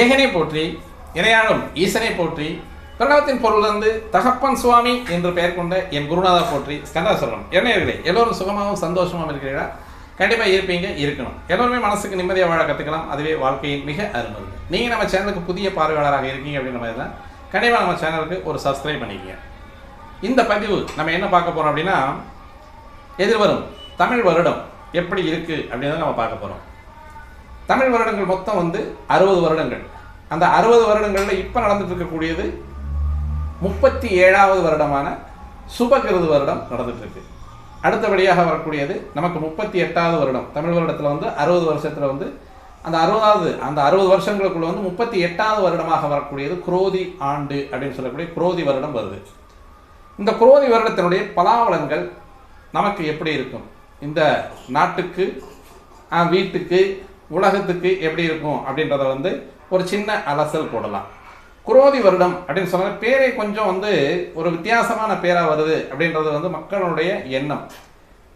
ஏகனை போற்றி இணையாளும் ஈசனை போற்றி பிரணவத்தின் பொருளிலிருந்து தகப்பன் சுவாமி என்று பெயர் கொண்ட என் குருநாதா போற்றி ஸ்கந்தாசுரம். இளைஞர்களே, எல்லோரும் சுகமாகவும் சந்தோஷமாகவும் இருக்கிறீர்களா? கண்டிப்பாக இருப்பீங்க, இருக்கணும். எல்லோருமே மனசுக்கு நிம்மதியாக வாழ கற்றுக்கலாம். அதுவே வாழ்க்கையின் மிக அருமருந்து. நீங்கள் நம்ம சேனலுக்கு புதிய பார்வையாளராக இருக்கீங்க அப்படின்ற மாதிரி தான் கண்டிப்பாக நம்ம சேனலுக்கு ஒரு சப்ஸ்கிரைப் பண்ணிக்கங்க. இந்த பதிவு நம்ம என்ன பார்க்க போகிறோம் அப்படின்னா, எதிர்வரும் தமிழ் வருடம் எப்படி இருக்குது அப்படின்றத நம்ம பார்க்க போகிறோம். தமிழ் வருடங்கள் மொத்தம் 60 வருடங்கள். அந்த 60 வருடங்களில் இப்போ நடந்துட்டு இருக்கக்கூடியது 37வது வருடமான சுபகிருது வருடம் நடந்துட்டுருக்கு. அடுத்தபடியாக வரக்கூடியது நமக்கு 38வது வருடம். தமிழ் வருடத்தில் 60 வருஷத்தில் அந்த 60 வருஷங்களுக்குள்ள 38வது வருடமாக வரக்கூடியது குரோதி ஆண்டு அப்படின்னு சொல்லக்கூடிய குரோதி வருடம் வருது. இந்த குரோதி வருடத்தினுடைய பலாபலன்கள் நமக்கு எப்படி இருக்கும், இந்த நாட்டுக்கு, வீட்டுக்கு, உலகத்துக்கு எப்படி இருக்கும் அப்படின்றத ஒரு சின்ன அலசல் போடலாம். குரோதி வருடம் அப்படின்னு சொன்ன பேரே கொஞ்சம் ஒரு வித்தியாசமான பேராக வருது அப்படின்றது மக்களுடைய எண்ணம்.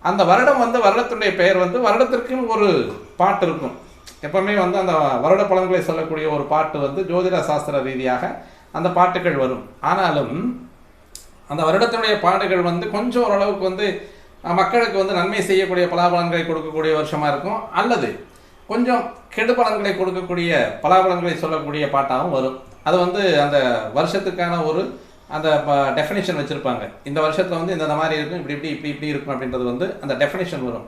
அந்த வருடம் வருடத்துடைய பெயர் வருடத்திற்குன்னு ஒரு பாட்டு இருக்கும். எப்பவுமே அந்த வருட பலன்களை சொல்லக்கூடிய ஒரு பாட்டு ஜோதிட சாஸ்திர ரீதியாக அந்த பாட்டுகள் வரும். ஆனாலும் அந்த வருடத்தினுடைய பாட்டுகள் கொஞ்சம் ஓரளவுக்கு மக்களுக்கு நன்மை செய்யக்கூடிய பலாபலன்களை கொடுக்கக்கூடிய வருஷமாக இருக்கும், அல்லது கொஞ்சம் கெடு பலன்களை கொடுக்கக்கூடிய பலாபலன்களை சொல்லக்கூடிய பாட்டாகவும் வரும். அது அந்த வருஷத்துக்கான ஒரு அந்த டெஃபினிஷன் வச்சுருப்பாங்க. இந்த வருஷத்தில் இந்த மாதிரி இருக்கும், இப்படி இருக்கும் அப்படின்றது அந்த டெஃபினிஷன் வரும்.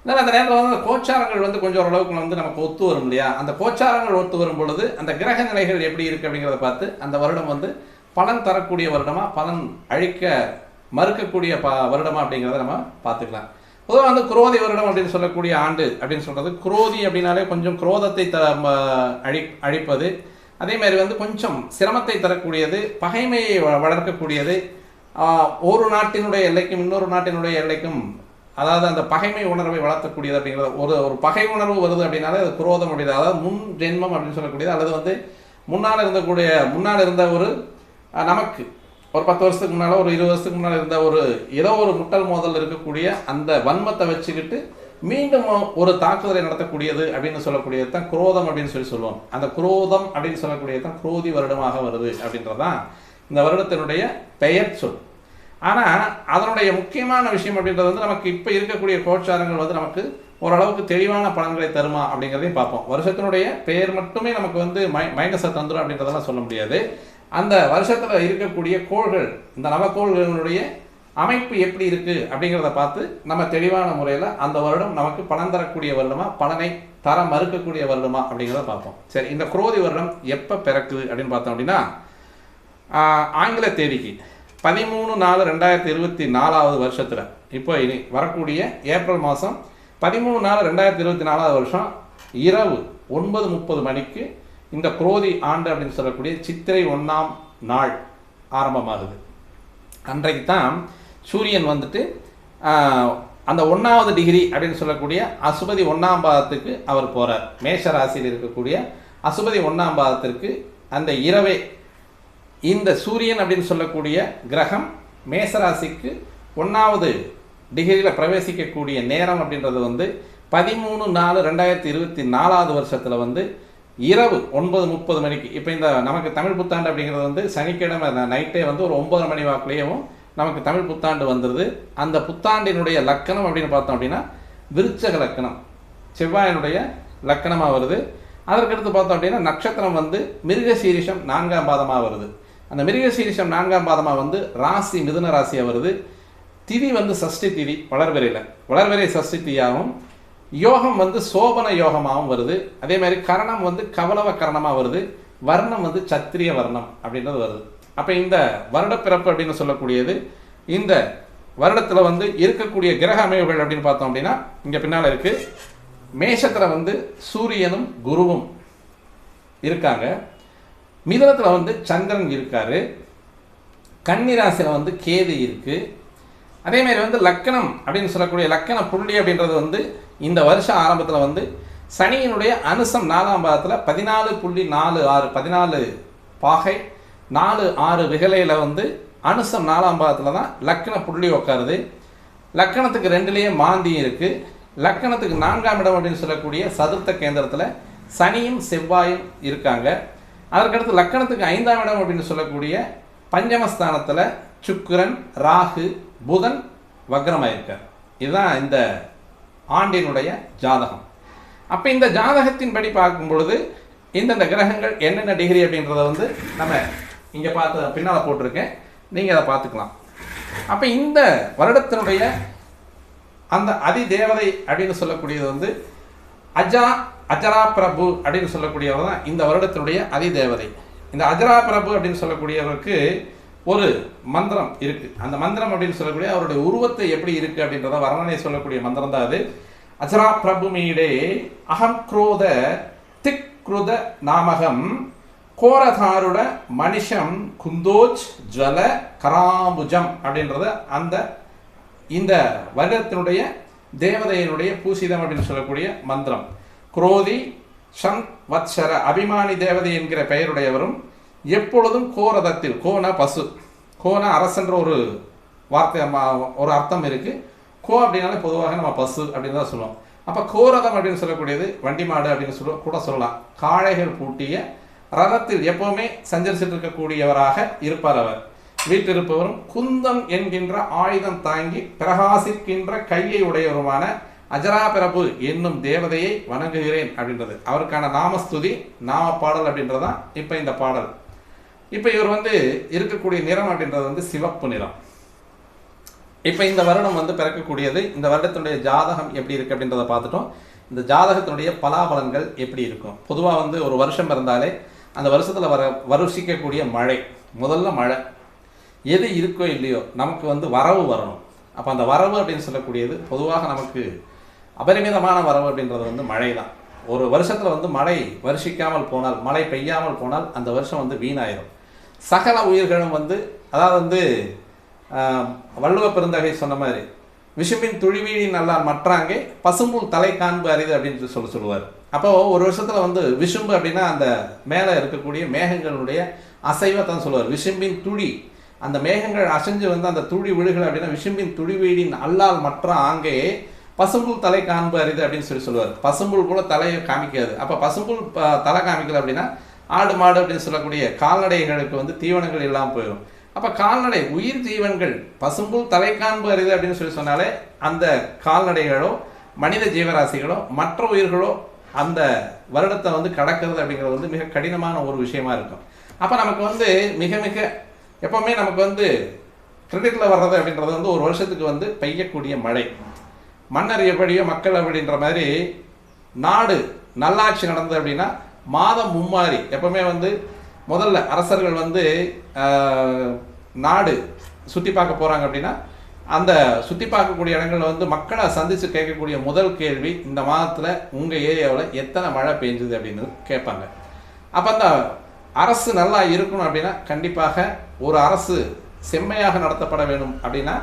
அதனால் அந்த நேரத்தில் கோச்சாரங்கள் கொஞ்சம் ஓரளவுக்கு நமக்கு ஒத்து வரும் இல்லையா? அந்த கோச்சாரங்கள் ஒத்து வரும் பொழுது அந்த கிரக நிலைகள் எப்படி இருக்குது அப்படிங்கிறத பார்த்து அந்த வருடம் பலன் தரக்கூடிய வருடமா, பலன் அழிக்க மறுக்கக்கூடிய வருடமா அப்படிங்கிறத நம்ம பார்த்துக்கலாம். பொதுவாக குரோதி வருடம் அப்படின்னு சொல்லக்கூடிய ஆண்டு அப்படின்னு சொல்கிறது, குரோதி அப்படின்னாலே கொஞ்சம் குரோதத்தை அழிப்பது, அதே மாதிரி கொஞ்சம் சிரமத்தை தரக்கூடியது, பகைமையை வளர்க்கக்கூடியது, ஒரு நாட்டினுடைய எல்லைக்கும் இன்னொரு நாட்டினுடைய எல்லைக்கும், அதாவது அந்த பகைமை உணர்வை வளர்த்தக்கூடியது அப்படிங்கிறது. ஒரு பகை உணர்வு வருது அப்படின்னாலே அது குரோதம் அப்படிங்கிறது, அதாவது முன் ஜென்மம் அப்படின்னு சொல்லக்கூடியது, அல்லது முன்னால் இருந்த ஒரு நமக்கு ஒரு 10 வருஷத்துக்கு முன்னால், ஒரு 20 வருஷத்துக்கு முன்னால் இருந்த ஏதோ ஒரு முட்டல் மோதல் இருக்கக்கூடிய அந்த வன்மத்தை வச்சுக்கிட்டு மீண்டும் ஒரு தாக்குதலை நடத்தக்கூடியது அப்படின்னு சொல்லக்கூடியது தான் குரோதம் அப்படின்னு சொல்லுவோம். அந்த குரோதம் அப்படின்னு சொல்லக்கூடியது தான் குரோதி வருடமாக வருது அப்படின்றதான் இந்த வருடத்தினுடைய பெயர் சொல். ஆனால் அதனுடைய முக்கியமான விஷயம் அப்படின்றது நமக்கு இப்போ இருக்கக்கூடிய கோச்சாரங்கள் நமக்கு ஓரளவுக்கு தெளிவான பலன்களை தருமா அப்படிங்கிறதையும் பார்ப்போம். வருஷத்தினுடைய பெயர் மட்டுமே நமக்கு மைனஸை தந்துடும் அப்படின்றதெல்லாம் சொல்ல முடியாது. அந்த வருஷத்தில் இருக்கக்கூடிய கோள்கள், இந்த நவக்கோள்களுடைய அமைப்பு எப்படி இருக்குது அப்படிங்கிறத பார்த்து நம்ம தெளிவான முறையில் அந்த வருடம் நமக்கு பலன் தரக்கூடிய வருடமா, பலனை தர மறுக்கக்கூடிய வருடமா அப்படிங்கிறத பார்ப்போம். சரி, இந்த குரோதி வருடம் எப்போ பிறக்குது அப்படின்னு பார்த்தோம் அப்படின்னா, ஆங்கில தேதிக்கு 13/4/2024 வருஷத்தில், இப்போ இனி வரக்கூடிய ஏப்ரல் மாதம் 13/4/2024 வருஷம் இரவு 9:30 மணிக்கு இந்த குரோதி ஆண்டு அப்படின்னு சொல்லக்கூடிய சித்திரை 1ஆம் நாள் ஆரம்பமாகுது. அன்றைக்கு தான் சூரியன் அந்த 1வது டிகிரி அப்படின்னு சொல்லக்கூடிய அசுபதி 1ஆம் பாதத்துக்கு அவர் போகிறார். மேஷ ராசியில் இருக்கக்கூடிய அசுபதி 1ஆம் பாதத்திற்கு அந்த இரவே இந்த சூரியன் அப்படின்னு சொல்லக்கூடிய கிரகம் மேசராசிக்கு 1வது டிகிரியில் பிரவேசிக்கக்கூடிய நேரம் அப்படின்றது 13/4/2024 வருஷத்தில் இரவு 9:30 மணிக்கு. இப்போ இந்த நமக்கு தமிழ் புத்தாண்டு அப்படிங்கிறது சனிக்கிழமை நைட்டே ஒரு 9:30 மணி வாக்குலேயும் நமக்கு தமிழ் புத்தாண்டு வந்துடுது. அந்த புத்தாண்டினுடைய லக்கணம் அப்படின்னு பார்த்தோம் அப்படின்னா விருச்சக லக்கணம், செவ்வாயினுடைய லக்கணமாக வருது. அதற்கடுத்து பார்த்தோம் அப்படின்னா நட்சத்திரம் மிருகசீரிஷம் 4ஆம் பாதமாக வருது. அந்த மிருகசீரிஷம் 4ஆம் பாதமாக ராசி மிதுன ராசியாக வருது. திதி சஷ்டி திதி, வளர்வரை சஷ்டி திதியாகவும், யோகம் சோபன யோகமாகவும் வருது. அதே மாதிரி கரணம் கவலவ கரணமாக வருது. வர்ணம் சத்திரிய வர்ணம் அப்படின்றது வருது. அப்போ இந்த வருடப்பிறப்பு அப்படின்னு சொல்லக்கூடியது இந்த வருடத்தில் இருக்கக்கூடிய கிரக அமைவுகள் அப்படின்னு பார்த்தோம் அப்படின்னா இங்கே பின்னால் இருக்குது. மேஷத்தில் சூரியனும் குருவும் இருக்காங்க. மிதுனத்தில் சந்திரன் இருக்காரு. கன்னிராசியில் கேது இருக்குது. அதே மாதிரி லக்கணம் அப்படின்னு சொல்லக்கூடிய லக்கண புள்ளி அப்படின்றது இந்த வருஷ ஆரம்பத்தில் சனியினுடைய அனுசம் 4ஆம் பாதத்தில் 14.46 14 பாகை 4-6 விகலையில் அனுசம் 4ஆம் பாதத்தில் தான் லக்கண புள்ளி உட்காருது. லக்கணத்துக்கு 2லேயே மாந்தி இருக்குது. லக்கணத்துக்கு 4ஆம் இடம் அப்படின்னு சொல்லக்கூடிய சதுர்த்த கேந்திரத்தில் சனியும் செவ்வாயும் இருக்காங்க. அதற்கடுத்து லக்கணத்துக்கு 5ஆம் இடம் அப்படின்னு சொல்லக்கூடிய பஞ்சமஸ்தானத்தில் சுக்கிரன், ராகு, புதன் வக்ரமாயிருக்கார். இதுதான் இந்த ஆண்டினுடைய ஜாதகம். அப்போ இந்த ஜாதகத்தின்படி பார்க்கும் பொழுது இந்தந்த கிரகங்கள் என்னென்ன டிகிரி அப்படின்றத வந்து நம்ம இங்கே பார்த்து பின்னால் போட்டிருக்கேன், நீங்கள் அதை பார்த்துக்கலாம். அப்போ இந்த வருடத்தினுடைய அந்த அதிதேவதை அப்படின்னு சொல்லக்கூடியது வந்து அஜரா பிரபு அப்படின்னு சொல்லக்கூடியவர் தான் இந்த வருடத்தினுடைய அதிதேவதை. இந்த அஜரா பிரபு அப்படின்னு சொல்லக்கூடியவருக்கு ஒரு மந்திரம் இருக்கு. அந்த மந்திரம் அப்படின்னு சொல்லக்கூடிய அவருடைய உருவத்தை எப்படி இருக்கு அப்படின்றத வர்ணனை சொல்லக்கூடிய மந்திரம் தான் அது. அஜரா பிரபு மீடே அகம் குரோத திக்ருத நாமகம் கோரதாருட மனிஷம் குந்தோஜ் ஜல கராம்புஜம் அப்படின்றத அந்த இந்த வருடத்தினுடைய தேவதையினுடைய பூசிதம் அப்படின்னு சொல்லக்கூடிய மந்திரம். குரோதி சன் வத்சர அபிமானி தேவதை என்கிற பெயருடையவரும் எப்பொழுதும் கோரதத்தில், கோன பசு, கோன அரசன்ற ஒரு வார்த்தை ஒரு அர்த்தம் இருக்கு. கோ அப்படின்னாலே பொதுவாக நம்ம பசு அப்படின்னு தான் சொல்லுவோம். அப்போ கோரதம் அப்படின்னு சொல்லக்கூடியது வண்டி மாடு அப்படின்னு கூட சொல்லலாம். காளைகள் பூட்டிய ரதத்தில் எப்பவுமே சஞ்சரிச்சுட்டு இருக்கக்கூடியவராக இருப்பார் அவர். வீட்டிருப்பவரும் குந்தம் என்கின்ற ஆயுதம் தாங்கி பிரகாசிக்கின்ற கையை உடையவருமான அஜரா பிரபு என்னும் தேவதையை வணங்குகிறேன் அப்படின்றது அவருக்கான நாமஸ்துதி, நாம பாடல் அப்படின்றதான் இப்போ இந்த பாடல். இப்போ இவர் வந்து இருக்கக்கூடிய நிறம் அப்படின்றது வந்து சிவப்பு நிறம். இப்போ இந்த வருடம் வந்து பிறக்கக்கூடியது, இந்த வருடத்தினுடைய ஜாதகம் எப்படி இருக்குது அப்படின்றத பார்த்துட்டோம். இந்த ஜாதகத்தினுடைய பலாபலன்கள் எப்படி இருக்கும். பொதுவாக வந்து ஒரு வருஷம் இருந்தாலே அந்த வருஷத்தில் வருஷிக்கக்கூடிய மழை, முதல்ல மழை எது இருக்கோ இல்லையோ நமக்கு வந்து வரவு வரணும். அப்போ அந்த வரவு அப்படின்னு சொல்லக்கூடியது பொதுவாக நமக்கு அபரிமிதமான வரவு அப்படின்றது வந்து மழை தான். ஒரு வருஷத்தில் வந்து மழை வருஷிக்காமல் போனால், மழை பெய்யாமல் போனால் அந்த வருஷம் வந்து வீணாயிரும். சகல உயிர்களும் வந்து அதாவது வந்து வள்ளுவ பெருந்தகை சொன்ன மாதிரி விசும்பின் துழிவீழி நல்லால் மற்றாங்கே பசும்புல் தலை காண்பு அரிது அப்படின்னு சொல்லுவார். அப்போ ஒரு வருஷத்தில் வந்து விசும்பு அப்படின்னா அந்த மேலே இருக்கக்கூடிய மேகங்களுடைய அசைவத்தான் சொல்லுவார். விசும்பின் துளி, அந்த மேகங்கள் அசைஞ்சு வந்து அந்த துளி விழுகள் அப்படின்னா விசும்பின் துளிவீடின் அல்லால் மற்ற ஆங்கே பசும்புல் தலை காண்பு அரிது அப்படின்னு சொல்லுவார். பசும்புல் கூட தலையை காமிக்காது. அப்போ பசும்புல் தலை காமிக்கல அப்படின்னா ஆடு மாடு அப்படின்னு சொல்லக்கூடிய கால்நடைகளுக்கு வந்து தீவனங்கள் இல்லாமல் போயிடும். அப்போ கால்நடை உயிர் ஜீவன்கள் பசும்புல் தலை காண்பு அரிது அப்படின்னு சொன்னாலே அந்த கால்நடைகளோ மனித ஜீவராசிகளோ மற்ற உயிர்களோ அந்த வருடத்தை வந்து கடக்கிறது அப்படிங்கிறது வந்து மிக கடினமான ஒரு விஷயமா இருக்கும். அப்போ நமக்கு வந்து மிக மிக எப்பவுமே நமக்கு வந்து கிரெடிட்டில் வர்றது அப்படின்றது வந்து ஒரு வருஷத்துக்கு வந்து பெய்யக்கூடிய மழை. மன்னர் எப்படியோ மக்கள் அப்படின்ற மாதிரி நாடு நல்லாட்சி நடந்தது அப்படின்னா மாதம் மும்மாறி எப்பவுமே வந்து முதல்ல அரசர்கள் வந்து நாடு சுற்றி பார்க்க போகிறாங்க அப்படின்னா அந்த சுற்றி பார்க்கக்கூடிய இடங்களில் வந்து மக்களை சந்தித்து கேட்கக்கூடிய முதல் கேள்வி இந்த மாதத்தில் உங்கள் ஏரியாவில் எத்தனை மழை பெஞ்சுது அப்படின்னு கேட்பாங்க. அப்போ அந்த அரசு நல்லா இருக்கணும் அப்படின்னா கண்டிப்பாக ஒரு அரசு செம்மையாக நடத்தப்பட வேணும் அப்படின்னா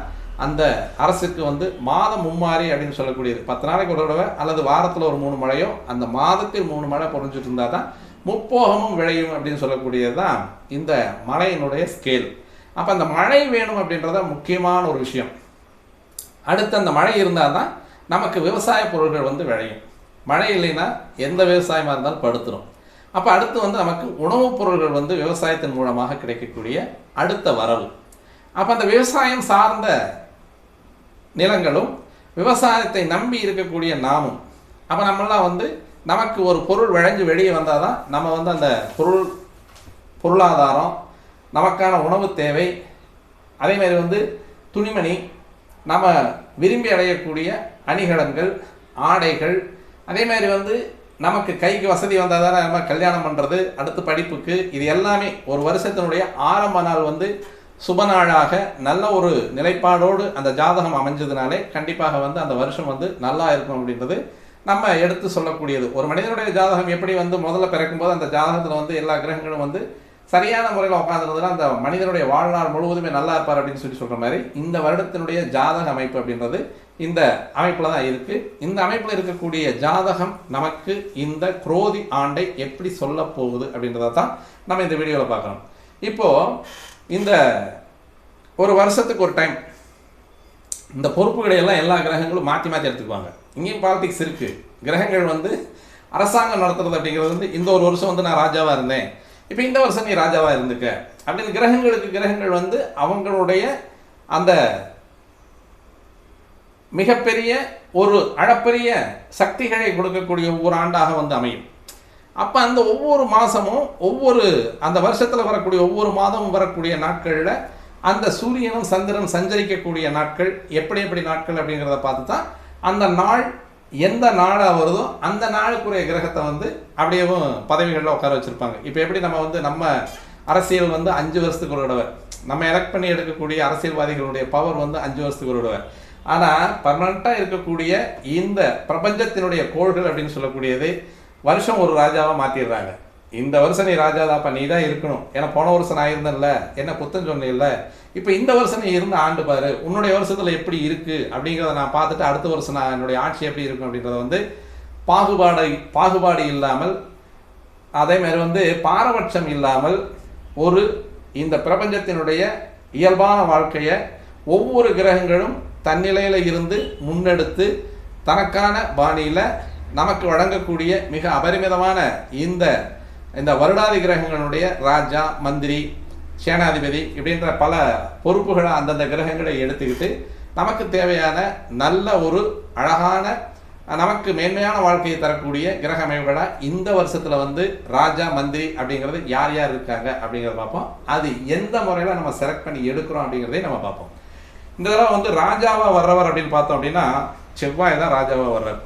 அந்த அரசுக்கு வந்து மாதம் மும்மாறி அப்படின்னு சொல்லக்கூடியது 10 நாளைக்கு ஒரு தடவை அல்லது வாரத்தில் ஒரு 3 மழையோ அந்த மாதத்தில் 3 மழை பொறிஞ்சிட்டு இருந்தால் தான் முப்போகமும் விளையும் அப்படின்னு சொல்லக்கூடியது தான் இந்த மழையினுடைய ஸ்கேல். அப்போ அந்த மழை வேணும் அப்படின்றத முக்கியமான ஒரு விஷயம். அடுத்து அந்த மழை இருந்தால் தான் நமக்கு விவசாய பொருட்கள் வந்து விளையும். மழை இல்லைன்னா எந்த விவசாயமாக இருந்தாலும் படுத்துரும். அப்போ அடுத்து வந்து நமக்கு உணவுப் பொருட்கள் வந்து விவசாயத்தின் மூலமாக கிடைக்கக்கூடிய அடுத்த வரவு. அப்போ அந்த விவசாயம் சார்ந்த நிலங்களும் விவசாயத்தை நம்பி இருக்கக்கூடிய நாமும் அப்போ நம்மளாம் வந்து நமக்கு ஒரு பொருள் விளைஞ்சு வெளியே வந்தால் தான் நம்ம வந்து அந்த பொருளாதாரம், நமக்கான உணவு தேவை, அதேமாதிரி வந்து துணிமணி, நம்ம விரும்பி அடையக்கூடிய அணிகலன்கள், ஆடைகள், அதேமாதிரி வந்து நமக்கு கைக்கு வசதி வந்தால் தானே நம்ம கல்யாணம் பண்ணுறது, அடுத்து படிப்புக்கு, இது எல்லாமே ஒரு வருஷத்தினுடைய ஆரம்ப நாள் வந்து சுபநாளாக நல்ல ஒரு நிலைப்பாடோடு அந்த ஜாதகம் அமைஞ்சதுனாலே கண்டிப்பாக வந்து அந்த வருஷம் வந்து நல்லா இருக்கும் அப்படின்றது நம்ம எடுத்து சொல்லக்கூடியது. ஒரு மனிதனுடைய ஜாதகம் எப்படி வந்து முதல்ல பிறக்கும்போது அந்த ஜாதகத்தில் வந்து எல்லா கிரகங்களும் வந்து சரியான முறையில் உட்காந்துருந்ததுன்னா அந்த மனிதனுடைய வாழ்நாள் முழுவதுமே நல்லா இருப்பார் அப்படின்னு சொல்கிற மாதிரி இந்த வருடத்தினுடைய ஜாதக அமைப்பு அப்படின்றது இந்த அமைப்பில் தான் இருக்குது. இந்த அமைப்பில் இருக்கக்கூடிய ஜாதகம் நமக்கு இந்த குரோதி ஆண்டை எப்படி சொல்ல போகுது அப்படின்றத தான் நம்ம இந்த வீடியோவில் பார்க்கணும். இப்போது இந்த ஒரு வருஷத்துக்கு ஒரு டைம் இந்த பொறுப்புகளை எல்லாம் எல்லா கிரகங்களும் மாற்றி மாற்றி எடுத்துக்குவாங்க. இங்கேயும் பாலிடிக்ஸ் இருக்குது. கிரகங்கள் வந்து அரசாங்கம் நடத்துறது அப்படிங்கிறது வந்து இந்த ஒரு வருஷம் வந்து நான் ராஜாவாக இருந்தேன், இப்போ இந்த வருஷம் நீ ராஜாவாக இருந்துக்க அப்படின்னு கிரகங்கள் வந்து அவங்களுடைய அந்த மிகப்பெரிய ஒரு அளப்பரிய சக்திகளை கொடுக்கக்கூடிய ஒவ்வொரு ஆண்டாக வந்து அமையும். அப்போ அந்த ஒவ்வொரு மாதமும் ஒவ்வொரு அந்த வருஷத்தில் வரக்கூடிய ஒவ்வொரு மாதமும் வரக்கூடிய நாட்களில் அந்த சூரியனும் சந்திரன் சஞ்சரிக்கக்கூடிய நாட்கள் எப்படி நாட்கள் அப்படிங்கிறத பார்த்து தான் அந்த நாள் எந்த நாளாக வருதோ அந்த நாளுக்குரிய கிரகத்தை வந்து அப்படியேவும் பதவிகளில் உட்கார வச்சுருப்பாங்க. இப்போ எப்படி நம்ம வந்து நம்ம அரசியல் வந்து 5 வருஷத்துக்கு ஒரு தடவை, நம்ம எலெக்ட் பண்ணி எடுக்கக்கூடிய அரசியல்வாதிகளுடைய பவர் வந்து 5 வருஷத்துக்கு ஒரு தடவை. ஆனால் பர்மனண்ட்டாக இருக்கக்கூடிய இந்த பிரபஞ்சத்தினுடைய கோள்கள் அப்படின்னு சொல்லக்கூடியது வருஷம் ஒரு ராஜாவாக மாற்றிடுறாங்க. இந்த வருஷம் நீ ராஜா தான்ப்பா, நீ தான் இருக்கணும், ஏன்னா போன வருஷம் நான் இருந்தேன்ல, என்ன குத்தம் சொன்னேன்ல, இப்போ இந்த வருஷம் நீ இருந்த ஆண்டு பாரு, உன்னுடைய வருஷத்தில் எப்படி இருக்குது அப்படிங்கிறத நான் பார்த்துட்டு அடுத்த வருஷம் நான் என்னுடைய ஆட்சி எப்படி இருக்கும் அப்படின்றத வந்து பாகுபாடு இல்லாமல், அதே மாதிரி வந்து பாரபட்சம் இல்லாமல் ஒரு இந்த பிரபஞ்சத்தினுடைய இயல்பான வாழ்க்கையை ஒவ்வொரு கிரகங்களும் தன்னிலையில் இருந்து முன்னெடுத்து தனக்கான பாணியில் நமக்கு வழங்கக்கூடிய மிக அபரிமிதமான இந்த வருடாதி கிரகங்களுடைய ராஜா, மந்திரி, சேனாதிபதி இப்படின்ற பல பொறுப்புகளை அந்தந்த கிரகங்களை எடுத்துக்கிட்டு நமக்கு தேவையான நல்ல ஒரு அழகான நமக்கு மேன்மையான வாழ்க்கையை தரக்கூடிய கிரக அமைப்புகளை இந்த வருஷத்தில் வந்து ராஜா, மந்திரி அப்படிங்கிறது யார் யார் இருக்காங்க அப்படிங்கிறத பார்ப்போம். அது எந்த முறையில் நம்ம செலக்ட் பண்ணி எடுக்கிறோம் அப்படிங்கிறதையும் நம்ம பார்ப்போம். இந்த தடவை வந்து ராஜாவாக வர்றவர் அப்படின்னு பார்த்தோம் அப்படின்னா செவ்வாய் தான் ராஜாவாக வர்றார்.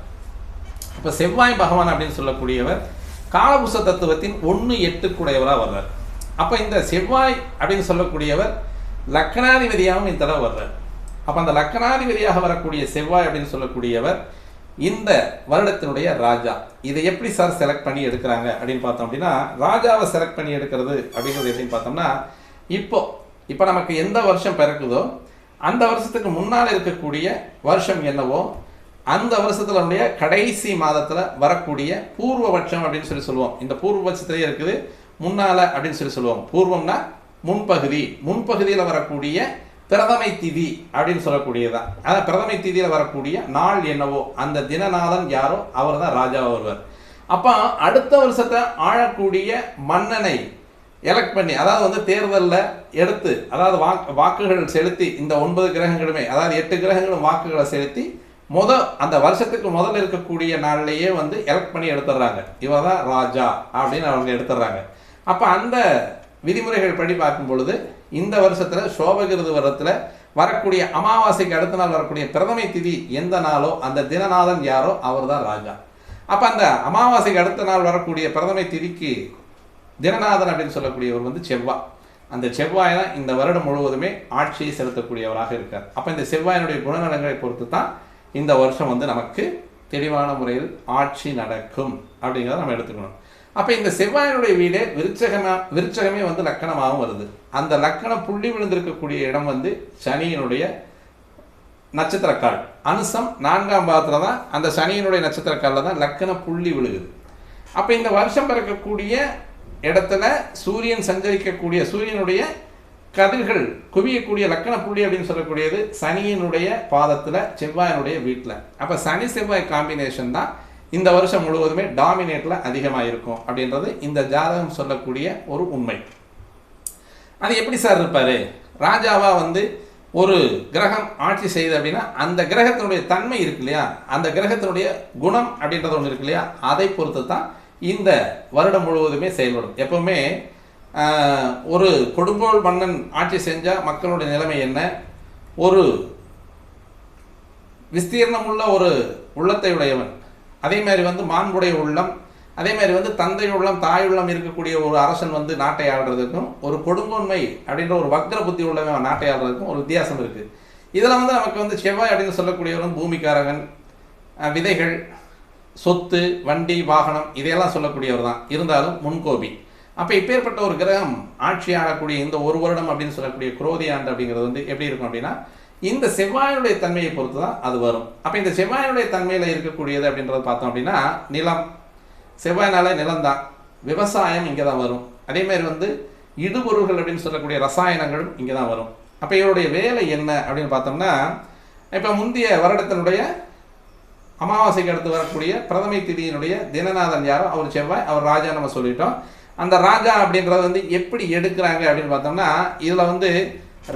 இப்போ செவ்வாய் பகவான் அப்படின்னு சொல்லக்கூடியவர் காலபுருஷ தத்துவத்தின் 1-8 வர்றார். அப்போ இந்த செவ்வாய் அப்படின்னு சொல்லக்கூடியவர் லக்னாதிபதியாகவும் இந்த தடவை வர்றார். அப்போ அந்த லக்னாதிபதியாக வரக்கூடிய செவ்வாய் அப்படின்னு சொல்லக்கூடியவர் இந்த வருடத்தினுடைய ராஜா. இதை எப்படி சார் செலக்ட் பண்ணி எடுக்கிறாங்க அப்படின்னு பார்த்தோம் அப்படின்னா, ராஜாவை செலக்ட் பண்ணி எடுக்கிறது அப்படிங்கிறது எப்படின்னு பார்த்தோம்னா, இப்போ நமக்கு எந்த வருஷம் பிறக்குதோ அந்த வருஷத்துக்கு முன்னால் இருக்கக்கூடிய வருஷம் என்னவோ அந்த வருஷத்தினுடைய கடைசி மாதத்தில் வரக்கூடிய பூர்வபட்சம் அப்படின்னு சொல்லுவோம். இந்த பூர்வபட்சத்திலேயே இருக்குது முன்னால அப்படின்னு சொல்லுவோம். பூர்வம்னா முன்பகுதியில் வரக்கூடிய பிரதமை திதி அப்படின்னு சொல்லக்கூடியதான். அதான் பிரதமை திதியில் வரக்கூடிய நாள் என்னவோ அந்த தினநாதன் யாரோ அவர் தான் ராஜாவாக வருவார். அப்போ அடுத்த வருஷத்தை ஆளக்கூடிய மன்னனை எலெக்ட் பண்ணி, அதாவது வந்து தேர்தலில் எடுத்து, அதாவது வாக்குகள் செலுத்தி, இந்த 9 கிரகங்களுமே, அதாவது 8 கிரகங்களும் வாக்குகளை செலுத்தி அந்த வருஷத்துக்கு முதல்ல இருக்கக்கூடிய நாள்லேயே வந்து எலெக்ட் பண்ணி எடுத்துடுறாங்க. இவர் தான் ராஜா அப்படின்னு அவங்க எடுத்துடுறாங்க. அப்போ அந்த விதிமுறைகள் படி பார்க்கும் பொழுது இந்த வருஷத்தில் சோபகிருது வருடத்தில் வரக்கூடிய அமாவாசைக்கு அடுத்த நாள் வரக்கூடிய பிரதமை திதி எந்த நாளோ அந்த தினநாதன் யாரோ அவர் தான் ராஜா. அப்போ அந்த அமாவாசைக்கு அடுத்த நாள் வரக்கூடிய பிரதமை திதிக்கு தினநாதன் அப்படின்னு சொல்லக்கூடியவர் வந்து செவ்வாய். அந்த செவ்வாய் தான் இந்த வருடம் முழுவதுமே ஆட்சியை செலுத்தக்கூடியவராக இருக்கார். அப்போ இந்த செவ்வாயினுடைய குணநலங்களை பொறுத்து தான் இந்த வருஷம் வந்து நமக்கு தெளிவான முறையில் ஆட்சி நடக்கும் அப்படிங்கிறத நம்ம எடுத்துக்கணும். அப்போ இந்த செவ்வாயினுடைய வீடே விருச்சகமே வந்து லக்கணமாகவும் வருது. அந்த லக்கணம் புள்ளி விழுந்திருக்கக்கூடிய இடம் வந்து சனியினுடைய நட்சத்திரக்கால் அனுசம் 4ஆம் பாதத்தில் தான் அந்த சனியினுடைய நட்சத்திரக்காலில் தான் லக்கண புள்ளி விழுகுது. அப்போ இந்த வருஷம் பிறக்கக்கூடிய இடத்துல சூரியன் சஞ்சரிக்கக்கூடிய சூரியனுடைய கதிர்கள் குவியக்கூடிய லக்கண புள்ளி அப்படின்னு சொல்லக்கூடியது சனியினுடைய பாதத்தில் செவ்வாயினுடைய வீட்டில். அப்போ சனி செவ்வாய் காம்பினேஷன் தான் இந்த வருஷம் முழுவதுமே டாமினேட்டில் அதிகமாக இருக்கும் அப்படின்றது இந்த ஜாதகம் சொல்லக்கூடிய ஒரு உண்மை. அது எப்படி சார் இருப்பார்? ராஜாவாக வந்து ஒரு கிரகம் ஆட்சி செய்யுது அப்படின்னா அந்த கிரகத்தினுடைய தன்மை இருக்கு இல்லையா, அந்த கிரகத்தினுடைய குணம் அப்படின்றது ஒன்று இருக்கு இல்லையா, அதை பொறுத்து தான் இந்த வருடம் முழுவதுமே செயல்படும். எப்பவுமே ஒரு கொடுங்கோல் மன்னன் ஆட்சி செஞ்சால் மக்களுடைய நிலைமை என்ன, ஒரு விஸ்தீர்ணமுள்ள ஒரு உள்ளத்தை உடையவன், அதே மாதிரி வந்து மாண்புடைய உள்ளம், அதே மாதிரி வந்து தந்தை உள்ளம் தாய் உள்ளம் இருக்கக்கூடிய ஒரு அரசன் வந்து நாட்டை ஆள்றதுக்கும் ஒரு கொடுங்கோன்மை அப்படின்ற ஒரு வக்ர புத்தி உள்ளவன் நாட்டை ஆள்றதுக்கும் ஒரு வித்தியாசம் இருக்குது. இதில் வந்து நமக்கு வந்து செவ்வாய் அப்படின்னு சொல்லக்கூடியவரும் பூமிக்காரகன், விதைகள், சொத்து, வண்டி, வாகனம் இதையெல்லாம் சொல்லக்கூடியவர் தான். இருந்தாலும் முன்கோபி. அப்போ இப்பேற்பட்ட ஒரு கிரகம் ஆட்சி ஆளக்கூடிய இந்த ஒரு வருடம் அப்படின்னு சொல்லக்கூடிய குரோதி ஆண்டு அப்படிங்கிறது வந்து எப்படி இருக்கும் அப்படின்னா இந்த செவ்வாயினுடைய தன்மையை பொறுத்து தான் அது வரும். அப்போ இந்த செவ்வாயினுடைய தன்மையில் இருக்கக்கூடியது அப்படின்றத பார்த்தோம் அப்படின்னா நிலம், செவ்வாயினால நிலம்தான், விவசாயம் இங்கே தான் வரும். அதே மாதிரி வந்து இடுபொருள்கள் அப்படின்னு சொல்லக்கூடிய ரசாயனங்களும் இங்கே தான் வரும். அப்போ இவருடைய வேலை என்ன அப்படின்னு பார்த்தோம்னா, இப்போ முந்தைய வருடத்தினுடைய அமாவாசைக்கு அடுத்து வரக்கூடிய பிரதமை திதியினுடைய தினநாதன் யாரோ அவர் செவ்வாய், அவர் ராஜா நம்ம சொல்லிட்டோம். அந்த ராஜா அப்படின்றது வந்து எப்படி எடுக்கிறாங்க அப்படின்னு பார்த்தோம்னா, இதில் வந்து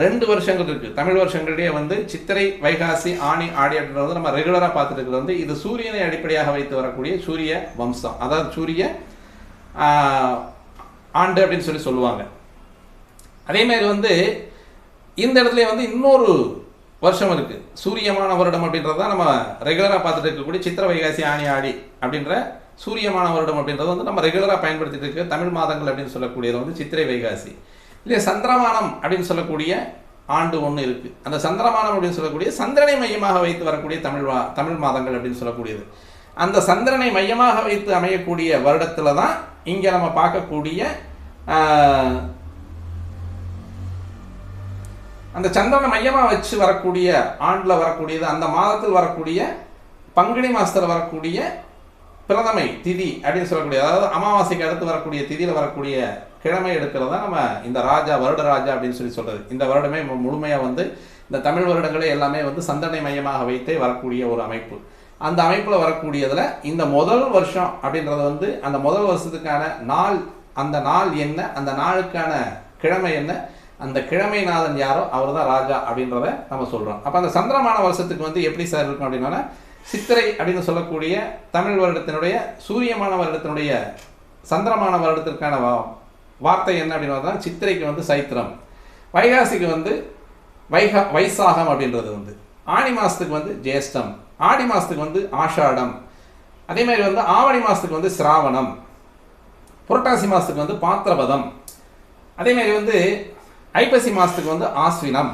2 வருஷங்கள் இருக்குது. தமிழ் வருஷங்களிடையே வந்து சித்திரை, வைகாசி, ஆனி, ஆடி அப்படின்றது நம்ம ரெகுலராக பார்த்துட்டு இருக்கிறது வந்து இது சூரியனை அடிப்படையாக வைத்து வரக்கூடிய சூரிய வம்சம், அதாவது சூரிய ஆண்டு அப்படின்னு சொல்லுவாங்க. அதேமாதிரி வந்து இந்த இடத்துல வந்து இன்னொரு வருஷம் இருக்குது, சூரியமான வருடம் அப்படின்றது தான் நம்ம ரெகுலராக பார்த்துட்டு இருக்கக்கூடிய சித்திரை, வைகாசி, ஆனி, ஆடி அப்படின்ற சூரியமான வருடம் அப்படின்றது வந்து நம்ம ரெகுலராக பயன்படுத்திட்டு இருக்க தமிழ் மாதங்கள் அப்படின்னு சொல்லக்கூடியது வந்து சித்திரை, வைகாசி. இல்லை சந்திரமானம் அப்படின்னு சொல்லக்கூடிய ஆண்டு ஒன்று இருக்குது. அந்த சந்திரமானம் அப்படின்னு சொல்லக்கூடிய சந்திரனை மையமாக வைத்து வரக்கூடிய தமிழ் மாதங்கள் அப்படின்னு சொல்லக்கூடியது. அந்த சந்திரனை மையமாக வைத்து அமையக்கூடிய வருடத்தில் தான் இங்கே நம்ம பார்க்கக்கூடிய அந்த சந்திரனை மையமாக வச்சு வரக்கூடிய ஆண்டில் வரக்கூடியது, அந்த மாதத்தில் வரக்கூடிய பங்குனி மாதத்தில் வரக்கூடிய பிரதமை திதி அப்படின்னு சொல்லக்கூடிய, அதாவது அமாவாசைக்கு அடுத்து வரக்கூடிய திதியில் வரக்கூடிய கிழமை எடுக்கிறதா நம்ம இந்த ராஜா, வருட ராஜா அப்படின்னு சொல்கிறது. இந்த வருடமே முழுமையாக வந்து இந்த தமிழ் வருடங்களே எல்லாமே வந்து சந்திரனை மையமாக வைத்தே வரக்கூடிய ஒரு அமைப்பு. அந்த அமைப்பில் வரக்கூடியதில் இந்த முதல் வருஷம் அப்படின்றது வந்து அந்த முதல் வருஷத்துக்கான நாள், அந்த நாள் என்ன, அந்த நாளுக்கான கிழமை என்ன, அந்த கிழமைநாதன் யாரோ அவர் தான் ராஜா அப்படின்றத நம்ம சொல்கிறோம். அப்போ அந்த சந்திரமான வருஷத்துக்கு வந்து எப்படி சார் இருக்கும் அப்படின்னா, சித்திரை அப்படின்னு சொல்லக்கூடிய தமிழ் வருடத்தினுடைய சூரியமான வருடத்தினுடைய சந்திரமான வருடத்திற்கான வார்த்தை என்ன அப்படின்னு சித்திரைக்கு வந்து சைத்திரம், வைகாசிக்கு வந்து வைசாகம் அப்படின்றது வந்து, ஆனி மாதத்துக்கு வந்து ஜேஷ்டம், ஆடி மாதத்துக்கு வந்து ஆஷாடம், அதேமாதிரி வந்து ஆவணி மாதத்துக்கு வந்து சிராவணம், புரட்டாசி மாதத்துக்கு வந்து பாத்திரபதம், அதேமாதிரி வந்து ஐப்பசி மாதத்துக்கு வந்து ஆஸ்வினம்,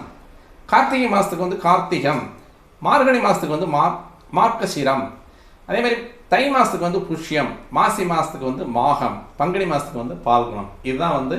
கார்த்திகை மாதத்துக்கு வந்து கார்த்திகம், மார்கழி மாதத்துக்கு வந்து மார்கசிரம், அதேமாதிரி தை மாதத்துக்கு வந்து புஷ்யம், மாசி மாதத்துக்கு வந்து மாகம், பங்குனி மாதத்துக்கு வந்து பால்குணம். இதுதான் வந்து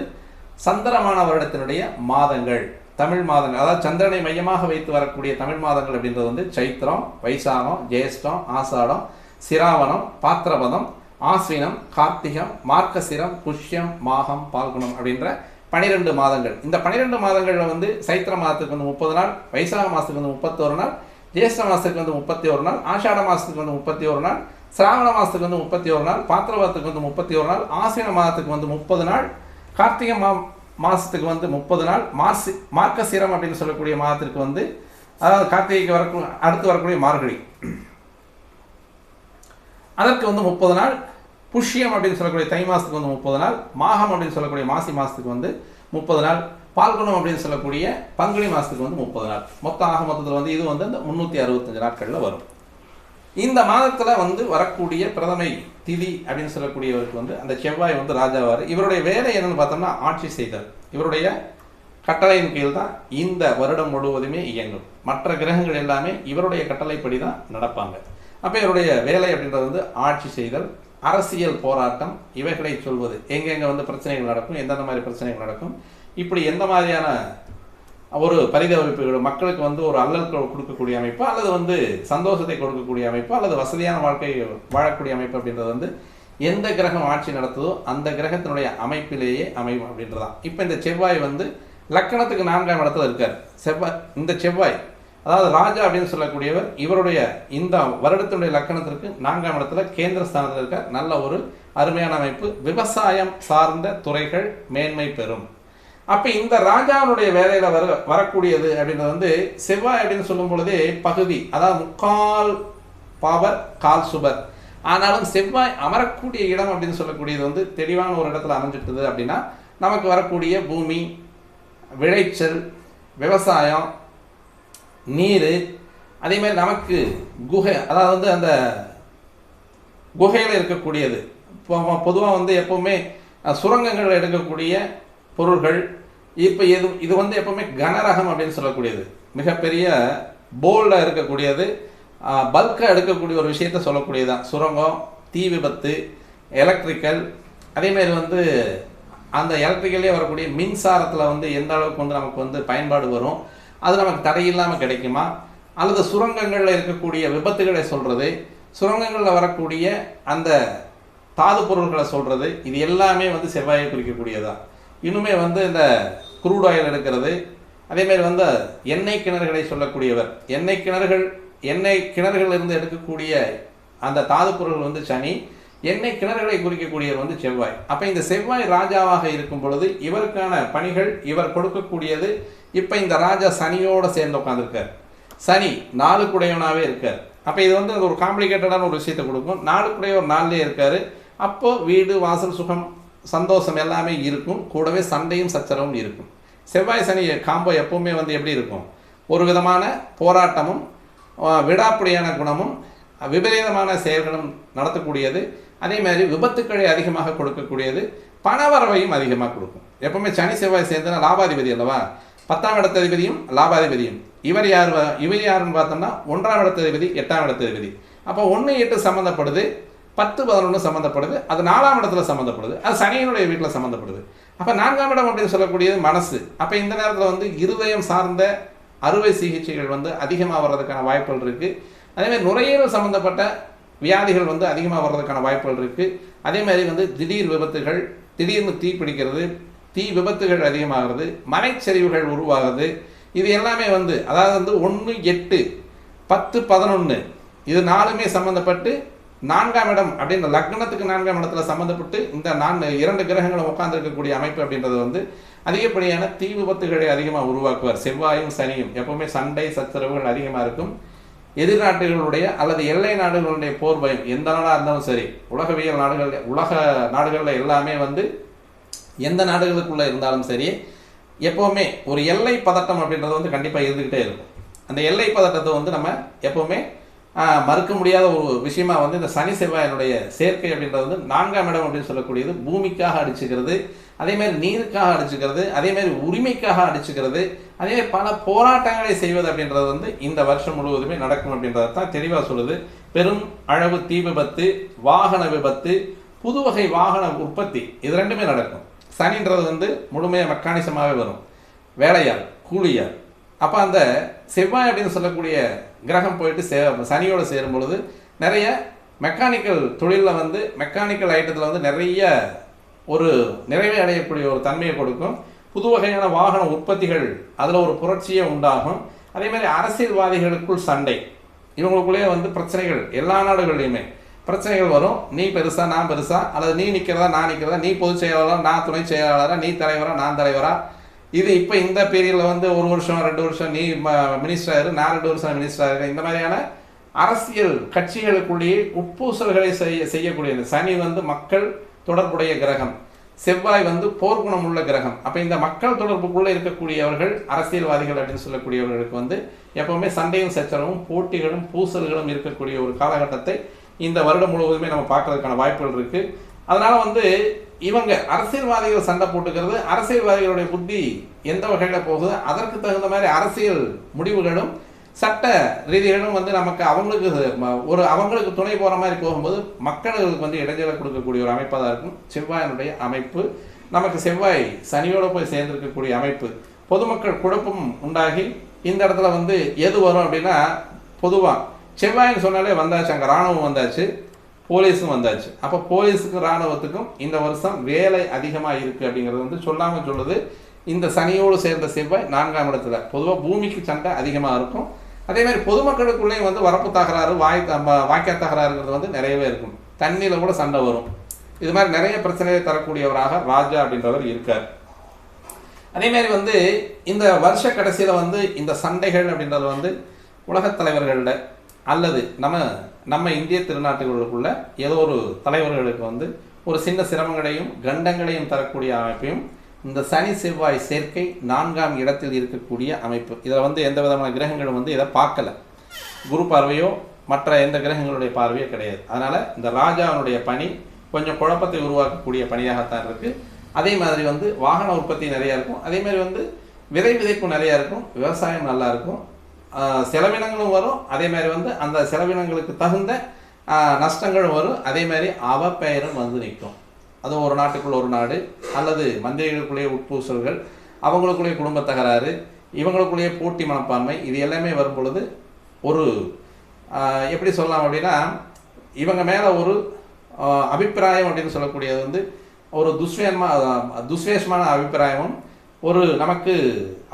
சந்திரமான வருடத்தினுடைய மாதங்கள், தமிழ் மாதங்கள். அதாவது சந்திரனை மையமாக வைத்து வரக்கூடிய தமிழ் மாதங்கள் அப்படின்றது வந்து சைத்திரம், வைசாகம், ஜேஷ்டம், ஆசாடம், சிராவணம், பாத்திரபதம், ஆஸ்வினம், கார்த்திகம், மார்கசிரம், புஷ்யம், மாகம், பால்குணம் அப்படின்ற 12 மாதங்கள். இந்த 12 மாதங்களில் வந்து சைத்திர மாதத்துக்கு வந்து 30 நாள், வைசாக மாதத்துக்கு வந்து 31 நாள், ஜேஷ்ட மாதத்துக்கு வந்து 31 நாள், ஆஷாட மாதத்துக்கு வந்து 31 நாள், சிராவண மாதத்துக்கு வந்து 31 நாள், பாத்திரபதத்துக்கு வந்து 31 நாள், ஆஸ்வின மாதத்துக்கு வந்து 30 நாள், கார்த்திகை மாதத்துக்கு வந்து 30 நாள், மார்கசிரம் அப்படின்னு சொல்லக்கூடிய மாதத்திற்கு வந்து, அதாவது கார்த்திகைக்கு அடுத்து வரக்கூடிய மார்கழி, அதற்கு வந்து 30 நாள், புஷ்யம் அப்படின்னு சொல்லக்கூடிய தை மாதத்துக்கு வந்து 30 நாள், மாகம் அப்படின்னு சொல்லக்கூடிய மாசி மாதத்துக்கு வந்து 30 நாள், பால்குணம் அப்படின்னு சொல்லக்கூடிய பங்குனி மாதத்துக்கு வந்து 30 நாள். மொத்தத்தில் வந்து இது வந்து அந்த 365 நாட்களில் வரும். இந்த மாதத்தில் வந்து வரக்கூடிய பிரதமை திதி அப்படின்னு சொல்லக்கூடியவருக்கு வந்து அந்த செவ்வாய் வந்து ராஜாவார். இவருடைய வேலை என்னன்னு பார்த்தோம்னா ஆட்சி செய்தல். இவருடைய கட்டளையின் கீழ் தான் இந்த வருடம் முழுவதுமே இயங்கும். மற்ற கிரகங்கள் எல்லாமே இவருடைய கட்டளைப்படி தான் நடப்பாங்க. அப்போ இவருடைய வேலை அப்படின்றது வந்து ஆட்சி செய்தல், அரசியல் போராட்டம், இவைகளை சொல்வது, எங்கெங்கே வந்து பிரச்சனைகள் நடக்கும், எந்தெந்த மாதிரி பிரச்சனைகள் நடக்கும், இப்படி எந்த மாதிரியான ஒரு பரிதவிப்புகள் மக்களுக்கு வந்து ஒரு அல்லல் கொடுக்கக்கூடிய அமைப்பு, அல்லது வந்து சந்தோஷத்தை கொடுக்கக்கூடிய அமைப்பு, அல்லது வசதியான வாழ்க்கை வாழக்கூடிய அமைப்பு அப்படின்றது வந்து எந்த கிரகம் ஆட்சி நடத்துதோ அந்த கிரகத்தினுடைய அமைப்பிலேயே அமையும் அப்படின்றதான். இப்போ இந்த செவ்வாய் வந்து லக்கணத்துக்கு 4ஆம் இடத்துல இருக்கார். இந்த செவ்வாய் அதாவது ராஜா அப்படின்னு சொல்லக்கூடியவர் இவருடைய இந்த வருடத்தினுடைய லக்கணத்திற்கு 4ஆம் இடத்துல கேந்திர ஸ்தானத்தில் இருக்கார். நல்ல ஒரு அருமையான அமைப்பு. விவசாயம் சார்ந்த துறைகள் மேன்மை பெறும். அப்போ இந்த ராஜாவுடைய வேலையில் வரக்கூடியது அப்படின்றது வந்து செவ்வாய் அப்படின்னு சொல்லும் பொழுதே பகுதி, அதாவது 3/4 பவர் 1/4 சுபர். ஆனாலும் செவ்வாய் அமரக்கூடிய இடம் அப்படின்னு சொல்லக்கூடியது வந்து தெளிவான ஒரு இடத்துல அமைஞ்சிட்டுது அப்படின்னா நமக்கு வரக்கூடிய பூமி, விளைச்சல், விவசாயம், நீர், அதே மாதிரி நமக்கு குகை, அதாவது வந்து அந்த குகையில் இருக்கக்கூடியது. பொதுவாக வந்து எப்போவுமே சுரங்கங்கள் எடுக்கக்கூடிய பொருள்கள், இப்போ இது வந்து எப்போவுமே கனரகம் அப்படின்னு சொல்லக்கூடியது, மிகப்பெரிய போல்டாக இருக்கக்கூடியது, பல்காக எடுக்கக்கூடிய ஒரு விஷயத்த சொல்லக்கூடியதான் சுரங்கம், தீ விபத்து, எலக்ட்ரிக்கல். அதேமாரி வந்து அந்த எலக்ட்ரிக்கல்லே வரக்கூடிய மின்சாரத்தில் வந்து எந்த அளவுக்கு வந்து நமக்கு வந்து பயன்பாடு வரும், அது நமக்கு தடையில்லாமல் கிடைக்குமா, அல்லது சுரங்கங்களில் இருக்கக்கூடிய விபத்துகளை சொல்கிறது, சுரங்கங்களில் வரக்கூடிய அந்த தாது பொருள்களை சொல்கிறது, இது எல்லாமே வந்து செவ்வாயை குறிக்கக்கூடியதான். இன்னுமே வந்து இந்த குரூட் ஆயில் எடுக்கிறது, அதேமாரி வந்து எண்ணெய் கிணறுகளை சொல்லக்கூடியவர், எண்ணெய் கிணறுகள் எண்ணெய் கிணறுகளிலிருந்து எடுக்கக்கூடிய அந்த தாது பொருள் வந்து சனி, எண்ணெய் கிணறுகளை குறிக்கக்கூடியவர் வந்து செவ்வாய். அப்போ இந்த செவ்வாய் ராஜாவாக இருக்கும் பொழுது இவருக்கான பணிகள் இவர் கொடுக்கக்கூடியது. இப்போ இந்த ராஜா சனியோடு சேர்ந்து உட்காந்துருக்கார். சனி 4 குடையவனாகவே இருக்கார். அப்போ இது வந்து ஒரு காம்ப்ளிகேட்டடான ஒரு விஷயத்தை கொடுக்கும். 4 குடையவர் 4லே இருக்கார். அப்போது வீடு வாசல் சுகம் சந்தோஷம் எல்லாமே இருக்கும். கூடவே சண்டையும் சச்சரவும் இருக்கும். செவ்வாய் சனி காம்போ எப்பவுமே வந்து எப்படி இருக்கும்? ஒரு விதமான போராட்டமும் விடாப்பிடியான குணமும் விபரீதமான செயல்களும் நடத்தக்கூடியது. அதே மாதிரி விபத்துக்களை அதிகமாக கொடுக்கக்கூடியது. பணவரவையும் அதிகமாக கொடுக்கும். எப்பவுமே சனி செவ்வாய் சேர்ந்தனா லாபாதிபதி அல்லவா? 10ஆம் இடத்ததிபதியும் லாபாதிபதியும். இவர் யாருன்னு பார்த்தோம்னா 1ஆம் இடத்ததிபதி 8ஆம் இடத்ததிபதி. அப்போ 1, 8 சம்மந்தப்படுது, 10, 11 சம்மந்தப்படுது. அது 4ஆம் இடத்துல சம்மந்தப்படுது. அது சனியினுடைய வீட்டில் சம்மந்தப்படுது. அப்போ 4ஆம் இடம் அப்படின்னு சொல்லக்கூடியது மனசு. அப்போ இந்த நேரத்தில் வந்து இருதயம் சார்ந்த அறுவை சிகிச்சைகள் வந்து அதிகமாக வர்றதுக்கான வாய்ப்புகள் இருக்குது. அதேமாதிரி நுரையீரல் சம்மந்தப்பட்ட வியாதிகள் வந்து அதிகமாக வர்றதுக்கான வாய்ப்புகள் இருக்குது. அதே மாதிரி வந்து திடீர் விபத்துகள், திடீர்னு தீ பிடிக்கிறது, தீ விபத்துகள் அதிகமாகிறது, மலைச்சரிவுகள் உருவாகுது. இது எல்லாமே வந்து அதாவது வந்து 1, 8, 10, 11 இது 4மே சம்மந்தப்பட்டு 4ஆம் இடம் அப்படின்ற லக்னத்துக்கு 4ஆம் இடத்துல சம்மந்தப்பட்டு இந்த 2 கிரகங்களும் உட்கார்ந்துருக்கக்கூடிய அமைப்பு அப்படின்றது வந்து அதிகப்படியான தீ விபத்துகளை அதிகமாக உருவாக்குவார். செவ்வாயும் சனியும் எப்பவுமே சண்டை சச்சரவுகள் அதிகமாக இருக்கும். எதிர்நாட்டுகளுடைய அல்லது எல்லை நாடுகளுடைய போர் பயம் எந்த நாடாக இருந்தாலும் சரி, உலக நாடுகளில் எல்லாமே வந்து எந்த நாடுகளுக்குள்ளே இருந்தாலும் சரி, எப்போவுமே ஒரு எல்லை பதட்டம் அப்படின்றது வந்து கண்டிப்பாக இருந்துக்கிட்டே இருக்கும். அந்த எல்லை பதட்டத்தை வந்து நம்ம எப்போவுமே மறுக்க முடியாத ஒரு விஷயமா வந்து இந்த சனி செவ்வாயினுடைய சேர்க்கை அப்படின்றது வந்து 4ஆம் இடம் அப்படின்னு சொல்லக்கூடியது பூமிக்காக அடிச்சுக்கிறது, அதேமாதிரி நீருக்காக அடிச்சுக்கிறது, அதேமாதிரி உரிமைக்காக அடிச்சுக்கிறது, அதேமாதிரி பல போராட்டங்களை செய்வது அப்படின்றது வந்து இந்த வருஷம் முழுவதுமே நடக்கும் அப்படின்றத தான் தெளிவாக சொல்லுது. பெரும் அளவு தீ விபத்து, வாகன விபத்து, புது வகை வாகன உற்பத்தி இது 2மே நடக்கும். சனின்றது வந்து முழுமையாக மெக்கானிசமாகவே வரும், வேலையால் கூலியால். அப்போ அந்த செவ்வாய் அப்படின்னு சொல்லக்கூடிய கிரகம் போயிட்டு சனியோடு சேரும் பொழுது நிறைய மெக்கானிக்கல் தொழிலில் வந்து மெக்கானிக்கல் ஐட்டத்தில் வந்து நிறைய ஒரு நிறைவே அடையக்கூடிய ஒரு தன்மையை கொடுக்கும். புது வகையான வாகன உற்பத்திகள் அதில் ஒரு புரட்சியே உண்டாகும். அதே மாதிரி அரசியல்வாதிகளுக்குள் சண்டை, இவங்களுக்குள்ளேயே வந்து பிரச்சனைகள் எல்லா நாடுகள்லையுமே பிரச்சனைகள் வரும். நீ பெருசா நான் பெருசா, அல்லது நீ நிற்கிறதா நான் நிற்கிறதா, நீ பொதுச் செயலாளரா நான் துணை செயலாளரா, நீ தலைவரா நான் தலைவரா. இது இப்போ இந்த பீரியடில் வந்து 1 வருஷம் 2 வருஷம் நீ மினிஸ்டராக நான் 2 வருஷம் மினிஸ்டராக இருக்கேன். இந்த மாதிரியான அரசியல் கட்சிகளுக்குள்ளேயே உட்பூசல்களை செய்யக்கூடிய சனி வந்து மக்கள் தொடர்புடைய கிரகம், செவ்வாய் வந்து போர்க்குணம் உள்ள கிரகம். அப்போ இந்த மக்கள் தொடர்புக்குள்ளே இருக்கக்கூடியவர்கள் அரசியல்வாதிகள் அப்படின்னு சொல்லக்கூடியவர்களுக்கு வந்து எப்பவுமே சண்டையும் சச்சரவும் போட்டிகளும் பூசல்களும் இருக்கக்கூடிய ஒரு காலகட்டத்தை இந்த வருடம் முழுவதுமே நம்ம பார்க்கறதுக்கான வாய்ப்புகள் இருக்கு. அதனால வந்து இவங்க அரசியல்வாதிகள் சண்டை போட்டுக்கிறது, அரசியல்வாதிகளுடைய புத்தி எந்த வகையில் போகுது, அதற்கு தகுந்த மாதிரி அரசியல் முடிவுகளும் சட்ட ரீதிகளும் வந்து நமக்கு அவங்களுக்கு துணை போகிற மாதிரி போகும்போது மக்களுக்கு வந்து இடைஞ்சலை கொடுக்கக்கூடிய ஒரு அமைப்பாக தான் இருக்கும் செவ்வாயினுடைய அமைப்பு. நமக்கு செவ்வாய் சனியோடு போய் சேர்ந்திருக்கக்கூடிய அமைப்பு பொதுமக்கள் குழப்பம் உண்டாகி இந்த இடத்துல வந்து எது வரும் அப்படின்னா, பொதுவாக செவ்வாயின்னு சொன்னாலே வந்தாச்சு, அங்கே இராணுவம் வந்தாச்சு, போலீஸும் வந்தாச்சு. அப்போ போலீஸுக்கும் இராணுவத்துக்கும் இந்த வருஷம் வேலை அதிகமாக இருக்குது அப்படிங்கிறது வந்து சொல்லாமல் சொல்லுது. இந்த சனியோடு சேர்ந்த செவ்வாய் 4ஆம் இடத்துல பொதுவாக பூமிக்கு சண்டை அதிகமாக இருக்கும். அதே மாதிரி பொதுமக்களுக்குள்ளேயும் வந்து வரப்பு தகராறு வாய்க்கா தகராறுங்கிறது வந்து நிறையவே இருக்கும். தண்ணியில் கூட சண்டை வரும். இது மாதிரி நிறைய பிரச்சனையை தரக்கூடியவராக ராஜா அப்படின்றவர் இருக்கார். அதே மாதிரி வந்து இந்த வருஷ கடைசியில் வந்து இந்த சண்டைகள் அப்படின்றது வந்து உலகத் தலைவர்களில் அல்லது நம்ம இந்திய திருநாட்டுகளுக்குள்ள ஏதோ ஒரு தலைவர்களுக்கு வந்து ஒரு சின்ன சிரமங்களையும் கண்டங்களையும் தரக்கூடிய அமைப்பையும் இந்த சனி செவ்வாய் சேர்க்கை 4ஆம் இடத்தில் இருக்கக்கூடிய அமைப்பு. இதில் வந்து எந்த விதமான கிரகங்களும் வந்து இதை பார்க்கல, குரு பார்வையோ மற்ற எந்த கிரகங்களுடைய பார்வையோ கிடையாது. அதனால் இந்த ராஜாவுடைய பணி கொஞ்சம் குழப்பத்தை உருவாக்கக்கூடிய பணியாகத்தான் இருக்குது. அதே மாதிரி வந்து வாகன உற்பத்தி நிறையா இருக்கும், அதே மாதிரி வந்து விதை விதைப்பு நிறையா இருக்கும், விவசாயம் நல்லா இருக்கும், செலவினங்களும் வரும். அதே மாதிரி வந்து அந்த செலவினங்களுக்கு தகுந்த நஷ்டங்களும் வரும். அதே மாதிரி அவப்பெயரும் வந்து நிற்கும். அது ஒரு நாட்டுக்குள்ள ஒரு நாடு அல்லது மந்திரிகளுக்குள்ளேயே உட்பூசல்கள், அவங்களுக்குள்ளேயே குடும்ப தகராறு, இவங்களுக்குள்ளேயே போட்டி மனப்பான்மை, இது எல்லாமே வரும் பொழுது ஒரு எப்படி சொல்லலாம் அப்படின்னா, இவங்க மேலே ஒரு அபிப்பிராயம் அப்படின்னு சொல்லக்கூடியது வந்து ஒரு துஸ்வேஷமான அபிப்பிராயமும், ஒரு நமக்கு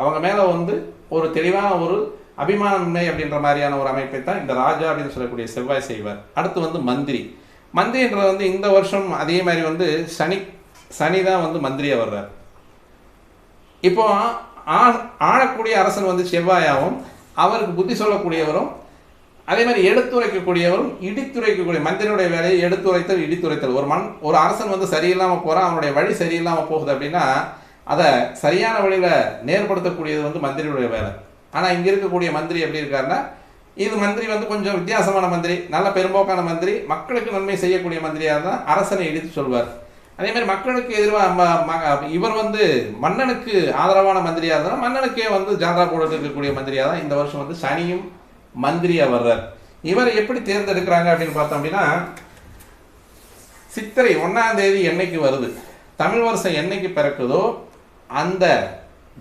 அவங்க மேலே வந்து ஒரு தெளிவான ஒரு அபிமானமின்மை அப்படின்ற மாதிரியான ஒரு அமைப்பை தான் இந்த ராஜா அப்படின்னு சொல்லக்கூடிய செவ்வாய் செய்வார். அடுத்து வந்து மந்திரி. மந்திரின்றது வந்து இந்த வருஷம் அதே மாதிரி வந்து சனி தான் வந்து மந்திரியா வர்றார். இப்போ ஆளக்கூடிய அரசன் வந்து செவ்வாயாகவும் அவருக்கு புத்தி சொல்லக்கூடியவரும் அதே மாதிரி எடுத்துரைக்கக்கூடியவரும் இடித்துரைக்கக்கூடிய மந்திரியுடைய வேலையை எடுத்துரைத்தல் இடித்துரைத்தல். ஒரு அரசன் வந்து சரியில்லாமல் போகிறான், அவனுடைய வழி சரியில்லாமல் போகுது அப்படின்னா அதை சரியான வழியில் நேர்படுத்தக்கூடியது வந்து மந்திரியுடைய வேலை. ஆனால் இங்கே இருக்கக்கூடிய மந்திரி எப்படி இருக்காருன்னா, இது மந்திரி வந்து கொஞ்சம் வித்தியாசமான மந்திரி, நல்ல பெரும்போக்கான மந்திரி, மக்களுக்கு நன்மை செய்யக்கூடிய மந்திரியாக தான் அரசனை இடித்து சொல்வார். அதே மாதிரி மக்களுக்கு எதிராக இவர் வந்து மன்னனுக்கு ஆதரவான மந்திரியாக இருந்தால் மன்னனுக்கே வந்து ஜாதா போட்டு இருக்கக்கூடிய மந்திரியாக தான் இந்த வருஷம் வந்து சனியும் மந்திரியா வர்றார். இவரை எப்படி தேர்ந்தெடுக்கிறாங்க அப்படின்னு பார்த்தோம் அப்படின்னா, சித்திரை 1ஆம் தேதி என்னைக்கு வருது, தமிழ் வருஷம் என்னைக்கு பிறக்குதோ அந்த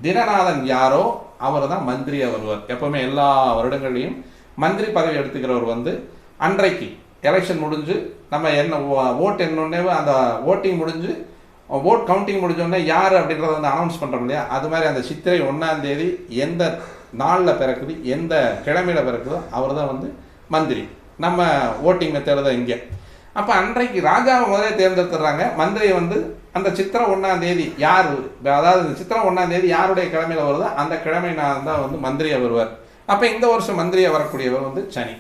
தினநாதன் யாரோ அவர் தான் மந்திரியா வருவார். எப்பவுமே எல்லா வருடங்களையும் மந்திரி பதவி எடுத்துக்கிறவர் வந்து அன்றைக்கு எலெக்ஷன் முடிஞ்சு நம்ம என்ன ஓட் என்னொன்னே அந்த ஓட்டிங் முடிஞ்சு ஓட் கவுண்டிங் முடிஞ்சோடனே யார் அப்படின்றத வந்து அனௌன்ஸ் பண்ணுறோம் இல்லையா, அது மாதிரி அந்த சித்திரை 1ஆம் தேதி எந்த நாளில் பிறக்குது எந்த கிழமையில் பிறக்குதோ அவர் தான் வந்து மந்திரி. நம்ம ஓட்டிங் மெத்தேடு தான் இங்கே. அப்போ அன்றைக்கு ராஜாவை முதலே தேர்ந்தெடுத்துடுறாங்க. மந்திரியை வந்து அந்த சித்திரை 1ஆம் தேதி யார், அதாவது சித்திரை 1ஆம் தேதி யாருடைய கிழமையில் வருதோ அந்த கிழமை நான் தான் வந்து மந்திரியாக வருவார். அப்போ இந்த வருஷம் மந்திரியாக வரக்கூடியவர் வந்து சனி.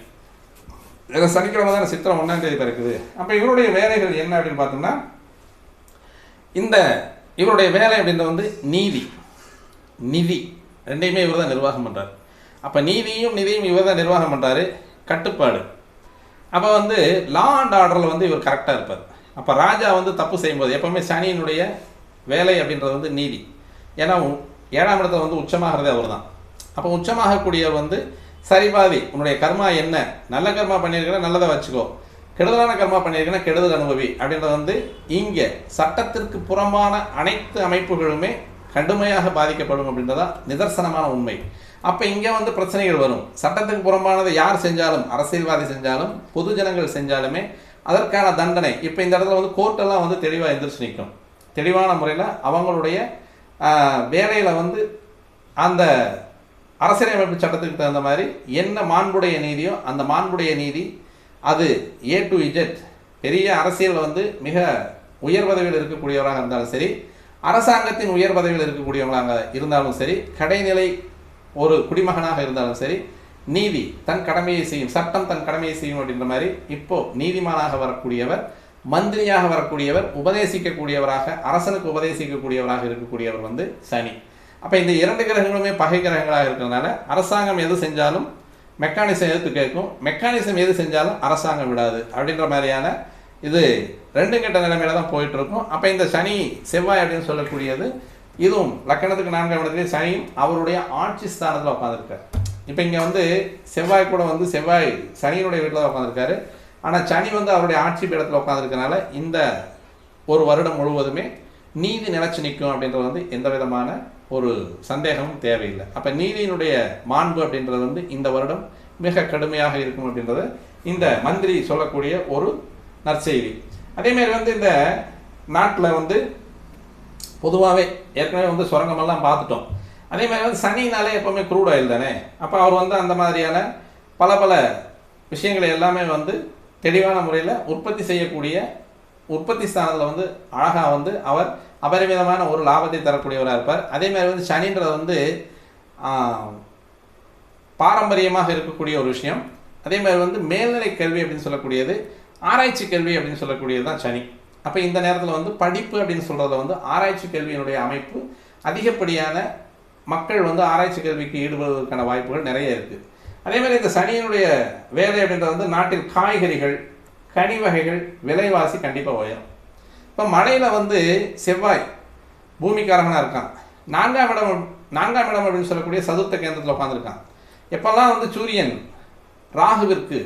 சனிக்கிழமை தான் சித்திரை 1ஆம் தேதி பிறக்குது. அப்போ இவருடைய வேலைகள் என்ன அப்படின்னு பார்த்தோம்னா, இந்த இவருடைய வேலை அப்படின்றது வந்து நிதி ரெண்டையுமே இவர் தான் நிர்வாகம் பண்ணுறார். அப்போ நிதியும் இவர் தான் நிர்வாகம் பண்ணுறாரு. கட்டுப்பாடு, அப்போ வந்து லா அண்ட் ஆர்டரில் வந்து இவர் கரெக்டாக இருப்பார். அப்போ ராஜா வந்து தப்பு செய்யும்போது எப்போவுமே சனியினுடைய வேலை அப்படின்றது வந்து நீதி. ஏன்னா 7ஆம் இடத்துல வந்து உச்சமாகிறதே அவர் தான். அப்போ உச்சமாகக்கூடியவர் வந்து சரிபாதி உன்னுடைய கர்மா என்ன, நல்ல கர்மா பண்ணியிருக்கிற நல்லதை வச்சுக்கோ, கெடுதலான கர்மா பண்ணியிருக்கேன்னா கெடுதல் அனுபவி அப்படின்றது வந்து இங்கே சட்டத்திற்கு புறம்பான அனைத்து அமைப்புகளுமே கடுமையாக பாதிக்கப்படும் அப்படின்றதா நிதர்சனமான உண்மை. அப்போ இங்கே வந்து பிரச்சனைகள் வரும். சட்டத்துக்கு புறம்பானதை யார் செஞ்சாலும், அரசியல்வாதி செஞ்சாலும் பொது ஜனங்கள் செஞ்சாலுமே அதற்கான தண்டனை இப்போ இந்த இடத்துல வந்து கோர்ட்டெல்லாம் வந்து தெளிவாக எந்திரிச்சு நிற்கும். தெளிவான முறையில் அவங்களுடைய வேலையில் வந்து அந்த அரசியலமைப்பு சட்டத்துக்கு தகுந்த மாதிரி என்ன மாண்புடைய நீதியோ அந்த மாண்புடைய நீதி அது A to Z பெரிய அரசியல் வந்து மிக உயர் பதவியில் இருக்கக்கூடியவராக இருந்தாலும் சரி, அரசாங்கத்தின் உயர் பதவியில் இருக்கக்கூடியவங்களாக இருந்தாலும் சரி, கடைநிலை ஒரு குடிமகனாக இருந்தாலும் சரி, நீதி தன் கடமையை செய்யும், சட்டம் தன் கடமையை செய்யும் அப்படின்ற மாதிரி இப்போ நீதிமானாக வரக்கூடியவர், மந்திரியாக வரக்கூடியவர், உபதேசிக்கக்கூடியவராக அரசனுக்கு உபதேசிக்கக்கூடியவராக இருக்கக்கூடியவர் வந்து சனி. அப்போ இந்த 2 கிரகங்களுமே பகை கிரகங்களாக இருக்கிறதுனால அரசாங்கம் எது செஞ்சாலும் மெக்கானிசம் எதிர்த்து கேட்கும், மெக்கானிசம் எது செஞ்சாலும் அரசாங்கம் விடாது அப்படின்ற மாதிரியான இது 2 கெட்ட நிலைமையில தான் போயிட்டு இருக்கும். அப்போ இந்த சனி செவ்வாய் அப்படின்னு சொல்லக்கூடியது இதுவும் லக்கணத்துக்கு 4ஆம் இடத்துல சனியும் அவருடைய ஆட்சி ஸ்தானத்தில் உட்காந்துருக்காரு. இப்போ இங்கே வந்து செவ்வாய் கூட வந்து செவ்வாய் சனியினுடைய வீட்டில் தான் உட்காந்துருக்காரு. ஆனால் சனி வந்து அவருடைய ஆட்சி பீடத்தில் உட்காந்துருக்கனால இந்த ஒரு வருடம் முழுவதுமே நீதி நிலைச்சு நிற்கும் அப்படின்றது வந்து எந்த விதமான ஒரு சந்தேகமும் தேவையில்லை. அப்போ நீதியினுடைய மாண்பு அப்படின்றது வந்து இந்த வருடம் மிக கடுமையாக இருக்கும் அப்படின்றது இந்த மந்திரி சொல்லக்கூடிய ஒரு நற்செய்தி. அதேமாரி வந்து இந்த நாட்டில் வந்து பொதுவாகவே ஏற்கனவே வந்து சுரங்கமெல்லாம் பார்த்துட்டோம். அதே மாதிரி வந்து சனினாலே எப்போவுமே க்ரூட் ஆயில் தானே. அப்போ அவர் வந்து அந்த மாதிரியான பல விஷயங்களை எல்லாமே வந்து தெளிவான முறையில் உற்பத்தி செய்யக்கூடிய உற்பத்தி ஸ்தானத்தில் வந்து அழகாக வந்து அவர் அபரிமிதமான ஒரு லாபத்தை தரக்கூடியவராக இருப்பார். அதே மாதிரி வந்து சனின்றது வந்து பாரம்பரியமாக இருக்கக்கூடிய ஒரு விஷயம். அதே மாதிரி வந்து மேல்நிலை கல்வி அப்படின்னு சொல்லக்கூடியது, ஆராய்ச்சி கல்வி அப்படின்னு சொல்லக்கூடியது தான் சனி. அப்போ இந்த நேரத்தில் வந்து படிப்பு அப்படின்னு சொல்கிறத வந்து ஆராய்ச்சி கல்வியினுடைய அமைப்பு அதிகப்படியான மக்கள் வந்து ஆராய்ச்சி கல்விக்கு ஈடுபடுவதற்கான வாய்ப்புகள் நிறைய இருக்குது. அதே மாதிரி இந்த சனியினுடைய வேலை அப்படின்றது வந்து நாட்டில் காய்கறிகள் கனி வகைகள் விலைவாசி கண்டிப்பாக உயரும். இப்போ மழையில் வந்து செவ்வாய் பூமிக்காரங்களாக இருக்கான். 4ஆம் இடம் அப்படின்னு சொல்லக்கூடிய சதுர்த்த கேந்திரத்தில் உட்காந்துருக்கான். எப்போல்லாம் வந்து சூரியன் ராகுவிற்கு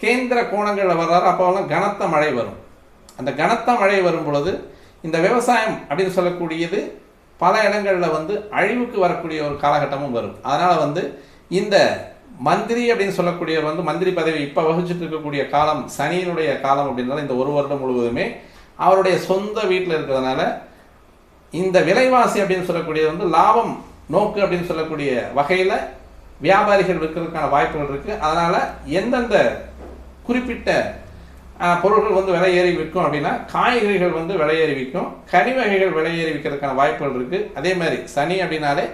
கேந்திர கோணங்களில் வர்றாரு அப்போல்லாம் கனத்த மழை வரும். அந்த கனத்த மழை வரும் பொழுது இந்த விவசாயம் அப்படின்னு சொல்லக்கூடியது பல இடங்களில் வந்து அழிவுக்கு வரக்கூடிய ஒரு காலகட்டமும் வரும். அதனால் வந்து இந்த மந்திரி அப்படின்னு சொல்லக்கூடியவர் வந்து மந்திரி பதவி இப்போ வகிச்சுட்டு இருக்கக்கூடிய காலம் சனியினுடைய காலம் அப்படின்றத இந்த ஒரு வருடம் முழுவதுமே அவருடைய சொந்த வீட்டில் இருக்கிறதுனால இந்த விலைவாசி அப்படின்னு சொல்லக்கூடியது வந்து லாபம் நோக்கு அப்படின்னு சொல்லக்கூடிய வகையில் வியாபாரிகள் விற்கிறதுக்கான வாய்ப்புகள் இருக்குது. அதனால் எந்தெந்த குறிப்பிட்ட பொருட்கள் வந்து விலை ஏறி விற்கும் அப்படின்னா காய்கறிகள் வந்து விலை ஏறி விற்கும், கனி வகைகள் விலை ஏறி விற்கிறதுக்கான வாய்ப்புகள் இருக்குது. அதே மாதிரி சனி அப்படின்னாலே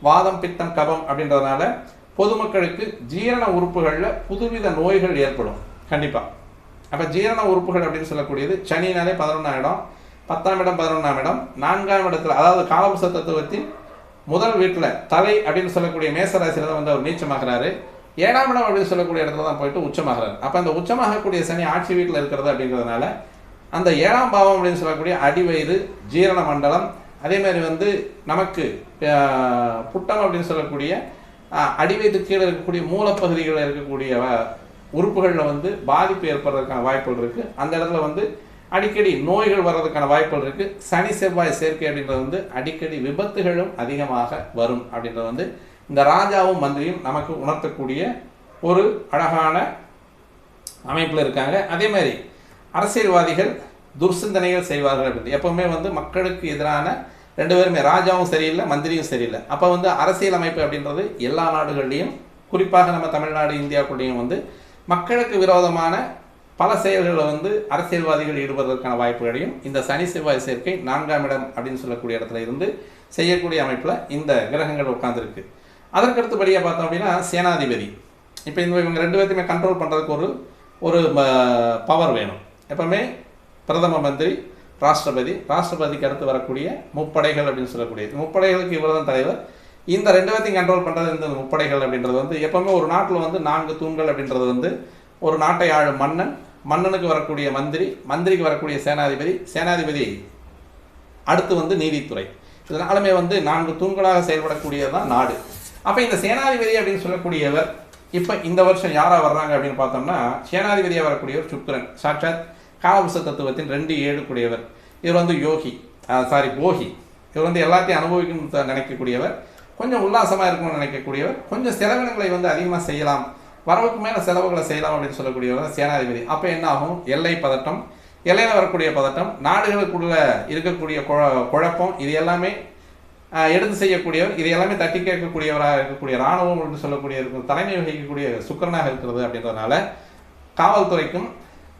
வாதம் பித்தம் கபம் அப்படின்றதுனால பொதுமக்களுக்கு ஜீரண உறுப்புகளில் புதுவித நோய்கள் ஏற்படும் கண்டிப்பாக. அப்போ ஜீரண உறுப்புகள் அப்படின்னு சொல்லக்கூடியது சனினாலே 11ஆம் இடம், 10ஆம் இடம், 11ஆம் இடம், 4ஆம் இடத்துல, அதாவது காலபுருஷ தத்துவத்தின் முதல் வீட்டில் தலை அப்படின்னு சொல்லக்கூடிய மேசராசியில் தான் வந்து அவர் நீச்சமாகிறாரு. 7ஆம் இடம் அப்படின்னு சொல்லக்கூடிய இடத்துல தான் போயிட்டு உச்சமாகிறார். அப்போ அந்த உச்சமாகக்கூடிய சனி ஆட்சி வீட்டில் இருக்கிறது அப்படிங்கிறதுனால அந்த 7ஆம் பாவம் அப்படின்னு சொல்லக்கூடிய அடிவயிறு, ஜீரண மண்டலம், அதே மாதிரி வந்து நமக்கு புட்டம் அப்படின்னு சொல்லக்கூடிய அடிவயிறு கீழே இருக்கக்கூடிய மூலப்பகுதிகளில் இருக்கக்கூடிய உறுப்புகளில் வந்து பாதிப்பு ஏற்படுறதுக்கான வாய்ப்புகள் இருக்குது. அந்த இடத்துல வந்து அடிக்கடி நோய்கள் வர்றதுக்கான வாய்ப்புகள் இருக்குது. சனி செவ்வாய் சேர்க்கை அப்படின்றது வந்து அடிக்கடி விபத்துகளும் அதிகமாக வரும் அப்படின்றது வந்து இந்த ராஜாவும் மந்திரியும் நமக்கு உணர்த்தக்கூடிய ஒரு அழகான அமைப்பில் இருக்காங்க. அதே மாதிரி அரசியல்வாதிகள் துர்சிந்தனைகள் செய்வார்கள் அப்படின்னு எப்பவுமே வந்து மக்களுக்கு எதிரான 2 பேருமே, ராஜாவும் சரியில்லை மந்திரியும் சரியில்லை. அப்போ வந்து அரசியல் அமைப்பு அப்படின்றது எல்லா நாடுகள்லையும், குறிப்பாக நம்ம தமிழ்நாடு இந்தியாவுக்குள்ளேயும் வந்து மக்களுக்கு விரோதமான பல செயல்களில் வந்து அரசியல்வாதிகள் ஈடுபடுவதற்கான வாய்ப்புகளையும் இந்த சனி செவ்வாய் சேர்க்கை 4ஆம் இடம் அப்படின்னு சொல்லக்கூடிய இடத்துல இருந்து செய்யக்கூடிய அமைப்பில் இந்த கிரகங்கள் உட்கார்ந்துருக்கு. அதற்கடுத்தபடியாக பார்த்தோம் அப்படின்னா சேனாதிபதி. இப்போ இவங்க 2 பேர்த்தையுமே கண்ட்ரோல் பண்ணுறதுக்கு ஒரு பவர் வேணும். எப்பவுமே பிரதம மந்திரி, ராஷ்டிரபதிக்கு அடுத்து வரக்கூடிய முப்படைகள் அப்படின்னு சொல்லக்கூடியது. முப்படைகளுக்கு இவர் தான் தலைவர். இந்த 2 பேர்த்தையும் கண்ட்ரோல் பண்ணுறது இந்த முப்படைகள் அப்படின்றது வந்து எப்பவுமே ஒரு நாட்டில் வந்து 4 தூண்கள் அப்படின்றது வந்து ஒரு நாட்டை ஆளும் மன்னன், மன்னனுக்கு வரக்கூடிய மந்திரி, மந்திரிக்கு வரக்கூடிய சேனாதிபதி அடுத்து வந்து நீதித்துறை. இதனாலுமே வந்து 4 தூண்களாக செயல்படக்கூடியதுதான் நாடு. அப்போ இந்த சேனாதிபதி அப்படின்னு சொல்லக்கூடியவர் இப்போ இந்த வருஷம் யாராக வர்றாங்க அப்படின்னு பார்த்தோம்னா சேனாதிபதியாக வரக்கூடியவர் சுக்கிரன், சாட்சாத் காலபுருஷ தத்துவத்தின் 2-7 கூடியவர். இவர் வந்து போகி. இவர் வந்து எல்லாத்தையும் அனுபவிக்கணும்னு நினைக்கக்கூடியவர், கொஞ்சம் உல்லாசமாக இருக்கணும்னு நினைக்கக்கூடியவர், கொஞ்சம் செலவினங்களை வந்து அதிகமாக செய்யலாம், வரவுக்கு மேலே செலவுகளை செய்யலாம் அப்படின்னு சொல்லக்கூடியவர் சேனாதிபதி. அப்போ என்ன ஆகும்? எல்லை பதட்டம், எல்லையில் வரக்கூடிய பதட்டம், நாடுகளுக்குள்ள இருக்கக்கூடிய குழப்பம், இது எல்லாமே எடுத்து செய்யக்கூடியவர், இது எல்லாமே தட்டி கேட்கக்கூடியவராக இருக்கக்கூடிய இராணுவம் என்று சொல்லக்கூடிய தலைமை வகிக்கக்கூடிய சுக்கிரனாக இருக்கிறது. அப்படின்றதுனால காவல்துறைக்கும்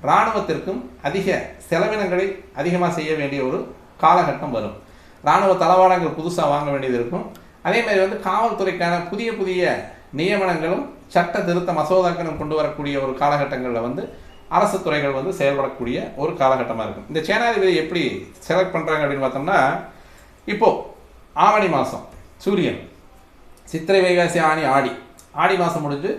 இராணுவத்திற்கும் அதிக செலவினங்களை அதிகமாக செய்ய வேண்டிய ஒரு காலகட்டம் வரும். இராணுவ தளவாடங்கள் புதுசாக வாங்க வேண்டியது இருக்கும். அதே மாதிரி வந்து காவல்துறைக்கான புதிய நியமனங்களும் சட்ட திருத்த மசோதாக்களும் கொண்டு வரக்கூடிய ஒரு காலகட்டங்களில் வந்து அரசு துறைகள் வந்து செயல்படக்கூடிய ஒரு காலகட்டமாக இருக்கும். இந்த சேனாதிபதி எப்படி செலக்ட் பண்ணுறாங்க அப்படின்னு பார்த்தோம்னா, இப்போது ஆவணி மாதம் சூரியன், சித்திரை வைகாசி ஆடி மாதம் முடிஞ்சு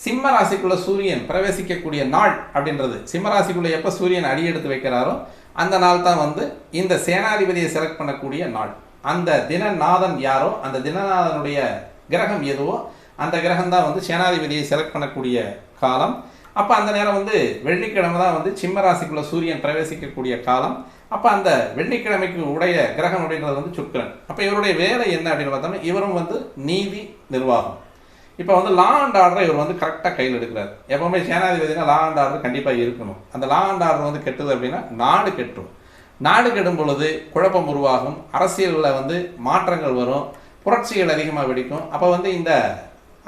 சிம்ம ராசிக்குள்ள சூரியன் பிரவேசிக்கக்கூடிய நாள் அப்படின்றது, சிம்ம ராசிக்குள்ள எப்போ சூரியன் அடி எடுத்து வைக்கிறாரோ அந்த நாள் தான் வந்து இந்த சேனாதிபதியை செலக்ட் பண்ணக்கூடிய நாள். அந்த தினநாதன் யாரோ, அந்த தினநாதனுடைய கிரகம் எதுவோ அந்த கிரகம் தான் வந்து சேனாதிபதியை செலக்ட் பண்ணக்கூடிய காலம். அப்போ அந்த நேரம் வந்து வெள்ளிக்கிழமை தான் வந்து சிம்ம ராசிக்குள்ள சூரியன் பிரவேசிக்கக்கூடிய காலம். அப்போ அந்த வெள்ளிக்கிழமைக்கு உடைய கிரகம் அப்படின்றது வந்து சுக்கிரன். அப்போ இவருடைய வேலை என்ன அப்படின்னு பார்த்தோம்னா, இவரும் வந்து நீதி நிர்வாகம். இப்போ வந்து லா அண்ட் ஆர்டரை இவர் வந்து கரெக்டாக கையில் எடுக்கிறார். எப்பவுமே சேனாதிபதினா லா அண்ட் ஆர்டர் கண்டிப்பாக இருக்கணும். அந்த லா அண்ட் ஆர்டர் வந்து கெட்டுது அப்படின்னா நாடு கெட்டும். நாடு கெடும் பொழுது குழப்பம் உருவாகும், அரசியலில் வந்து மாற்றங்கள் வரும், புரட்சிகள் அதிகமாக வெடிக்கும். அப்போ வந்து இந்த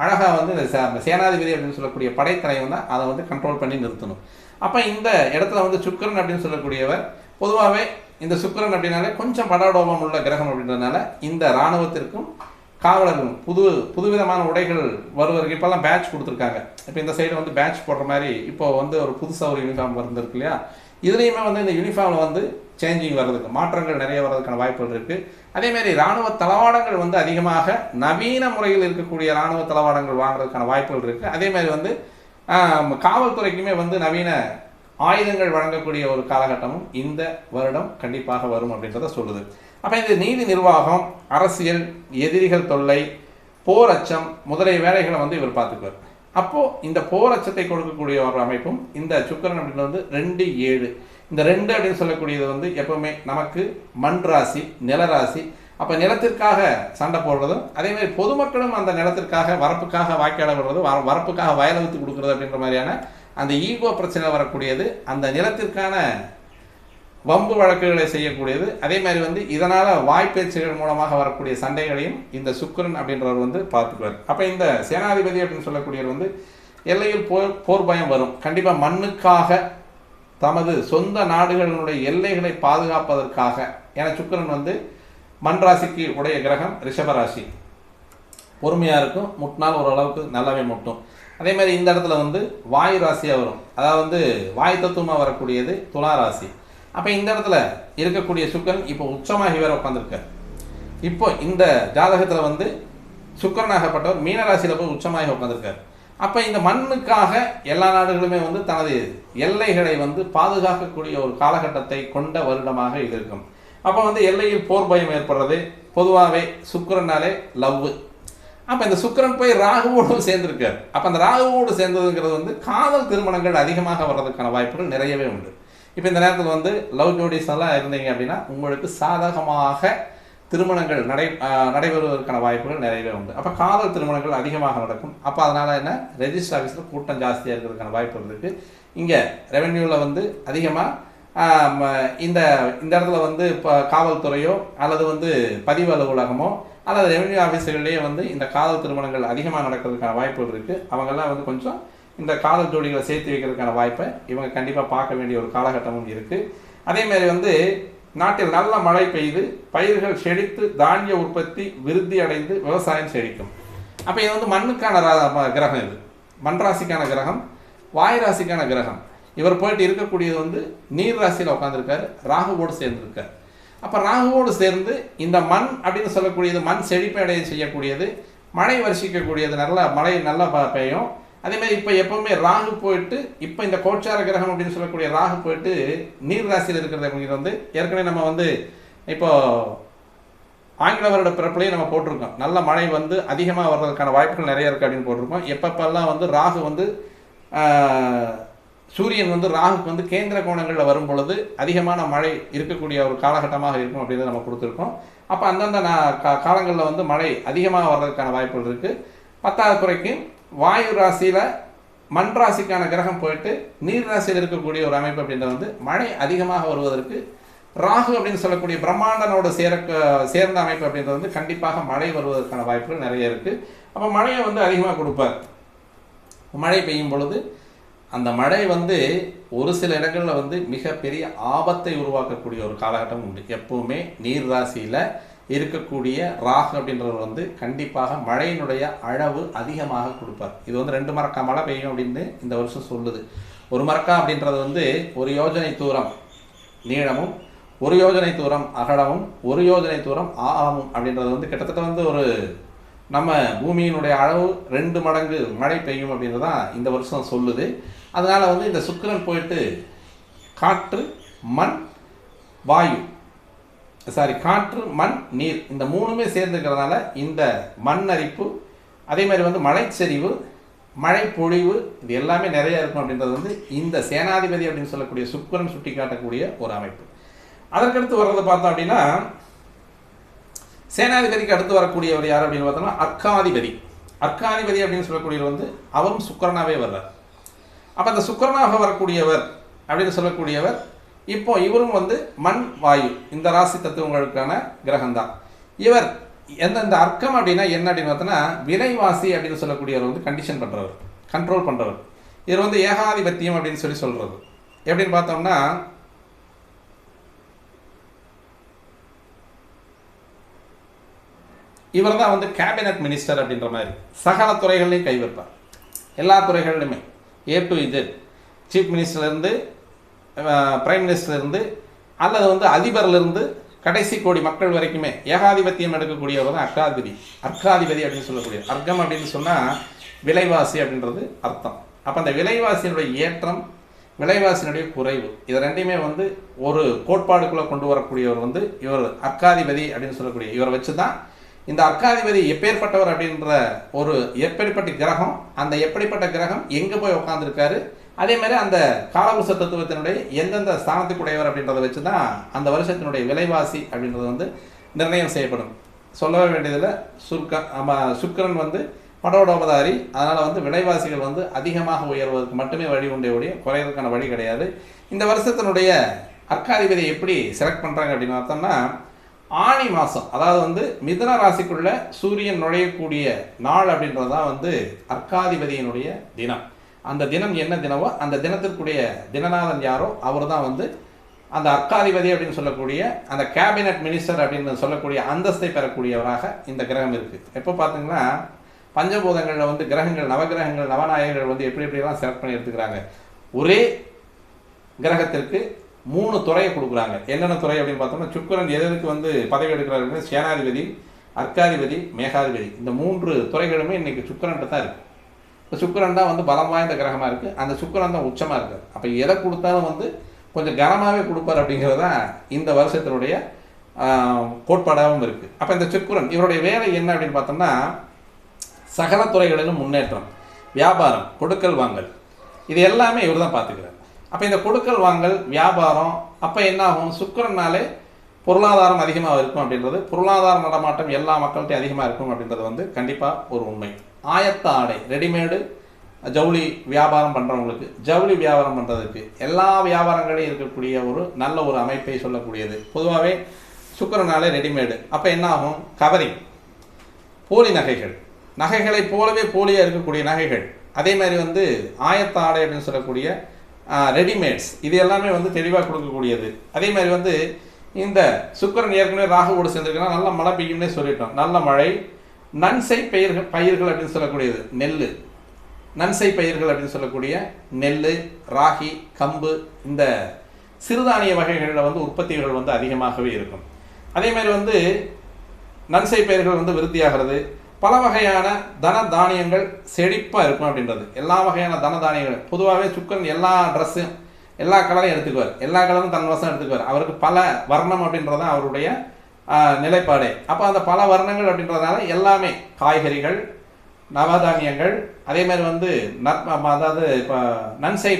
அழகாக வந்து இந்த சேனாதிபதி அப்படின்னு சொல்லக்கூடிய படைத்தலைவன் தான் அதை வந்து கண்ட்ரோல் பண்ணி நிறுத்தணும். அப்போ இந்த இடத்துல வந்து சுக்கிரன் அப்படின்னு சொல்லக்கூடியவர், பொதுவாகவே இந்த சுக்கிரன் அப்படின்னாலே கொஞ்சம் படாடோபம் உள்ள கிரகம் அப்படின்றதுனால இந்த இராணுவத்திற்கும் காவலர்களும் புதுவிதமான உடைகள் வருவதற்கு இப்போல்லாம் பேட்ச் கொடுத்துருக்காங்க. இப்போ இந்த சைடு வந்து பேட்ச் போடுற மாதிரி இப்போ வந்து ஒரு புதுசாக ஒரு யூனிஃபார்ம் வந்துருக்கு இல்லையா, இதுலேயுமே வந்து இந்த யூனிஃபார்மில் வந்து சேஞ்சிங் வர்றதுக்கு, மாற்றங்கள் நிறைய வர்றதுக்கான வாய்ப்புகள் இருக்குது. அதேமாதிரி இராணுவ தளவாடங்கள் வந்து அதிகமாக நவீன முறையில் இருக்கக்கூடிய இராணுவ தளவாடங்கள் வாங்குறதுக்கான வாய்ப்புகள் இருக்குது. அதேமாதிரி வந்து காவல்துறைக்குமே வந்து நவீன ஆயுதங்கள் வழங்கக்கூடிய ஒரு காலகட்டமும் இந்த வருடம் கண்டிப்பாக வரும் அப்படின்றத சொல்லுது. அப்போ இந்த நீதி நிர்வாகம், அரசியல், எதிரிகள் தொல்லை, போர் அச்சம் முதலிய வேலைகளை வந்து இவர் பார்த்துக்குவார். அப்போது இந்த போர் அச்சத்தை கொடுக்கக்கூடிய ஒரு அமைப்பும் இந்த சுக்கிரன் அப்படின்னு வந்து 2-7, இந்த 2 அப்படின்னு சொல்லக்கூடியது வந்து எப்பவுமே நமக்கு மண் ராசி, நிலராசி. அப்போ நிலத்திற்காக சண்டை போடுறதும், அதேமாதிரி பொதுமக்களும் அந்த நிலத்திற்காக வரப்புக்காக வாய்க்கால விடுறதும், வரப்புக்காக வயலவுத்து கொடுக்குறது அப்படின்ற மாதிரியான அந்த ஈகோ பிரச்சனை வரக்கூடியது. அந்த நிலத்திற்கான வம்பு வழக்குகளை செய்யக்கூடியது. அதே மாதிரி வந்து இதனால் வாய்ப்பேச்சுகள் மூலமாக வரக்கூடிய சண்டைகளையும் இந்த சுக்கிரன் அப்படின்றவர் வந்து பார்த்துக்குவார். அப்போ இந்த சேனாதிபதி அப்படின்னு சொல்லக்கூடியவர் வந்து எல்லையில் போர் பயம் வரும். கண்டிப்பாக மண்ணுக்காக தமது சொந்த நாடுகளினுடைய எல்லைகளை பாதுகாப்பதற்காக, ஏன்னா சுக்கிரன் வந்து மண் ராசிக்கு உடைய கிரகம் ரிஷபராசி, பொறுமையாக இருக்கும், முட்டினால் ஓரளவுக்கு நல்லாவே முட்டும். அதே மாதிரி இந்த இடத்துல வந்து வாயு ராசியாக வரும், அதாவது வந்து வாயு தத்துவமாக வரக்கூடியது துலா ராசி. அப்போ இந்த இடத்துல இருக்கக்கூடிய சுக்கிரன் இப்போ உச்சமாகி வேற உட்காந்துருக்கார். இப்போ இந்த ஜாதகத்தில் வந்து சுக்கிரனாகப்பட்டவர் மீனராசியில் போய் உச்சமாகி உட்காந்துருக்கார். அப்போ இந்த மண்ணுக்காக எல்லா நாடுகளுமே வந்து தனது எல்லைகளை வந்து பாதுகாக்கக்கூடிய ஒரு காலகட்டத்தை கொண்ட வருடமாக இது இருக்கும். அப்போ வந்து எல்லையில் போர் பயம் ஏற்படுறது பொதுவாகவே சுக்கிரனாலே லவ். அப்போ இந்த சுக்கிரன் போய் ராகுவோடு சேர்ந்திருக்கார். அப்போ அந்த ராகுவோடு சேர்ந்ததுங்கிறது வந்து காதல் திருமணங்கள் அதிகமாக வர்றதுக்கான வாய்ப்புகள் நிறையவே உண்டு. இப்போ இந்த நேரத்தில் வந்து லவ் ஜோடிஸ் எல்லாம் இருந்தீங்க அப்படின்னா உங்களுக்கு சாதகமாக திருமணங்கள் நடைபெறுவதற்கான வாய்ப்புகள் நிறையவே உண்டு. அப்போ காதல் திருமணங்கள் அதிகமாக நடக்கும். அப்போ அதனால் என்ன, ரெஜிஸ்டர் ஆஃபீஸில் கூட்டம் ஜாஸ்தியாக இருக்கிறதுக்கான வாய்ப்புகள் இருக்குது. இங்கே ரெவென்யூவில் வந்து அதிகமாக இந்த இடத்துல வந்து இப்போ காவல்துறையோ அல்லது வந்து பதிவு அலுவலகமோ அல்லது ரெவென்யூ ஆஃபீஸுகள்லேயே வந்து இந்த காதல் திருமணங்கள் அதிகமாக நடக்கிறதுக்கான வாய்ப்புகள் இருக்குது. அவங்கெல்லாம் வந்து கொஞ்சம் இந்த காதல் ஜோடிகளை சேர்த்து வைக்கிறதுக்கான வாய்ப்பை இவங்க கண்டிப்பாக பார்க்க வேண்டிய ஒரு காலகட்டமும் இருக்குது. அதேமாதிரி வந்து நாட்டில் நல்ல மழை பெய்து பயிர்கள் செழித்து தானிய உற்பத்தி விருத்தி அடைந்து விவசாயம் செழிக்கும். அப்போ இது வந்து மண்ணுக்கான கிரகம், இது மண் ராசிக்கான கிரகம், வாயு ராசிக்கான கிரகம். இவர் போயிட்டு இருக்கக்கூடியது வந்து நீர் ராசியில் உட்காந்துருக்காரு, ராகுவோடு சேர்ந்துருக்கார். அப்போ ராகுவோடு சேர்ந்து இந்த மண் அப்படின்னு சொல்லக்கூடியது மண் செழிப்படைய செய்யக்கூடியது, மழை வருஷிக்கக்கூடியது, நல்ல மழை நல்லா பெய்யும். அதேமாதிரி இப்போ எப்பவுமே ராகு போயிட்டு இப்போ இந்த கோச்சார கிரகம் அப்படின்னு சொல்லக்கூடிய ராகு போயிட்டு நீர் ராசியில் இருக்கிறது அப்படிங்கிறது வந்து ஏற்கனவே நம்ம வந்து இப்போ ஆங்கில வருட பிறப்புலையும் நம்ம போட்டிருக்கோம். நல்ல மழை வந்து அதிகமாக வர்றதுக்கான வாய்ப்புகள் நிறைய இருக்குது அப்படின்னு போட்டிருக்கோம். எப்பப்பெல்லாம் வந்து ராகு வந்து சூரியன் வந்து ராகுக்கு வந்து கேந்திர கோணங்களில் வரும் பொழுது அதிகமான மழை இருக்கக்கூடிய ஒரு காலகட்டமாக இருக்கும் அப்படின்றத நம்ம கொடுத்துருக்கோம். அப்போ அந்தந்த காலங்களில் வந்து மழை அதிகமாக வர்றதுக்கான வாய்ப்புகள் இருக்குது. 10வது குறைக்கு வாயு ராசியில் மண் ராசிக்கான கிரகம் போயிட்டு நீர் ராசியில் இருக்கக்கூடிய ஒரு அமைப்பு அப்படின்றது வந்து மழை அதிகமாக வருவதற்கு ராகு அப்படின்னு சொல்லக்கூடிய பிரம்மாண்டனோட சேர்ந்த அமைப்பு அப்படின்றது வந்து கண்டிப்பாக மழை வருவதற்கான வாய்ப்புகள் நிறைய இருக்குது. அப்போ மழையை வந்து அதிகமாக கொடுப்பார். மழை பெய்யும் பொழுது அந்த மழை வந்து ஒரு சில இடங்களில் வந்து மிகப்பெரிய ஆபத்தை உருவாக்கக்கூடிய ஒரு காலகட்டம் உண்டு. எப்பவுமே நீர் ராசியில் இருக்கக்கூடிய ராகு அப்படின்றவர் வந்து கண்டிப்பாக மழையினுடைய அளவு அதிகமாக கொடுப்பார். இது வந்து 2 மரக்கா மழை பெய்யும் அப்படின்னு இந்த வருஷம் சொல்லுது. 1 மரக்கா அப்படின்றது வந்து 1 யோஜனை தூரம் நீளமும் 1 யோஜனை தூரம் அகலமும் 1 யோஜனை தூரம் ஆழமும் அப்படின்றது வந்து கிட்டத்தட்ட வந்து ஒரு நம்ம பூமியினுடைய அளவு 2 மடங்கு மழை பெய்யும் அப்படின்றது தான் இந்த வருஷம் சொல்லுது. அதனால் வந்து இந்த சுக்கிரன் போயிட்டு காற்று மண் வாயு காற்று மண் நீர் இந்த 3மே சேர்ந்துக்கிறதுனால இந்த மண் அரிப்பு, அதே மாதிரி வந்து மழைச்சரிவு, மழை பொழிவு, இது எல்லாமே நிறைய இருக்கும் அப்படின்றது வந்து இந்த சேனாதிபதி அப்படின்னு சொல்லக்கூடிய சுக்கிரன் சுட்டி காட்டக்கூடிய ஒரு அமைப்பு. அதற்கடுத்து வர்றதை பார்த்தோம் அப்படின்னா சேனாதிபதிக்கு அடுத்து வரக்கூடியவர் யார் அப்படின்னு பார்த்தோம்னா அர்க்காதிபதி. அர்க்காதிபதி அப்படின்னு சொல்லக்கூடியவர் வந்து அவரும் சுக்கிரனாவே வர்றார். அப்போ அந்த சுக்கிரனாக வரக்கூடியவர் அப்படின்னு சொல்லக்கூடியவர் இப்போ இவரும் வந்து மண் வாயு இந்த ராசி தத்துவங்களுக்கான கிரகம்தான். இவர் எந்தெந்த அர்க்கம் அப்படின்னா என்ன அப்படின்னு பார்த்தோன்னா விலைவாசி அப்படின்னு சொல்லக்கூடியவர் வந்து கண்டிஷன் பண்ணுறவர், கண்ட்ரோல் பண்ணுறவர். இவர் வந்து ஏகாதிபத்தியம் அப்படின்னு சொல்கிறது. எப்படின்னு பார்த்தோம்னா இவர் தான் வந்து கேபினட் மினிஸ்டர் அப்படின்ற மாதிரி சகல துறைகள்லையும் கை வைப்பார். எல்லா துறைகள்லையுமே A to Z, சீஃப் மினிஸ்டர்லேருந்து பிரைம் மினிஸ்டர்லேருந்து அல்லது வந்து அதிபர்லேருந்து கடைசி கோடி மக்கள் வரைக்குமே ஏகாதிபத்தியம் எடுக்கக்கூடியவர் தான் அர்க்காதிபதி. அர்க்காதிபதி அப்படின்னு சொல்லக்கூடிய அர்க்கம் அப்படின்னு சொன்னால் விலைவாசி அப்படின்றது அர்த்தம். அப்போ அந்த விலைவாசியினுடைய ஏற்றம், விலைவாசியினுடைய குறைவு, இது ரெண்டையுமே வந்து ஒரு கோட்பாடுக்குள்ளே கொண்டு வரக்கூடியவர் வந்து இவர் அர்க்காதிபதி அப்படின்னு சொல்லக்கூடிய இவரை வச்சு தான் இந்த அர்க்காதிபதி எப்பேற்பட்டவர் அப்படின்ற ஒரு எப்படிப்பட்ட கிரகம், அந்த எப்படிப்பட்ட கிரகம் எங்கே போய் உட்காந்துருக்காரு, அதே மாதிரி அந்த காலபுருஷ தத்துவத்தினுடைய எந்தெந்த ஸ்தானத்துக்குடையவர் அப்படின்றத வச்சு தான் அந்த வருஷத்தினுடைய விலைவாசி அப்படின்றது வந்து நிர்ணயம் செய்யப்படும். சொல்லவே வேண்டியதில் சுக்கிரன் வந்து படோடோபதாரி, அதனால் வந்து விலைவாசிகள் வந்து அதிகமாக உயர்வதற்கு மட்டுமே வழி உண்டே ஒழிய குறைவதற்கான வழி கிடையாது. இந்த வருஷத்தினுடைய அர்க்காதிபதியை எப்படி செலக்ட் பண்ணுறாங்க அப்படின்னு பார்த்தோம்னா, ஆணி மாதம், அதாவது வந்து மிதுன ராசிக்குள்ள சூரியன் நுழையக்கூடிய நாள் அப்படின்றது தான் வந்து அர்க்காதிபதியினுடைய தினம். அந்த தினம் என்ன தினமோ அந்த தினத்திற்குரிய தினநாதன் யாரோ அவர் தான் வந்து அந்த அர்க்காதிபதி அப்படின்னு சொல்லக்கூடிய அந்த கேபினட் மினிஸ்டர் அப்படின்னு சொல்லக்கூடிய அந்தஸ்தை பெறக்கூடியவராக இந்த கிரகம் இருக்குது. எப்போ பார்த்தீங்கன்னா பஞ்சபூதங்களில் வந்து கிரகங்கள், நவகிரகங்கள், நவநாயகர்கள் வந்து எப்படி எப்படிலாம் செலக்ட் பண்ணி எடுத்துக்கிறாங்க. ஒரே கிரகத்திற்கு 3 துறையை கொடுக்குறாங்க. என்னென்ன துறை அப்படின்னு பார்த்தோம்னா, சுக்கிரன் எதற்கு வந்து பதவி எடுக்கிறார் அப்படின்னா சேனாதிபதி, அர்க்காதிபதி, மேகாதிபதி, இந்த 3 துறைகளுமே இன்னைக்கு சுக்கிரன்ட்டு தான் இருக்குது. இப்போ சுக்கிரன் தான் வந்து பலம் வாய்ந்த கிரகமாக இருக்குது. அந்த சுக்கிரன் தான் உச்சமாக இருக்கார். அப்போ எதை கொடுத்தாலும் வந்து கொஞ்சம் கனமாகவே கொடுப்பார் அப்படிங்கிறது தான் இந்த வருஷத்தினுடைய கோட்பாடாகவும் இருக்குது. அப்போ இந்த சுக்கிரன் இவருடைய வேலை என்ன அப்படின்னு பார்த்தோம்னா, சகல துறைகளிலும் முன்னேற்றம், வியாபாரம், கொடுக்கல் வாங்கல், இது எல்லாமே இவர் தான் பார்த்துக்கிறார். அப்போ இந்த கொடுக்கல் வாங்கல், வியாபாரம் அப்போ என்ன ஆகும், சுக்கிரனாலே பொருளாதாரம் அதிகமாக இருக்கும் அப்படின்றது, பொருளாதார நடமாட்டம் எல்லா மக்கள்கிட்டையும் அதிகமாக இருக்கும் அப்படின்றது வந்து கண்டிப்பாக ஒரு உண்மை. ஆயத்த ஆடை, ரெடிமேடு ஜவுளி வியாபாரம் பண்ணுறவங்களுக்கு, ஜவுளி வியாபாரம் பண்ணுறதுக்கு, எல்லா வியாபாரங்களையும் இருக்கக்கூடிய ஒரு நல்ல ஒரு அமைப்பை சொல்லக்கூடியது. பொதுவாகவே சுக்கிரனாலே ரெடிமேடு. அப்போ என்ன ஆகும், கவரிங், போலி நகைகள், நகைகளை போலவே போலியாக இருக்கக்கூடிய நகைகள், அதே மாதிரி வந்து ஆயத்த ஆடை அப்படின்னு சொல்லக்கூடிய ரெடிமேட்ஸ், இது எல்லாமே வந்து தெளிவாக கொடுக்கக்கூடியது. அதே மாதிரி வந்து இந்த சுக்கிரன் ஏற்கனவே ராகுவோடு சேர்ந்துருக்குன்னா நல்ல மழை பெய்யும்னே சொல்லிட்டோம். நல்ல மழை, நன்சை பயிர்கள் அப்படின்னு சொல்லக்கூடியது நெல், நன்சை பயிர்கள் அப்படின்னு சொல்லக்கூடிய நெல், ராகி, கம்பு, இந்த சிறுதானிய வகைகளில் வந்து உற்பத்திகள் வந்து அதிகமாகவே இருக்கும். அதே மாதிரி வந்து நன்சை பயிர்கள் வந்து விருத்தியாகிறது. பல வகையான தன தானியங்கள் செழிப்பாக இருக்கும் அப்படின்றது. எல்லா வகையான தன தானியங்கள், பொதுவாகவே சுக்கிரன் எல்லா ட்ரெஸ்ஸும் எல்லா கலரையும் எடுத்துக்குவார், எல்லா கலரும் தன் வசம் எடுத்துக்குவார். அவருக்கு பல வர்ணம் அப்படின்றதான் அவருடைய நிலைப்பாடே. அப்போ அந்த பல வர்ணங்கள் அப்படின்றதுனால எல்லாமே காய்கறிகள், நவதானியங்கள், அதே மாதிரி வந்து அதாவது இப்போ நன்சை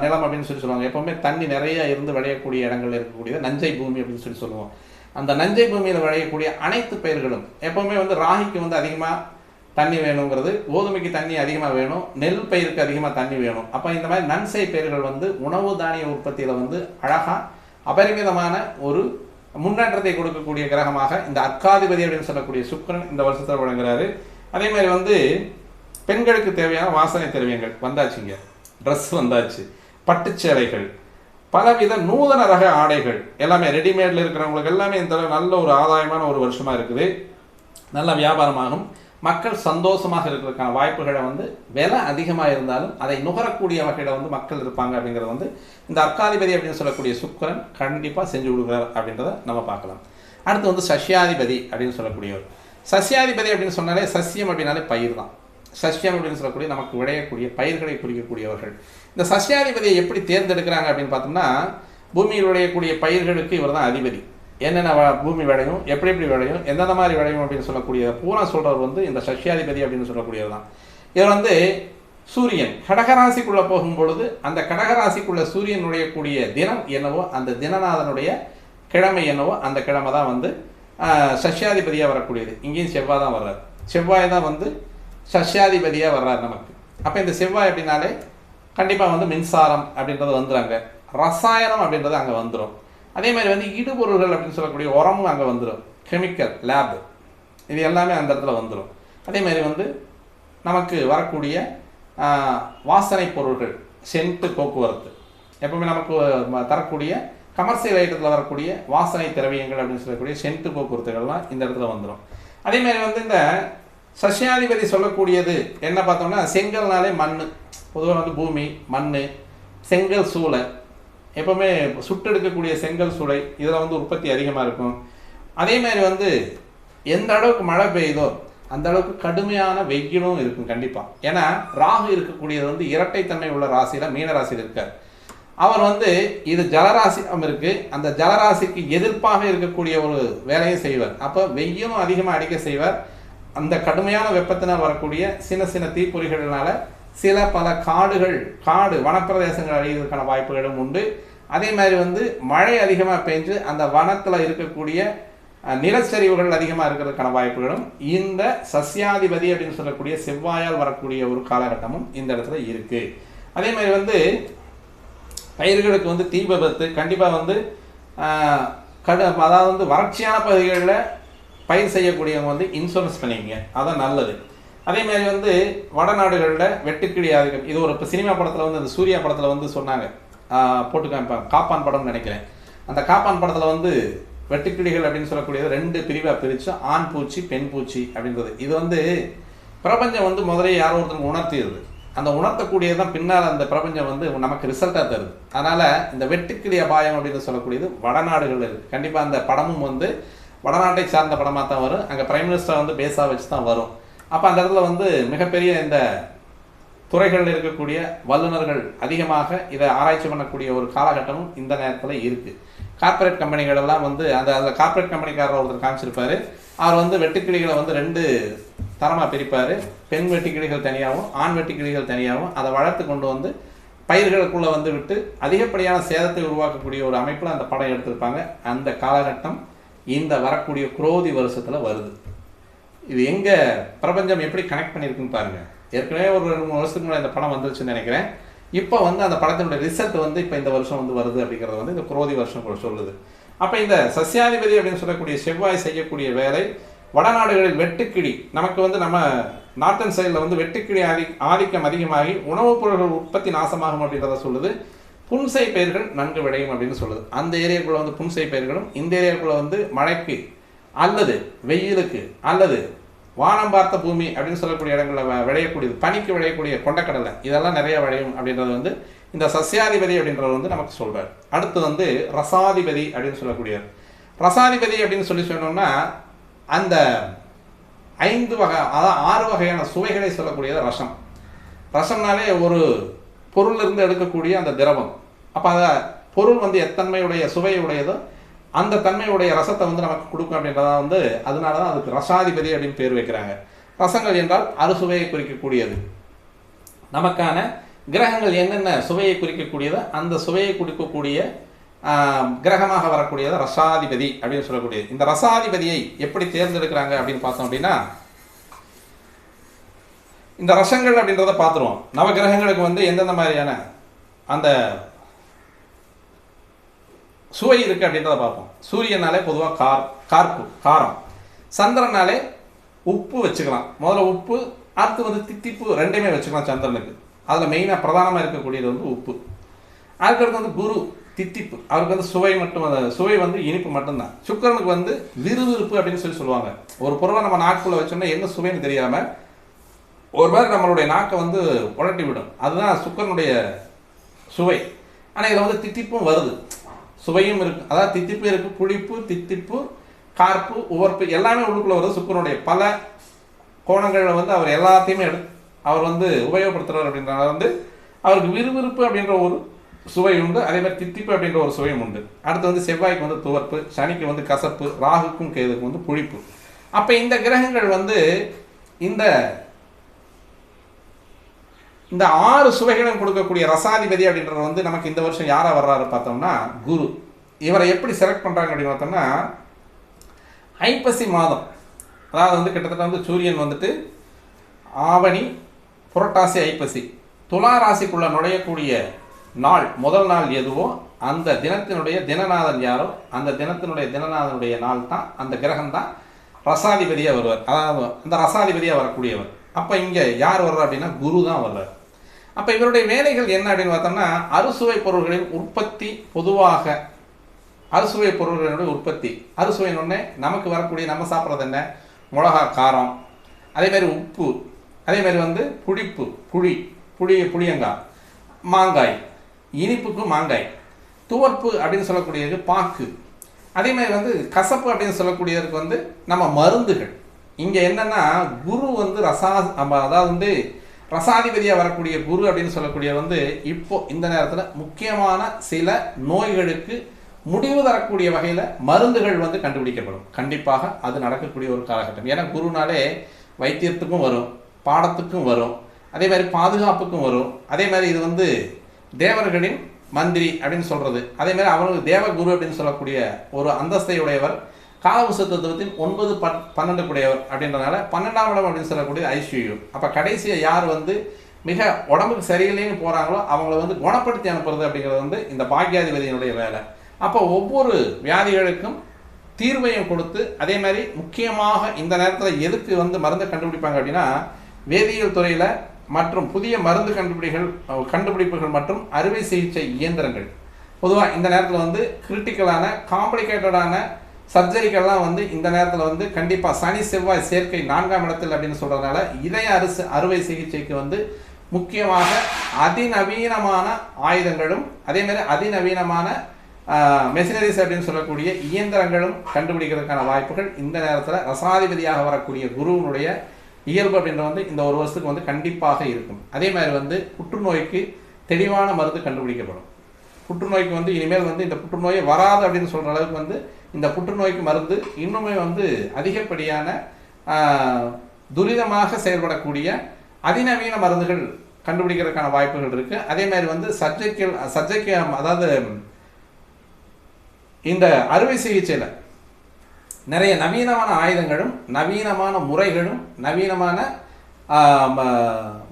நிலம் அப்படின்னு சொல்லுவாங்க. எப்போவுமே தண்ணி நிறைய இருந்து விளையக்கூடிய இடங்கள் இருக்கக்கூடியது நஞ்சை பூமி அப்படின்னு சொல்லுவோம். அந்த நஞ்சை பூமியில் விளையக்கூடிய அனைத்து பயிர்களும் எப்போவுமே வந்து ராகிக்கு வந்து அதிகமாக தண்ணி வேணுங்கிறது, கோதுமைக்கு தண்ணி அதிகமாக வேணும், நெல் பயிருக்கு அதிகமாக தண்ணி வேணும். அப்போ இந்த மாதிரி நன்சை பயிர்கள் வந்து உணவு தானிய உற்பத்தியில் வந்து அழகாக அபரிமிதமான ஒரு முன்னேற்றத்தை கொடுக்கக்கூடிய கிரகமாக இந்த அர்க்காதிபதி அப்படின்னு சொல்லக்கூடிய சுக்கிரன் இந்த வருஷத்தில் வழங்குறாரு. அதே மாதிரி வந்து பெண்களுக்கு தேவையான வாசனை திரவியங்கள் வந்தாச்சுங்க, ட்ரெஸ் வந்தாச்சு, பட்டுச்சேலைகள், பலவித நூதன ரக ஆடைகள் எல்லாமே ரெடிமேடில் இருக்கிறவங்களுக்கு எல்லாமே இந்த நல்ல ஒரு ஆதாயமான ஒரு வருஷமாக இருக்குது. நல்ல வியாபாரமாகும், மக்கள் சந்தோஷமாக இருக்கிறதுக்கான வாய்ப்புகளை வந்து விலை அதிகமாக இருந்தாலும் அதை நுகரக்கூடிய வகையில் வந்து மக்கள் இருப்பாங்க அப்படிங்கிறது வந்து இந்த அர்க்காதிபதி அப்படின்னு சொல்லக்கூடிய சுக்கிரன் கண்டிப்பாக செஞ்சு கொடுக்குறார் அப்படின்றத நம்ம பார்க்கலாம். அடுத்து வந்து சஸ்யாதிபதி அப்படின்னு சொல்லக்கூடியவர். சஸ்யாதிபதி அப்படின்னு சொன்னாலே சஸ்யம் அப்படின்னாலே பயிர் தான். சஸ்யம் அப்படின்னு சொல்லக்கூடிய நமக்கு விளையக்கூடிய பயிர்களை குறிக்கக்கூடியவர்கள். இந்த சஸ்யாதிபதியை எப்படி தேர்ந்தெடுக்கிறாங்க அப்படின்னு பார்த்தோம்னா, பூமியில் விளையக்கூடிய பயிர்களுக்கு இவர் தான் அதிபதி. என்னென்ன பூமி விளையும், எப்படி எப்படி விளையும், எந்தெந்த மாதிரி விளையும் அப்படின்னு சொல்லக்கூடிய பூரா சொல்கிறவர் வந்து இந்த சஸ்யாதிபதி அப்படின்னு சொல்லக்கூடியவர் தான். இவர் வந்து சூரியன் கடகராசிக்குள்ளே போகும்பொழுது அந்த கடகராசிக்குள்ள சூரியன் நுழையக்கூடிய தினம் என்னவோ அந்த தினநாதனுடைய கிழமை என்னவோ அந்த கிழமை தான் வந்து சஸ்யாதிபதியாக வரக்கூடியது. இங்கேயும் செவ்வாய் தான் வர்றார். செவ்வாய் தான் வந்து சஸ்யாதிபதியாக வர்றார் நமக்கு. அப்போ இந்த செவ்வாய் அப்படின்னாலே கண்டிப்பாக வந்து மின்சாரம் அப்படின்றது வந்துடுறாங்க, ரசாயனம் அப்படின்றது அங்கே வந்துடும். அதே மாதிரி வந்து இடுபொருள்கள் அப்படின்னு சொல்லக்கூடிய உரமும் அங்கே வந்துடும், கெமிக்கல் லேபு, இது எல்லாமே அந்த இடத்துல வந்துடும். அதே மாதிரி வந்து நமக்கு வரக்கூடிய வாசனை பொருள்கள், சென்ட்டு, போக்குவரத்து, எப்பவுமே நமக்கு தரக்கூடிய கமர்ஷியல் ஐட்டத்தில் வரக்கூடிய வாசனை திரவியங்கள் அப்படின்னு சொல்லக்கூடிய சென்ட்டு போக்குவரத்துகள்லாம் இந்த இடத்துல வந்துடும். அதே மாதிரி வந்து இந்த சஸ்யாதிபதி சொல்லக்கூடியது என்ன பார்த்தோம்னா, செங்கல்னாலே மண், பொதுவாக வந்து பூமி, மண், செங்கல் சூளை, எப்போவுமே சுட்டெடுக்கக்கூடிய செங்கல் சூளை, இதில் வந்து உற்பத்தி அதிகமாக இருக்கும். அதே மாதிரி வந்து எந்த அளவுக்கு மழை பெய்யுதோ அந்த அளவுக்கு கடுமையான வெயிலும் இருக்கும் கண்டிப்பாக. ஏன்னா ராகு இருக்கக்கூடியது வந்து இரட்டைத்தன்மை உள்ள ராசியில் மீன ராசியில் இருக்கார். அவர் வந்து இது ஜலராசியம் இருக்குது, அந்த ஜலராசிக்கு எதிர்ப்பாக இருக்கக்கூடிய ஒரு வேலையும் செய்வார். அப்போ வெயிலும் அதிகமாக அடிக்க செய்வார். அந்த கடுமையான வெப்பத்தினால் வரக்கூடிய சின்ன சின்ன தீப்பொறிகளினால சில பல காடு வனப்பிரதேசங்கள் அழிவதற்கான வாய்ப்புகளும் உண்டு. அதே மாதிரி வந்து மழை அதிகமாக பெஞ்சு அந்த வனத்தில் இருக்கக்கூடிய நிலச்சரிவுகள் அதிகமாக இருக்கிறதுக்கான வாய்ப்புகளும் இந்த சஸ்யாதிபதி அப்படின்னு சொல்லக்கூடிய செவ்வாயால் வரக்கூடிய ஒரு காலகட்டமும் இந்த இடத்துல இருக்குது. அதே மாதிரி வந்து பயிர்களுக்கு வந்து தீ விபத்து கண்டிப்பாக வந்து அதாவது வந்து வறட்சியான பகுதிகளில் பயிர் செய்யக்கூடியவங்க வந்து இன்சூரன்ஸ் பண்ணிக்கங்க, அதான் நல்லது. அதே மாதிரி வந்து வடநாடுகளில் வெட்டுக்கிளி ஆதிக்கம், இது ஒரு இப்போ சினிமா படத்தில் வந்து அந்த சூர்யா படத்தில் வந்து சொன்னாங்க, போட்டு காமிப்பாங்க, காப்பான் படம்னு நினைக்கிறேன். அந்த காப்பான் படத்தில் வந்து வெட்டுக்கிளிகள் அப்படின்னு சொல்லக்கூடியது 2 பிரிவாக பிரித்து ஆண் பூச்சி பெண் பூச்சி அப்படின்றது. இது வந்து பிரபஞ்சம் வந்து முதலே யாரோ ஒருத்தருக்கு உணர்த்திடுது. அந்த உணர்த்தக்கூடியதான் பின்னால் அந்த பிரபஞ்சம் வந்து நமக்கு ரிசல்ட்டாக தருது. அதனால் இந்த வெட்டுக்கிளி அபாயம் அப்படின்னு சொல்லக்கூடியது வடநாடுகள் இருக்குது. கண்டிப்பாக அந்த படமும் வந்து வடநாட்டை சார்ந்த படமாக தான் வரும். அங்கே பிரைம் மினிஸ்டர் வந்து பேஸாக வச்சு தான் வரும். அப்போ அந்த இடத்துல வந்து மிகப்பெரிய இந்த துறைகளில் இருக்கக்கூடிய வல்லுநர்கள் அதிகமாக இதை ஆராய்ச்சி பண்ணக்கூடிய ஒரு காலகட்டமும் இந்த நேரத்தில் இருக்குது. கார்ப்பரேட் கம்பெனிகள் எல்லாம் வந்து அந்த கார்ப்பரேட் கம்பெனிக்காரர் ஒருத்தர் காமிச்சிருப்பார். அவர் வந்து வெட்டுக்கிளிகளை வந்து 2 தரமாக பிரிப்பார். பெண் வெட்டுக்கிளிகள் தனியாகவும் ஆண் வெட்டுக்கிளிகள் தனியாகவும் அதை வளர்த்து கொண்டு வந்து பயிர்களுக்குள்ளே வந்து விட்டு அதிகப்படியான சேதத்தை உருவாக்கக்கூடிய ஒரு அமைப்பில் அந்த படம் எடுத்திருப்பாங்க. அந்த காலகட்டம் இந்த வரக்கூடிய குரோதி வருஷத்தில் வருது. இது எங்கே பிரபஞ்சம் எப்படி கனெக்ட் பண்ணியிருக்குன்னு பாருங்கள். ஏற்கனவே ஒரு 2-3 வருஷத்துக்கு முன்னாடி இந்த படம் வந்துருச்சுன்னு நினைக்கிறேன். இப்போ வந்து அந்த படத்தினுடைய ரிசல்ட் வந்து இப்போ இந்த வருஷம் வந்து வருது அப்படிங்கிறது வந்து இந்த குரோதி வருஷம் கூட சொல்லுது. அப்போ இந்த சசியாதிபதி அப்படின்னு சொல்லக்கூடிய செவ்வாய் செய்யக்கூடிய வேலை வடநாடுகளில் வெட்டுக்கிளி, நமக்கு வந்து நம்ம நார்த்தன் சைடில் வந்து வெட்டுக்கிளி ஆதிக்கம் அதிகமாகி உணவுப் பொருட்கள் உற்பத்தி நாசமாகும் அப்படின்றத சொல்லுது. புன்சை பயிர்கள் நன்கு விளையும் அப்படின்னு சொல்லுது. அந்த ஏரியாக்குள்ளே வந்து புன்சை பயிர்களும் இந்த ஏரியாக்குள்ளே வந்து மழைக்கு அல்லது வெயிலுக்கு அல்லது வானம் பார்த்த பூமி அப்படின்னு சொல்லக்கூடிய இடங்களில் விளையக்கூடியது, பனிக்கு விளையக்கூடிய கொண்டக்கடலை இதெல்லாம் நிறைய விளையும் அப்படின்றது வந்து இந்த சசியாதிபதி அப்படின்றது வந்து நமக்கு சொல்கிறார். அடுத்து வந்து ரசாதிபதி அப்படின்னு சொல்லக்கூடியவர். ரசாதிபதி அப்படின்னு சொன்னோம்னா அந்த 5 வகை, அதாவது 6 வகையான சுவைகளை சொல்லக்கூடியது ரசம். ரசம்னாலே ஒரு பொருளிலிருந்து எடுக்கக்கூடிய அந்த திரவம். அப்போ அந்த பொருள் வந்து எத்தன்மையுடைய சுவையுடையதோ அந்த தன்மையுடைய ரசத்தை வந்து நமக்கு கொடுக்கும் அப்படின்றத வந்து அதனால தான் அதுக்கு ரசாதிபதி அப்படின்னு பேர் வைக்கிறாங்க. ரசங்கள் என்றால் அறுசுவையை குறிக்கக்கூடியது. நமக்கான கிரகங்கள் என்னென்ன சுவையை குறிக்கக்கூடியதோ அந்த சுவையை கொடுக்கக்கூடிய கிரகமாக வரக்கூடியது ரசாதிபதி அப்படின்னு சொல்லக்கூடியது. இந்த ரசாதிபதியை எப்படி தேர்ந்தெடுக்கிறாங்க அப்படின்னு பார்த்தோம் அப்படின்னா இந்த ரசங்கள் அப்படின்றத பார்த்துருவோம். நவகிரகங்களுக்கு வந்து எந்தெந்த மாதிரியான அந்த சுவை இருக்குது அப்படின்றத பார்ப்போம். சூரியனாலே பொதுவாக காரம், சந்திரனாலே உப்பு வச்சுக்கலாம். முதல்ல உப்பு, அடுத்து வந்து தித்திப்பு, 2மே வச்சுக்கலாம் சந்திரனுக்கு. அதில் மெயினாக பிரதானமாக இருக்கக்கூடியது வந்து உப்பு. அதுக்கடுத்து வந்து குரு தித்திப்பு, அவருக்கு வந்து சுவை மட்டும், சுவை வந்து இனிப்பு மட்டும்தான். சுக்கிரனுக்கு வந்து விறுவிறுப்பு அப்படின்னு சொல்லுவாங்க. ஒரு பொருளை நம்ம நாக்குள்ள வச்சோம்னா என்ன சுவைன்னு தெரியாமல் ஒரு மாதிரி நம்மளுடைய நாக்கை வந்து உலட்டி விடும். அதுதான் சுக்கிரனுடைய சுவை. ஆனால் இதில் வந்து தித்திப்பும் வருது, சுவையும் இருக்குது. அதாவது தித்திப்பு இருக்குது, புளிப்பு, தித்திப்பு, கார்ப்பு, உவர்ப்பு எல்லாமே உள்ளுக்குள்ளே வருது. சுக்கிரனுடைய பல கோணங்களில் வந்து அவர் எல்லாத்தையுமே அவர் வந்து உபயோகப்படுத்துகிறார் அப்படின்றனால வந்து அவருக்கு விறுவிறுப்பு அப்படின்ற ஒரு சுவை உண்டு. அதே மாதிரி தித்திப்பு அப்படின்ற ஒரு சுவையும் உண்டு. அடுத்து வந்து செவ்வாய்க்கு வந்து துவர்ப்பு, சனிக்கு வந்து கசப்பு, ராகுக்கும் கேதுக்கும் வந்து புளிப்பு. அப்போ இந்த கிரகங்கள் வந்து இந்த 6 சுவைகளும் கொடுக்கக்கூடிய ரசாதிபதி அப்படின்றது வந்து நமக்கு இந்த வருஷம் யாராக வர்றாரு பார்த்தோம்னா குரு. இவரை எப்படி செலக்ட் பண்ணுறாங்க அப்படின்னு பார்த்தோம்னா ஐப்பசி மாதம், அதாவது வந்து கிட்டத்தட்ட வந்து சூரியன் வந்துட்டு ஆவணி, புரட்டாசி, ஐப்பசி துலா ராசிக்குள்ளே நுழையக்கூடிய நாள், முதல் நாள் எதுவோ அந்த தினத்தினுடைய தினநாதன் யாரோ அந்த தினநாதனுடைய நாள் தான், அந்த கிரகம் தான் ரசாதிபதியாக வருவார். அதாவது அந்த ரசாதிபதியாக வரக்கூடியவர். அப்போ இங்கே யார் வர்றார் அப்படின்னா குரு தான் வர்றார். அப்போ இவருடைய வேலைகள் என்ன அப்படின்னு பார்த்தோம்னா அறுசுவை பொருள்களின் உற்பத்தி. பொதுவாக அறுசுவை பொருள்களினுடைய உற்பத்தி, அறுசுவைன்னு நமக்கு வரக்கூடிய நம்ம சாப்பிட்றது என்ன, மிளகா காரம், அதேமாதிரி உப்பு, அதேமாதிரி வந்து புளிப்பு, புளியங்காய், மாங்காய், இனிப்புக்கு மாங்காய், துவர்ப்பு அப்படின்னு சொல்லக்கூடியது பாக்கு, அதே மாதிரி வந்து கசப்பு அப்படின்னு சொல்லக்கூடியதுக்கு வந்து நம்ம மருந்துகள். இங்கே என்னன்னா குரு வந்து அதாவது வந்து ரசாதிபதியாக வரக்கூடிய குரு அப்படின்னு சொல்லக்கூடிய வந்து இப்போ இந்த நேரத்தில் முக்கியமான சில நோய்களுக்கு முடிவு தரக்கூடிய வகையில் மருந்துகள் வந்து கண்டுபிடிக்கப்படும். கண்டிப்பாக அது நடக்கக்கூடிய ஒரு காலகட்டம். ஏன்னா குருனாலே வைத்தியத்துக்கும் வரும், பாடத்துக்கும் வரும், அதே மாதிரி பாதுகாப்புக்கும் வரும். அதே மாதிரி இது வந்து தேவர்களின் மந்திரி அப்படின்னு சொல்கிறது. அதே மாதிரி அவங்களுக்கு தேவகுரு அப்படின்னு சொல்லக்கூடிய ஒரு அந்தஸ்தை உடையவர். காலபுருஷ தத்துவத்தின் 9, 12 கூடையவர் அப்படின்றனால 12ஆம் இடம் அப்படின்னு சொல்லக்கூடிய ஐஸ்வர்யம். அப்போ கடைசியாக யார் வந்து மிக உடம்புக்கு சரியில்லைன்னு போகிறாங்களோ அவங்கள வந்து குணப்படுத்தி அனுப்புறது அப்படிங்கிறது வந்து இந்த பாக்யாதிபதியினுடைய வேலை. அப்போ ஒவ்வொரு வியாதிகளுக்கும் தீர்வையும் கொடுத்து, அதே மாதிரி முக்கியமாக இந்த நேரத்தில் எதுக்கு வந்து மருந்து கண்டுபிடிப்பாங்க அப்படின்னா, வேதியியல் துறையில் மற்றும் புதிய மருந்து கண்டுபிடிப்புகள் மற்றும் அறுவை சிகிச்சை இயந்திரங்கள். பொதுவாக இந்த நேரத்தில் வந்து கிரிட்டிக்கலான காம்ப்ளிகேட்டடான சர்ஜரிக்கெல்லாம் வந்து இந்த நேரத்தில் வந்து கண்டிப்பாக சனி செவ்வாய் சேர்க்கை 4ஆம் இடத்தில் அப்படின்னு சொல்கிறதுனால இதய அறுவை சிகிச்சைக்கு வந்து முக்கியமாக அதிநவீனமான ஆயுதங்களும் அதே மாதிரி அதிநவீனமான மெஷினரிஸ் அப்படின்னு சொல்லக்கூடிய இயந்திரங்களும் கண்டுபிடிக்கிறதுக்கான வாய்ப்புகள் இந்த நேரத்தில் ரசாதிபதியாக வரக்கூடிய குருவினுடைய இயல்பு அப்படின்ற வந்து இந்த ஒரு வருஷத்துக்கு வந்து கண்டிப்பாக இருக்கும். அதே மாதிரி வந்து புற்றுநோய்க்கு தெளிவான மருந்து கண்டுபிடிக்கப்படும். புற்றுநோய்க்கு வந்து இனிமேல் வந்து இந்த புற்றுநோயை வராது அப்படின்னு சொல்கிற அளவுக்கு வந்து இந்த புற்றுநோய்க்கு மருந்து இன்னுமே வந்து அதிகப்படியான துரிதமாக செயல்படக்கூடிய அதிநவீன மருந்துகள் கண்டுபிடிக்கிறதுக்கான வாய்ப்புகள் இருக்குது. அதே மாதிரி வந்து சர்ஜைக்கு அதாவது இந்த அறுவை சிகிச்சையில் நிறைய நவீனமான ஆயுதங்களும் நவீனமான முறைகளும் நவீனமான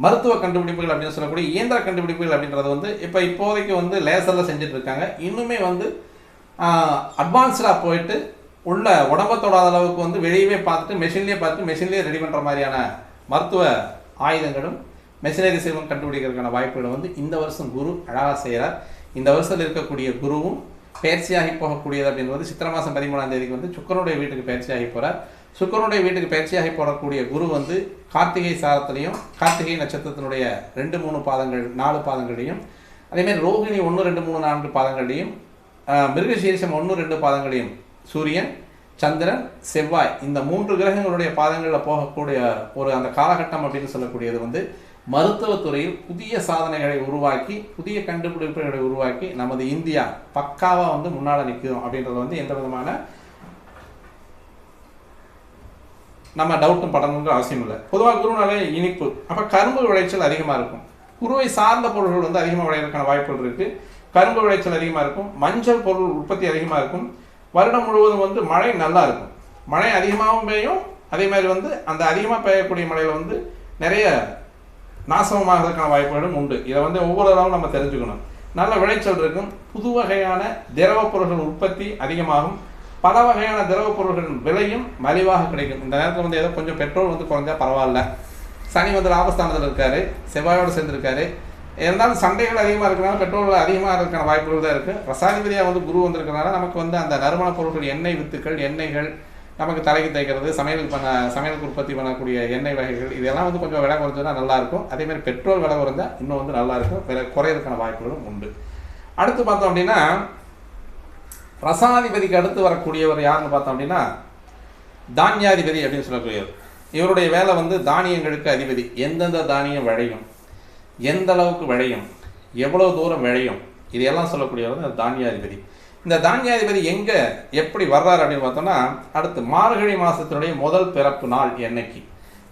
மருத்துவ கண்டுபிடிப்புகள் அப்படின்னு சொல்லக்கூடிய இயந்திர கண்டுபிடிப்புகள் அப்படின்றது வந்து இப்போதைக்கு வந்து லேசரில் செஞ்சுட்டு இருக்காங்க. இன்னுமே வந்து அட்வான்ஸ்டாக போயிட்டு உள்ள உடம்ப தொடாத அளவுக்கு வந்து வெளியவே பார்த்துட்டு மெஷின்லேயே ரெடி பண்ணுற மாதிரியான மருத்துவ ஆயுதங்களும் மெஷினரிஸும் கண்டுபிடிக்கிறதுக்கான வாய்ப்புகளை வந்து இந்த வருஷம் குரு அழகாக செய்கிறார். இந்த வருஷத்தில் இருக்கக்கூடிய குருவும் பயிற்சியாகி போகக்கூடியது அப்படின்றது சித்திரை மாதம் 13ஆம் தேதிக்கு வந்து சுக்கிரனுடைய வீட்டுக்கு பயிற்சியாகி போகிறார். சுக்கிரனுடைய வீட்டுக்கு பயிற்சியாகி போடக்கூடிய குரு வந்து கார்த்திகை சாரத்திலையும் கார்த்திகை நட்சத்திரத்தினுடைய 2, 3 பாதங்கள் 4 பாதங்களையும் அதேமாதிரி ரோகிணி 1, 2, 3, 4 பாதங்களையும் மிருகசீரிஷம் 1, 2 பாதங்களையும் சூரியன் சந்திரன் செவ்வாய் இந்த 3 கிரகங்களுடைய பாதங்களில் போகக்கூடிய ஒரு அந்த காலகட்டம் அப்படின்னு சொல்லக்கூடியது வந்து மருத்துவத்துறையில் புதிய சாதனைகளை உருவாக்கி புதிய கண்டுபிடிப்புகளை உருவாக்கி நமது இந்தியா பக்காவாக வந்து முன்னால் நிற்கும் அப்படின்றது வந்து எந்த விதமான நம்ம டவுட்டும் படணுன்ற அவசியம் இல்லை. பொதுவாக குருனாலே இனிப்பு, அப்போ கரும்பு விளைச்சல் அதிகமாக இருக்கும். குருவை சார்ந்த பொருள்கள் வந்து அதிகமாக விளையிறதுக்கான வாய்ப்புகள் இருக்குது. கரும்பு விளைச்சல் அதிகமாக இருக்கும். மஞ்சள் பொருள் உற்பத்தி அதிகமாக இருக்கும். வருடம் முழுவதும் வந்து மழை நல்லா இருக்கும். மழை அதிகமாகவும் பெய்யும். அதே மாதிரி வந்து அந்த அதிகமாக பெய்யக்கூடிய மழையில் வந்து நிறைய நாசமாகிறதுக்கான வாய்ப்புகளும் உண்டு. இதை வந்து ஒவ்வொரு நாளும் நம்ம தெரிஞ்சுக்கணும். நல்ல விளைச்சல் இருக்கும். புது வகையான திரவ பொருள்கள் உற்பத்தி அதிகமாகும். பல வகையான திரவ பொருள்களின் விலையும் மலிவாக கிடைக்கும். இந்த நேரத்தில் வந்து ஏதோ கொஞ்சம் பெட்ரோல் வந்து குறைஞ்சா பரவாயில்ல. சனி வந்து லாபஸ்தானத்தில் இருக்காரு, செவ்வாயோடு சேர்ந்துருக்காரு. இருந்தாலும் சண்டைகள் அதிகமாக இருக்கிறனால பெட்ரோல் அதிகமாக இருக்கிற வாய்ப்புகள் தான் இருக்குது. ரசாதிபதியாக வந்து குரு வந்திருக்கிறதுனால நமக்கு வந்து அந்த நறுமண பொருட்கள் எண்ணெய் வித்துக்கள் எண்ணெய்கள் நமக்கு தலைக்கு தைக்கிறது சமையலுக்கு உற்பத்தி பண்ணக்கூடிய எண்ணெய் வகைகள் இதெல்லாம் வந்து கொஞ்சம் விலை குறைஞ்சதுன்னா நல்லாயிருக்கும். அதேமாதிரி பெட்ரோல் விலை குறைஞ்சால் இன்னும் வந்து நல்லாயிருக்கும். விலை குறையிறதுக்கான வாய்ப்புகளும் உண்டு. அடுத்து பார்த்தோம் அப்படின்னா ரசாதிபதிக்கு அடுத்து வரக்கூடியவர் யாருன்னு பார்த்தோம் அப்படின்னா தானியாதிபதி அப்படின்னு சொல்லக்கூடியவர். இவருடைய வேலை வந்து தானியங்களுக்கு அதிபதி. எந்தெந்த தானியம் விளையும், எந்த அளவுக்கு விளையும், எவ்வளோ தூரம் விளையும், இதையெல்லாம் சொல்லக்கூடியவர் தான் தானியாதிபதி. இந்த தானியாதிபதி எங்கே எப்படி வர்றாரு அப்படின்னு பார்த்தோம்னா அடுத்து மார்கழி மாதத்தினுடைய முதல் பிறப்பு நாள் என்னைக்கு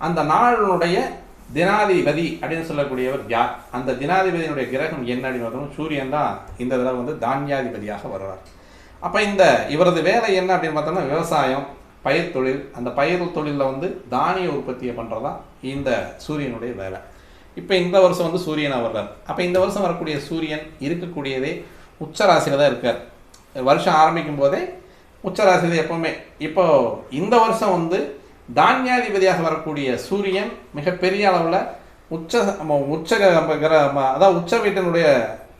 அந்த நாளினுடைய தினாதிபதி அப்படின்னு சொல்லக்கூடியவர் யார், அந்த தினாதிபதியினுடைய கிரகம் என்ன அப்படின்னு பார்த்தோம்னா சூரியன் தான் இந்த தடவை வந்து தானியாதிபதியாக வர்றார். அப்போ இவரது வேலை என்ன அப்படின்னு பார்த்தோம்னா விவசாயம், பயிர் தொழில். அந்த பயிர் தொழிலில் வந்து தானிய உற்பத்தியை பண்ணுறதா இந்த சூரியனுடைய வேலை. இப்போ இந்த வருஷம் வந்து சூரியனாக வர்றார். அப்போ இந்த வருஷம் வரக்கூடிய சூரியன் இருக்கக்கூடியதே உச்சராசியில் தான் இருக்கார். வருஷம் ஆரம்பிக்கும் போதே உச்சராசியில் எப்போவுமே. இப்போ இந்த வருஷம் வந்து தானியாதிபதியாக வரக்கூடிய சூரியன் மிகப்பெரிய அளவில் அதாவது உச்ச வீட்டினுடைய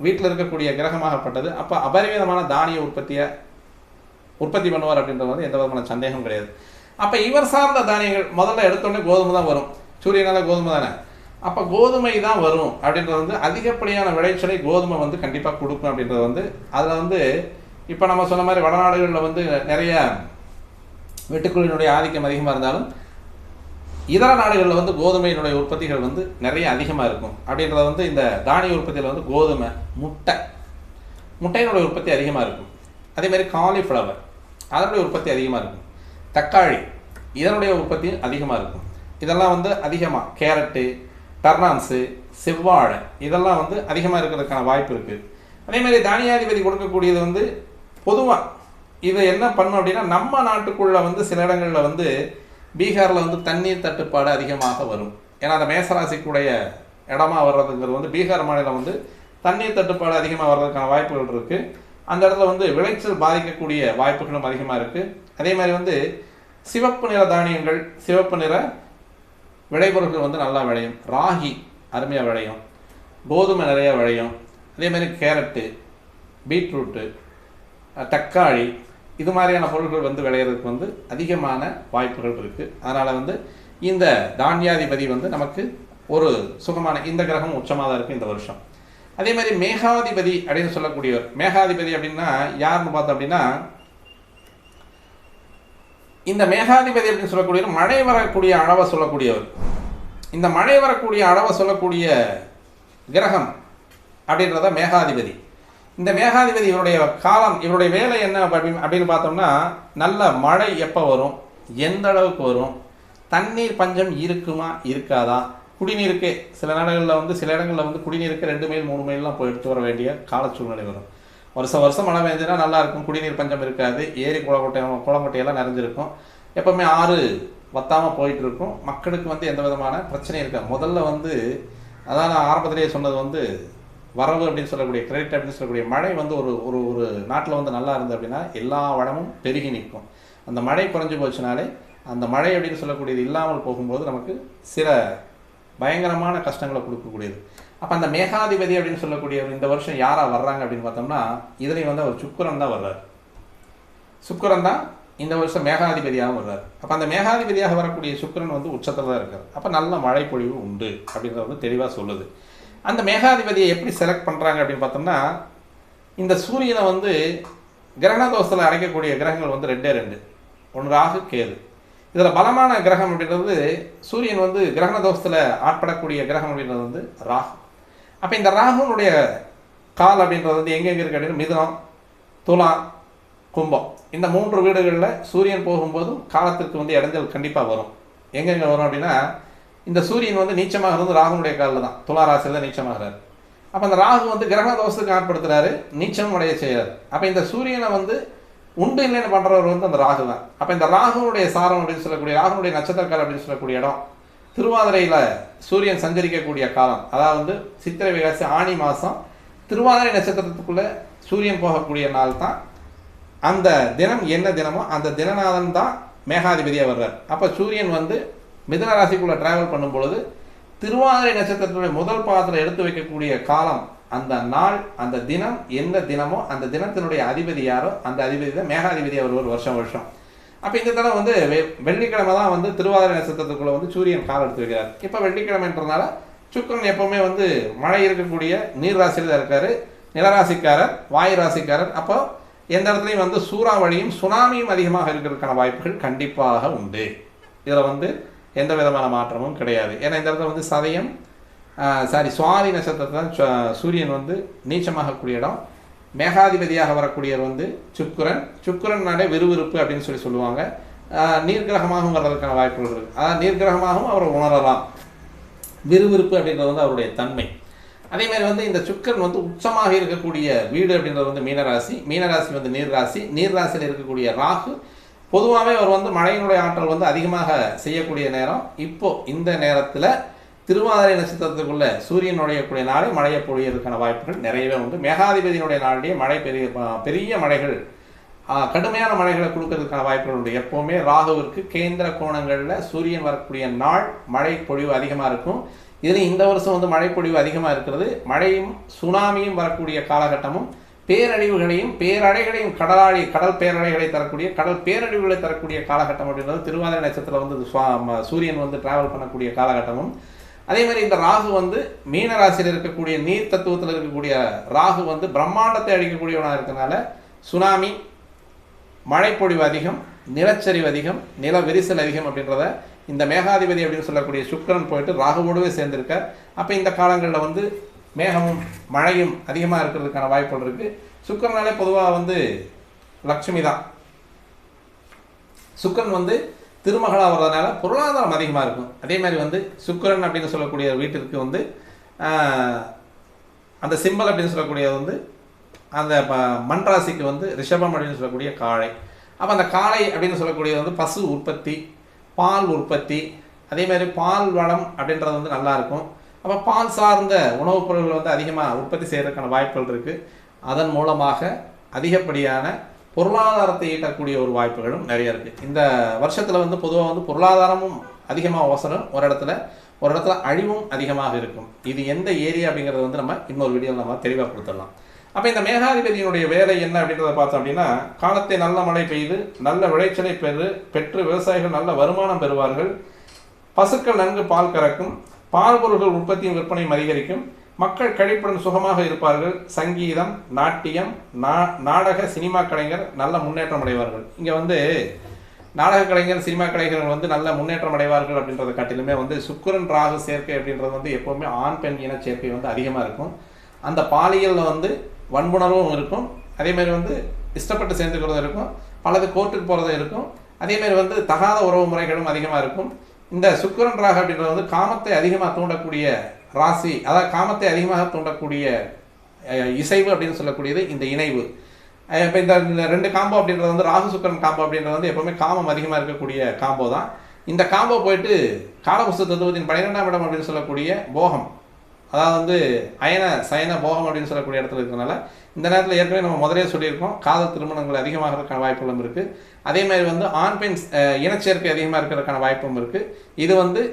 வீட்டில் இருக்கக்கூடிய கிரகமாகப்பட்டது. அப்போ அபரிமிதமான தானிய உற்பத்தி பண்ணுவார் அப்படின்றது வந்து எந்த விதமான சந்தேகம் கிடையாது. அப்போ இவர் சார்ந்த தானியங்கள் முதல்ல எடுத்தோடனே கோதுமை தான் வரும். சூரியனால கோதுமை தானே, அப்போ கோதுமை தான் வரும் அப்படின்றது வந்து அதிகப்படியான விளைச்சலை கோதுமை வந்து கண்டிப்பாக கொடுக்கும் அப்படின்றது வந்து அதில் வந்து இப்போ நம்ம சொன்ன மாதிரி வடநாடுகளில் வந்து நிறைய வெட்டுக்குழியினுடைய ஆதிக்கம் அதிகமாக இருந்தாலும் இதர நாடுகளில் வந்து கோதுமையினுடைய உற்பத்திகள் வந்து நிறைய அதிகமாக இருக்கும் அப்படின்றத வந்து இந்த தானிய உற்பத்தியில் வந்து கோதுமை, முட்டையினுடைய உற்பத்தி அதிகமாக இருக்கும். அதேமாதிரி காலிஃப்ளவர் அதனுடைய உற்பத்தி அதிகமாக இருக்கும். தக்காளி இதனுடைய உற்பத்தி அதிகமாக இருக்கும். இதெல்லாம் வந்து அதிகமாக கேரட்டு, டர்னான்ஸு, செவ்வாழை இதெல்லாம் வந்து அதிகமாக இருக்கிறதுக்கான வாய்ப்பு இருக்குது. அதேமாதிரி தானியாதிபதி கொடுக்கக்கூடியது வந்து பொதுவாக இது என்ன பண்ணும் அப்படின்னா நம்ம நாட்டுக்குள்ளே வந்து சில இடங்களில் வந்து பீகாரில் வந்து தண்ணீர் தட்டுப்பாடு அதிகமாக வரும். ஏன்னா அந்த மேசராசிக்குடைய இடமா வர்றதுங்கிறது வந்து பீகார் மாநிலம் வந்து தண்ணீர் தட்டுப்பாடு அதிகமாக வர்றதுக்கான வாய்ப்புகள் இருக்குது. அந்த இடத்துல வந்து விளைச்சல் பாதிக்கக்கூடிய வாய்ப்புகளும் அதிகமாக இருக்குது. அதே மாதிரி வந்து சிவப்பு நிற தானியங்கள், சிவப்பு நிற விளைபொருட்கள் வந்து நல்லா விளையும். ராகி அருமையாக விளையும், கோதுமை நிறையா விளையும். அதே மாதிரி கேரட்டு, பீட்ரூட்டு, தக்காளி இது மாதிரியான பொருட்கள் வந்து விளையிறதுக்கு வந்து அதிகமான வாய்ப்புகள் இருக்குது. அதனால் வந்து இந்த தானியாதிபதி வந்து நமக்கு ஒரு சுகமான, இந்த கிரகம் உச்சமாக தான் இருக்குது இந்த வருஷம். அதே மாதிரி மேகாதிபதி அப்படின்னு சொல்லக்கூடியவர், மேகாதிபதி அப்படின்னா யாருன்னு பார்த்தோம் அப்படின்னா, இந்த மேகாதிபதி அப்படின்னு சொல்லக்கூடியவர் மழை வரக்கூடிய அளவை சொல்லக்கூடியவர். இந்த மழை வரக்கூடிய அளவை சொல்லக்கூடிய கிரகம் அப்படின்றத மேகாதிபதி. இந்த மேகாதிபதி இவருடைய காலம், இவருடைய வேலை என்ன அப்படின்னு பார்த்தோம்னா, நல்ல மழை எப்போ வரும், எந்த அளவுக்கு வரும், தண்ணீர் பஞ்சம் இருக்குமா இருக்காதா, குடிநீருக்கே சில நாடுகளில் வந்து சில இடங்களில் வந்து குடிநீருக்கு 2 மைல் 3 மைல்லாம் போய் எடுத்து வர வேண்டிய கால சூழ்நிலை வரும். வருஷம் மழை பெஞ்சுன்னா நல்லாயிருக்கும், குடிநீர் பஞ்சம் இருக்காது, ஏரி குளங்கொட்டையெல்லாம் நிறைஞ்சிருக்கும், எப்போவுமே ஆறு வத்தாமல் போயிட்டுருக்கும், மக்களுக்கு வந்து எந்த விதமான பிரச்சனையும் இருக்காது. முதல்ல வந்து அதான் நான் ஆரம்பத்திலேயே சொன்னது வந்து வரவு அப்படின்னு சொல்லக்கூடிய கிரெடிட் அப்படின்னு சொல்லக்கூடிய மழை வந்து ஒரு ஒரு ஒரு நாட்டில் வந்து நல்லா இருந்தது அப்படின்னா எல்லா வளமும் பெருகி நிற்கும். அந்த மழை குறைஞ்சி போச்சுனாலே அந்த மழை அப்படின்னு சொல்லக்கூடியது இல்லாமல் போகும்போது நமக்கு சில பயங்கரமான கஷ்டங்களை கொடுக்கக்கூடியது. அப்போ அந்த மேகாதிபதி அப்படின்னு சொல்லக்கூடிய இந்த வருஷம் யாராக வர்றாங்க அப்படின்னு பார்த்தோம்னா, இதுலேயும் வந்து அவர் சுக்கிரன் தான் வர்றார். சுக்கிரன் தான் இந்த வருஷம் மேகாதிபதியாக வர்றார். அப்போ அந்த மேகாதிபதியாக வரக்கூடிய சுக்கிரன் வந்து உச்சத்தில் தான் இருக்கார். அப்போ நல்ல மழை பொழிவு உண்டு அப்படின்றத வந்து தெளிவாக சொல்லுது. அந்த மேகாதிபதியை எப்படி செலக்ட் பண்ணுறாங்க அப்படின்னு பார்த்தோம்னா, இந்த சூரியனை வந்து கிரகணதோஷத்தில் அடைக்கக்கூடிய கிரகங்கள் வந்து 2 ஒன்று ராகு, கேது. இதில் பலமான கிரகம் அப்படின்றது சூரியன் வந்து கிரகணதோஷத்தில் ஆட்படக்கூடிய கிரகம் அப்படின்றது வந்து ராகு. அப்போ இந்த ராகுனுடைய கால் அப்படின்றது வந்து எங்கெங்கே இருக்கு அப்படின்னு மிதுனம், துலாம், கும்பம் இந்த 3 வீடுகளில் சூரியன் போகும்போதும் காலத்திற்கு வந்து இடைஞ்சல் கண்டிப்பாக வரும். எங்கெங்கே வரும் அப்படின்னா, இந்த சூரியன் வந்து நீச்சமாக இருந்து ராகுனுடைய காலில் தான், துலா ராசியில் தான் நீச்சமாகிறார். அப்போ அந்த ராகு வந்து கிரகண தோஷத்துக்கு ஆட்படுத்துறாரு, நீச்சம் அடைய செய்கிறார். அப்போ இந்த சூரியனை வந்து உண்டு இல்லைன்னு பண்ணுறவர் வந்து அந்த ராகு தான். அப்போ இந்த ராகுனுடைய சாரம் அப்படின்னு சொல்லக்கூடிய, ராகுனுடைய நட்சத்திரக்கால் அப்படின்னு சொல்லக்கூடிய இடம் திருவாதிரையில் சூரியன் சஞ்சரிக்கக்கூடிய காலம். அதாவது வந்து சித்திரை, வைகாசி, ஆனி மாதம் திருவாதிரை நட்சத்திரத்துக்குள்ளே சூரியன் போகக்கூடிய நாள் தான். அந்த தினம் என்ன தினமோ அந்த தினநாதன் தான் மேகாதிபதியாக வர்றார். அப்போ சூரியன் வந்து மிதுன ராசிக்குள்ளே டிராவல் பண்ணும் பொழுது திருவாதிரை நட்சத்திரத்துடைய முதல் பாதத்தில் எடுத்து வைக்கக்கூடிய காலம், அந்த நாள், அந்த தினம் எந்த தினமோ அந்த தினத்தினுடைய அதிபதி யாரோ அந்த அதிபதி தான் மேகாதிபதியாக வருவார் வருஷம். அப்போ இந்த தடவை வந்து வெள்ளிக்கிழமை தான் வந்து திருவாதிரை நட்சத்திரத்துக்குள்ளே வந்து சூரியன் கால் எடுத்து வைக்கிறார். இப்போ வெள்ளிக்கிழமைன்றதுனால சுக்கிரன் எப்போவுமே வந்து மழை இருக்கக்கூடிய நீர் ராசியில் தான் இருக்கார், நிலராசிக்காரர், வாயு ராசிக்காரர். அப்போ எந்த இடத்துலையும் வந்து சூறாவளியும் சுனாமியும் அதிகமாக இருக்கிறதுக்கான வாய்ப்புகள் கண்டிப்பாக உண்டு. இதில் வந்து எந்த விதமான மாற்றமும் கிடையாது. ஏன்னா இந்த இடத்துல வந்து சதயம் சுவாதி நட்சத்திரத்தை தான் சூரியன் வந்து நீச்சமாகக்கூடிய இடம். மேகாதிபதியாக வரக்கூடியவர் வந்து சுக்கிரன்னாலே விறுவிறுப்பு அப்படின்னு சொல்லுவாங்க. நீர்கிரகமாகவும் வர்றதுக்கான வாய்ப்புகள் இருக்குது. அதாவது நீர்கிரகமாகவும் அவரை உணரலாம். விறுவிறுப்பு அப்படின்றது வந்து அவருடைய தன்மை. அதே மாதிரி வந்து இந்த சுக்கிரன் வந்து உச்சமாக இருக்கக்கூடிய வீடு அப்படின்றது வந்து மீனராசி. மீனராசி வந்து நீர்ராசியில் இருக்கக்கூடிய ராகு. பொதுவாகவே அவர் வந்து மழையினுடைய ஆற்றல் வந்து அதிகமாக செய்யக்கூடிய நேரம். இப்போ இந்த நேரத்தில் திருவாதிரை நட்சத்திரத்துக்குள்ள சூரியன் நுழையக்கூடிய நாளை மழையை பொழியறதுக்கான வாய்ப்புகள் நிறையவே உண்டு. மேகாதிபதியினுடைய நாளிலேயே மழை பெரிய மழைகள், கடுமையான மழைகளை கொடுக்கறதுக்கான வாய்ப்புகள் உண்டு. எப்போவுமே ராகுவிற்கு கேந்திர கோணங்களில் சூரியன் வரக்கூடிய நாள் மழை பொழிவு அதிகமாக இருக்கும். இதில் இந்த வருஷம் வந்து மழைப்பொழிவு அதிகமாக இருக்கிறது. மழையும் சுனாமியும் வரக்கூடிய காலகட்டமும் பேரழிவுகளையும் பேரலைகளையும் கடல் பேரலைகளை தரக்கூடிய கடல் பேரழிவுகளை தரக்கூடிய காலகட்டம் அப்படின்றது திருவாதிரை நட்சத்திரத்தில் வந்து சூரியன் வந்து டிராவல் பண்ணக்கூடிய காலகட்டமும். அதே மாதிரி இந்த ராகு வந்து மீன ராசியில் இருக்கக்கூடிய நீர் தத்துவத்தில் இருக்கக்கூடிய ராகு வந்து பிரம்மாண்டத்தை அழிக்கக்கூடியவனாக இருக்கிறதுனால சுனாமி, மழைப்பொழிவு அதிகம், நிலச்சரிவு அதிகம், நில விரிசல் அதிகம் அப்படின்றத இந்த மேகாதிபதி அப்படின்னு சொல்லக்கூடிய சுக்கிரன் போயிட்டு ராகுவோடவே சேர்ந்திருக்கார். அப்போ இந்த காலங்களில் வந்து மேகமும் மழையும் அதிகமாக இருக்கிறதுக்கான வாய்ப்புகள் இருக்குது. சுக்கிரனாலே பொதுவாக வந்து லட்சுமி தான். சுக்கிரன் வந்து திருமகளாக வர்றதுனால பொருளாதாரம் அதிகமாக இருக்கும். அதே மாதிரி வந்து சுக்கிரன் அப்படின்னு சொல்லக்கூடிய வீட்டிற்கு வந்து அந்த சிம்பல் அப்படின்னு சொல்லக்கூடியது வந்து அந்த மண்ராசிக்கு வந்து ரிஷபம் அப்படின்னு சொல்லக்கூடிய காளை. அப்போ அந்த காளை அப்படின்னு சொல்லக்கூடியது வந்து பசு உற்பத்தி, பால் உற்பத்தி, அதே மாதிரி பால் வளம் அப்படின்றது வந்து நல்லாயிருக்கும். அப்போ பால் சார்ந்த உணவுப் பொருட்கள் வந்து அதிகமாக உற்பத்தி செய்கிறதுக்கான வாய்ப்புகள் இருக்குது. அதன் மூலமாக அதிகப்படியான பொருளாதாரத்தை ஈட்டக்கூடிய ஒரு வாய்ப்புகளும் நிறைய இருக்குது. இந்த வருஷத்தில் வந்து பொதுவாக வந்து பொருளாதாரமும் அதிகமாக அவசரம், ஒரு இடத்துல அழிவும் அதிகமாக இருக்கும். இது எந்த ஏரியா அப்படிங்கிறது வந்து நம்ம இன்னொரு வீடியோவில் நம்ம தெளிவாக கொடுத்துடலாம். அப்போ இந்த மேகாதிபதியினுடைய வேலை என்ன அப்படின்றத பார்த்தோம் அப்படின்னா, காலத்தை நல்ல மழை பெய்து நல்ல விளைச்சலை பெற்று விவசாயிகள் நல்ல வருமானம் பெறுவார்கள். பசுக்கள் நன்கு பால் கறக்கும். பால் பொருட்கள் உற்பத்தியும் விற்பனையும் அதிகரிக்கும். மக்கள் கழிப்புடன் சுகமாக இருப்பார்கள். சங்கீதம், நாட்டியம், நாடக, சினிமா கலைஞர் நல்ல முன்னேற்றம் அடைவார்கள். இங்கே வந்து நாடக கலைஞர், சினிமா கலைஞர்கள் வந்து நல்ல முன்னேற்றம் அடைவார்கள் அப்படின்றத காட்டிலுமே வந்து சுக்கிரன் ராகு சேர்க்கை அப்படின்றது வந்து எப்போவுமே ஆண் பெண் இன சேர்க்கை வந்து அதிகமாக இருக்கும். அந்த பாலியலில் வந்து வன்புணர்வும் இருக்கும். அதேமாதிரி வந்து இஷ்டப்பட்டு சேர்ந்துக்கிறது இருக்கும். பலது கோர்ட்டுக்கு போகிறது இருக்கும். அதேமாதிரி வந்து தகாத உறவு முறைகளும் அதிகமாக இருக்கும். இந்த சுக்கிரன் ராகு அப்படின்றது வந்து காமத்தை அதிகமாக தூண்டக்கூடிய ராசி, அதாவது காமத்தை அதிகமாக தூண்டக்கூடிய இசைவு அப்படின்னு சொல்லக்கூடியது இந்த இணைவு. இப்போ இந்த 2 காம்போ அப்படின்றது வந்து ராகு சுக்கிரன் காம்போ அப்படின்றது வந்து எப்போவுமே காமம் அதிகமாக இருக்கக்கூடிய காம்போ தான். இந்த காம்போ போயிட்டு காலபுஸ்த தத்துவத்தின் 12ஆம் இடம் அப்படின்னு சொல்லக்கூடிய போகம், அதாவது வந்து அயன சயன போகம் அப்படின்னு சொல்லக்கூடிய இடத்துல இருக்கிறதுனால இந்த நேரத்தில் ஏற்கனவே நம்ம முதலே சொல்லியிருக்கோம், காதல் திருமணங்கள் அதிகமாக இருக்கிற வாய்ப்புகளும் இருக்குது. அதே மாதிரி வந்து ஆண் பெண் இனச்சேர்க்கை அதிகமாக இருக்கிறதுக்கான வாய்ப்பும் இருக்குது. இது வந்து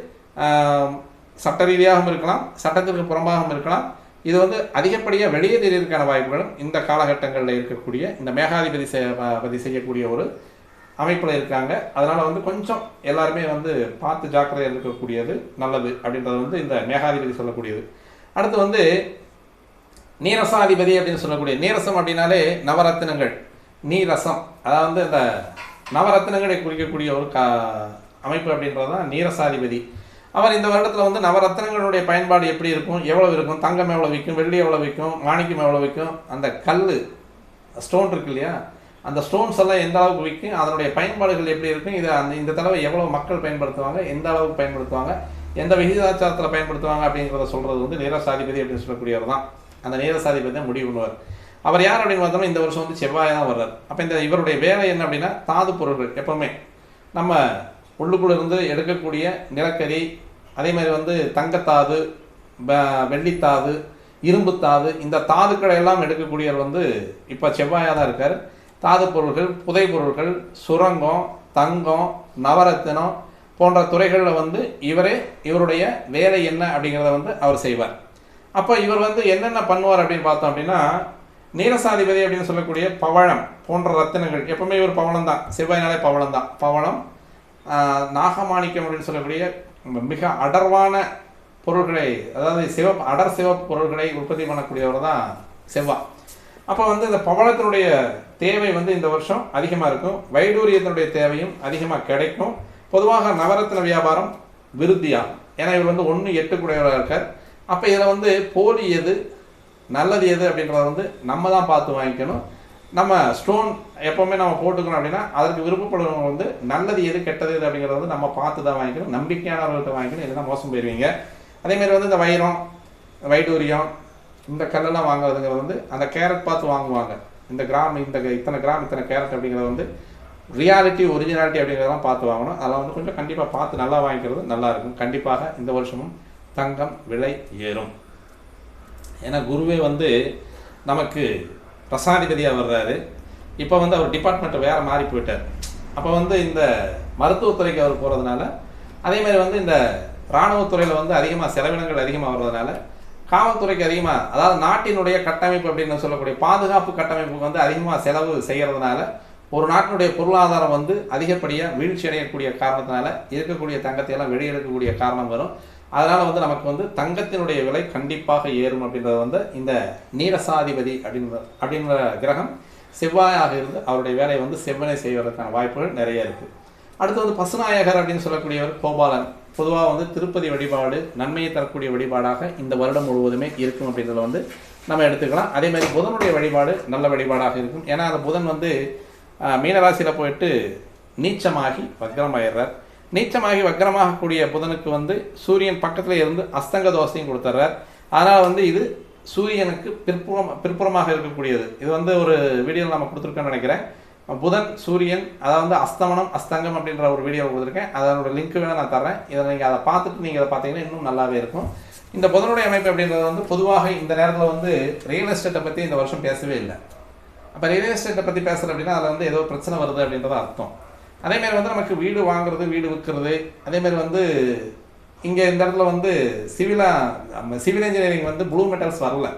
சட்ட ரீதியாகவும் இருக்கலாம், சட்டத்திற்கு புறம்பாகவும் இருக்கலாம். இது வந்து அதிகப்படியாக வெளியே தெரியறதுக்கான வாய்ப்புகளும் இந்த காலகட்டங்களில் இருக்கக்கூடிய இந்த மேகாதிபதி செய்யக்கூடிய ஒரு அமைப்பில் இருக்காங்க. அதனால் வந்து கொஞ்சம் எல்லாருமே வந்து பார்த்து ஜாக்கிரதையாக இருக்கக்கூடியது நல்லது அப்படின்றது வந்து இந்த மேகாதிபதி சொல்லக்கூடியது. அடுத்து வந்து நீரசாதிபதி அப்படின்னு சொல்லக்கூடிய, நீரசம் அப்படின்னாலே நவரத்தினங்கள், நீரசம், அதாவது வந்து இந்த நவரத்தினங்களை குறிக்கக்கூடிய ஒரு அமைப்பு அப்படின்றது தான் நீரசாதிபதி. அவர் இந்த வருடத்தில் வந்து நவரத்தினங்களுடைய பயன்பாடு எப்படி இருக்கும், எவ்வளோ இருக்கும், தங்கம் எவ்வளோ விற்கும், வெள்ளி எவ்வளோ விற்கும், மாணிக்கம் எவ்வளோ விற்கும், அந்த கல் ஸ்டோன் இருக்கு இல்லையா, அந்த ஸ்டோன்ஸ் எல்லாம் எந்த அளவுக்கு விற்கும், அதனுடைய பயன்பாடுகள் எப்படி இருக்கும், இது இந்த தடவை எவ்வளோ மக்கள் பயன்படுத்துவாங்க, எந்த அளவுக்கு பயன்படுத்துவாங்க, எந்த விகிதாச்சாரத்தில் பயன்படுத்துவாங்க அப்படிங்கிறத சொல்கிறது வந்து நீரசாதிபதி அப்படின்னு சொல்லக்கூடியவர் தான். அந்த நீரசாதிபதி தான் முடிவு பண்ணுவார். அவர் யார் அப்படின்னு பார்த்தோம்னா இந்த வருஷம் வந்து செவ்வாய் தான் வர்றார். அப்போ இந்த இவருடைய வேலை என்ன அப்படின்னா, தாது பொருட்கள் எப்போவுமே நம்ம உள்ளுக்குள்ள இருந்து எடுக்கக்கூடிய நிலக்கரி, அதே மாதிரி வந்து தங்கத்தாது, வெள்ளித்தாது, இரும்புத்தாது, இந்த தாதுக்களை எல்லாம் எடுக்கக்கூடியவர் வந்து இப்போ செவ்வாயாக தான் இருக்கார். தாது பொருட்கள், புதை பொருட்கள், சுரங்கம், தங்கம், நவரத்தினம் போன்ற துறைகளில் வந்து இவருடைய வேலை என்ன அப்படிங்கிறத வந்து அவர் செய்வார். அப்போ இவர் வந்து என்னென்ன பண்ணுவார் அப்படின்னு பார்த்தோம் அப்படின்னா, நீரசாதிபதி அப்படின்னு சொல்லக்கூடிய பவழம் போன்ற ரத்தினங்கள், எப்பவுமே இவர் பவளம் தான், செவ்வாய்னாலே பவளம் தான். பவளம், நாகமாணிக்கம் அப்படின்னு சொல்லக்கூடிய மிக அடர்வான பொருட்களை, அதாவது அடர் சிவப்பு பொருட்களை உற்பத்தி பண்ணக்கூடியவர் தான் செவ்வாய். அப்போ வந்து இந்த பவளத்தினுடைய தேவை வந்து இந்த வருஷம் அதிகமாக இருக்கும். வைடூரியத்தினுடைய தேவையும் அதிகமாக கிடைக்கும். பொதுவாக நவரத்தின வியாபாரம் விருத்தியாகும். ஏன்னா இவர் வந்து 1-8 கூடையவராக இருக்கார். அப்போ இதில் வந்து போலி எது நல்லது எது அப்படின்றத வந்து நம்ம தான் பார்த்து வாங்கிக்கணும். நம்ம ஸ்டோன் எப்போவுமே நம்ம போட்டுக்கணும் அப்படின்னா அதற்கு விருப்பப்படுறவங்க வந்து நல்லது எது கெட்டது எது அப்படிங்கிறத வந்து நம்ம பார்த்து தான் வாங்கிக்கணும். நம்பிக்கையானவர்கள்ட்ட வாங்கிக்கணும், இல்லைன்னா மோசம் போயிடுவீங்க. அதேமாதிரி வந்து இந்த வைரம், வைடூரியம், இந்த கல்லெல்லாம் வாங்குறதுங்கிறது வந்து அந்த கேரட் பார்த்து வாங்குவாங்க. இந்த கிராம், இத்தனை கிராம் இத்தனை கேரட் அப்படிங்கிறது வந்து ரியாலிட்டி, ஒரிஜினாலிட்டி அப்படிங்கிறதெல்லாம் பார்த்து வாங்கணும். அதெல்லாம் வந்து கொஞ்சம் கண்டிப்பாக பார்த்து நல்லா வாங்கிக்கிறது நல்லா இருக்கும். கண்டிப்பாக இந்த வருஷமும் தங்கம் விலை ஏறும். ஏன்னா குருவே வந்து நமக்கு ரசாதிபதியாக வர்றாரு. இப்போ வந்து அவர் டிபார்ட்மெண்ட்டை வேறு மாறி போயிட்டார். அப்போ வந்து இந்த மருத்துவத்துறைக்கு அவர் போகிறதுனால, அதேமாதிரி வந்து இந்த இராணுவத்துறையில் வந்து அதிகமாக செலவினங்கள் அதிகமாக வர்றதுனால, காவல்துறைக்கு அதிகமாக, அதாவது நாட்டினுடைய கட்டமைப்பு அப்படின்னு சொல்லக்கூடிய பாதுகாப்பு கட்டமைப்புக்கு வந்து அதிகமாக செலவு செய்கிறதுனால ஒரு நாட்டினுடைய பொருளாதாரம் வந்து அதிகப்படியாக வீழ்ச்சி அடையக்கூடிய காரணத்தினால இருக்கக்கூடிய தங்கத்தையெல்லாம் வெளியெடுக்கக்கூடிய காரணம் வரும். அதனால் வந்து நமக்கு வந்து தங்கத்தினுடைய விலை கண்டிப்பாக ஏறும் அப்படின்றது வந்து இந்த நீரசாதிபதி அப்படின்ற கிரகம் செவ்வாயாக இருந்து அவருடைய வேலையை வந்து செவ்வனை செய்வதற்கான வாய்ப்புகள் நிறைய இருக்குது. அடுத்து வந்து பசுநாயகர் அப்படின்னு சொல்லக்கூடியவர் கோபாலன். பொதுவாக வந்து திருப்பதி வழிபாடு நன்மையை தரக்கூடிய வழிபாடாக இந்த வருடம் முழுவதுமே இருக்கும் அப்படின்றத வந்து நம்ம எடுத்துக்கலாம். அதேமாதிரி புதனுடைய வழிபாடு நல்ல வழிபாடாக இருக்கும். ஏன்னா அந்த புதன் வந்து மீனராசியில் போயிட்டு நீச்சமாகி வக்ரமாயிடுறார். நீச்சமாகி வக்ரமாகக்கூடிய புதனுக்கு வந்து சூரியன் பக்கத்தில் இருந்து அஸ்தங்க தோஷையும் கொடுத்துட்றார். அதனால் வந்து இது சூரியனுக்கு பிற்புறமாக இருக்கக்கூடியது. இது வந்து ஒரு வீடியோவில் நம்ம கொடுத்துருக்கோன்னு நினைக்கிறேன். புதன் சூரியன், அதாவது வந்து அஸ்தமனம் அஸ்தங்கம் அப்படின்ற ஒரு வீடியோ கொடுத்துருக்கேன். அதனோட லிங்க் வேணால் நான் தரேன். இதை நீங்கள் அதை பார்த்துட்டு நீங்கள் அதை பார்த்தீங்கன்னா இன்னும் நல்லாவே இருக்கும். இந்த புதனுடைய அமைப்பு அப்படின்றது வந்து பொதுவாக இந்த நேரத்தில் வந்து ரியல் எஸ்டேட்டை பற்றி இந்த வருஷம் பேசவே இல்லை. அப்போ ரியல் எஸ்டேட்டை பற்றி பேசுகிற அப்படின்னா அதில் வந்து ஏதோ பிரச்சனை வருது அப்படின்றத அர்த்தம். அதேமாதிரி வந்து நமக்கு வீடு வாங்குறது, வீடு விற்கிறது, அதேமாதிரி வந்து இங்கே இந்த இடத்துல வந்து சிவில் இன்ஜினியரிங் வந்து ப்ளூ மெட்டல்ஸ் வரல.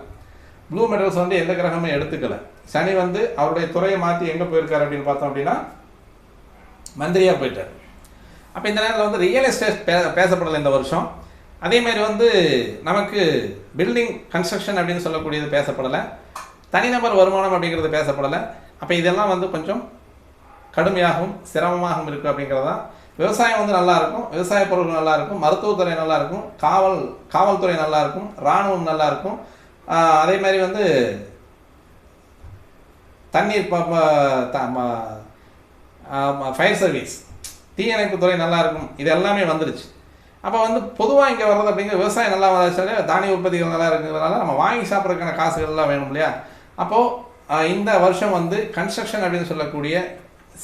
ப்ளூ மெட்டல்ஸ் வந்து எந்த கிரகமும் எடுத்துக்கலை. சனி வந்து அவருடைய துறையை மாற்றி எங்கே போயிருக்காரு அப்படின்னு பார்த்தோம் அப்படின்னா மந்திரியாக போயிட்டார். அப்போ இந்த நேரத்தில் வந்து ரியல் எஸ்டேட் பேசப்படலை இந்த வருஷம். அதேமாதிரி வந்து நமக்கு பில்டிங் கன்ஸ்ட்ரக்ஷன் அப்படின்னு சொல்லக்கூடியது பேசப்படலை. தனிநபர் வருமானம் அப்படிங்கிறது பேசப்படலை. அப்போ இதெல்லாம் வந்து கொஞ்சம் கடுமையாகவும் சிரமமாகவும் இருக்குது அப்படிங்கிறது தான். விவசாயம் வந்து நல்லாயிருக்கும், விவசாய பொருட்கள் நல்லாயிருக்கும், மருத்துவத்துறை நல்லாயிருக்கும், காவல்துறை நல்லாயிருக்கும், இராணுவம் நல்லாயிருக்கும், அதே மாதிரி வந்து தண்ணீர் ஃபயர் சர்வீஸ், தீயணைப்புத்துறை நல்லாயிருக்கும். இது எல்லாமே வந்துடுச்சு. அப்போ வந்து பொதுவாக இங்கே வர்றது அப்படிங்கிற விவசாயம் நல்லா வளர்ச்சாலே தானிய உற்பத்திகள் நல்லா இருக்கிறதுனால நம்ம வாங்கி சாப்பிட்றதுக்கான காசுகள்லாம் வேணும் இல்லையா. அப்போது இந்த வருஷம் வந்து கன்ஸ்ட்ரக்ஷன் அப்படின்னு சொல்லக்கூடிய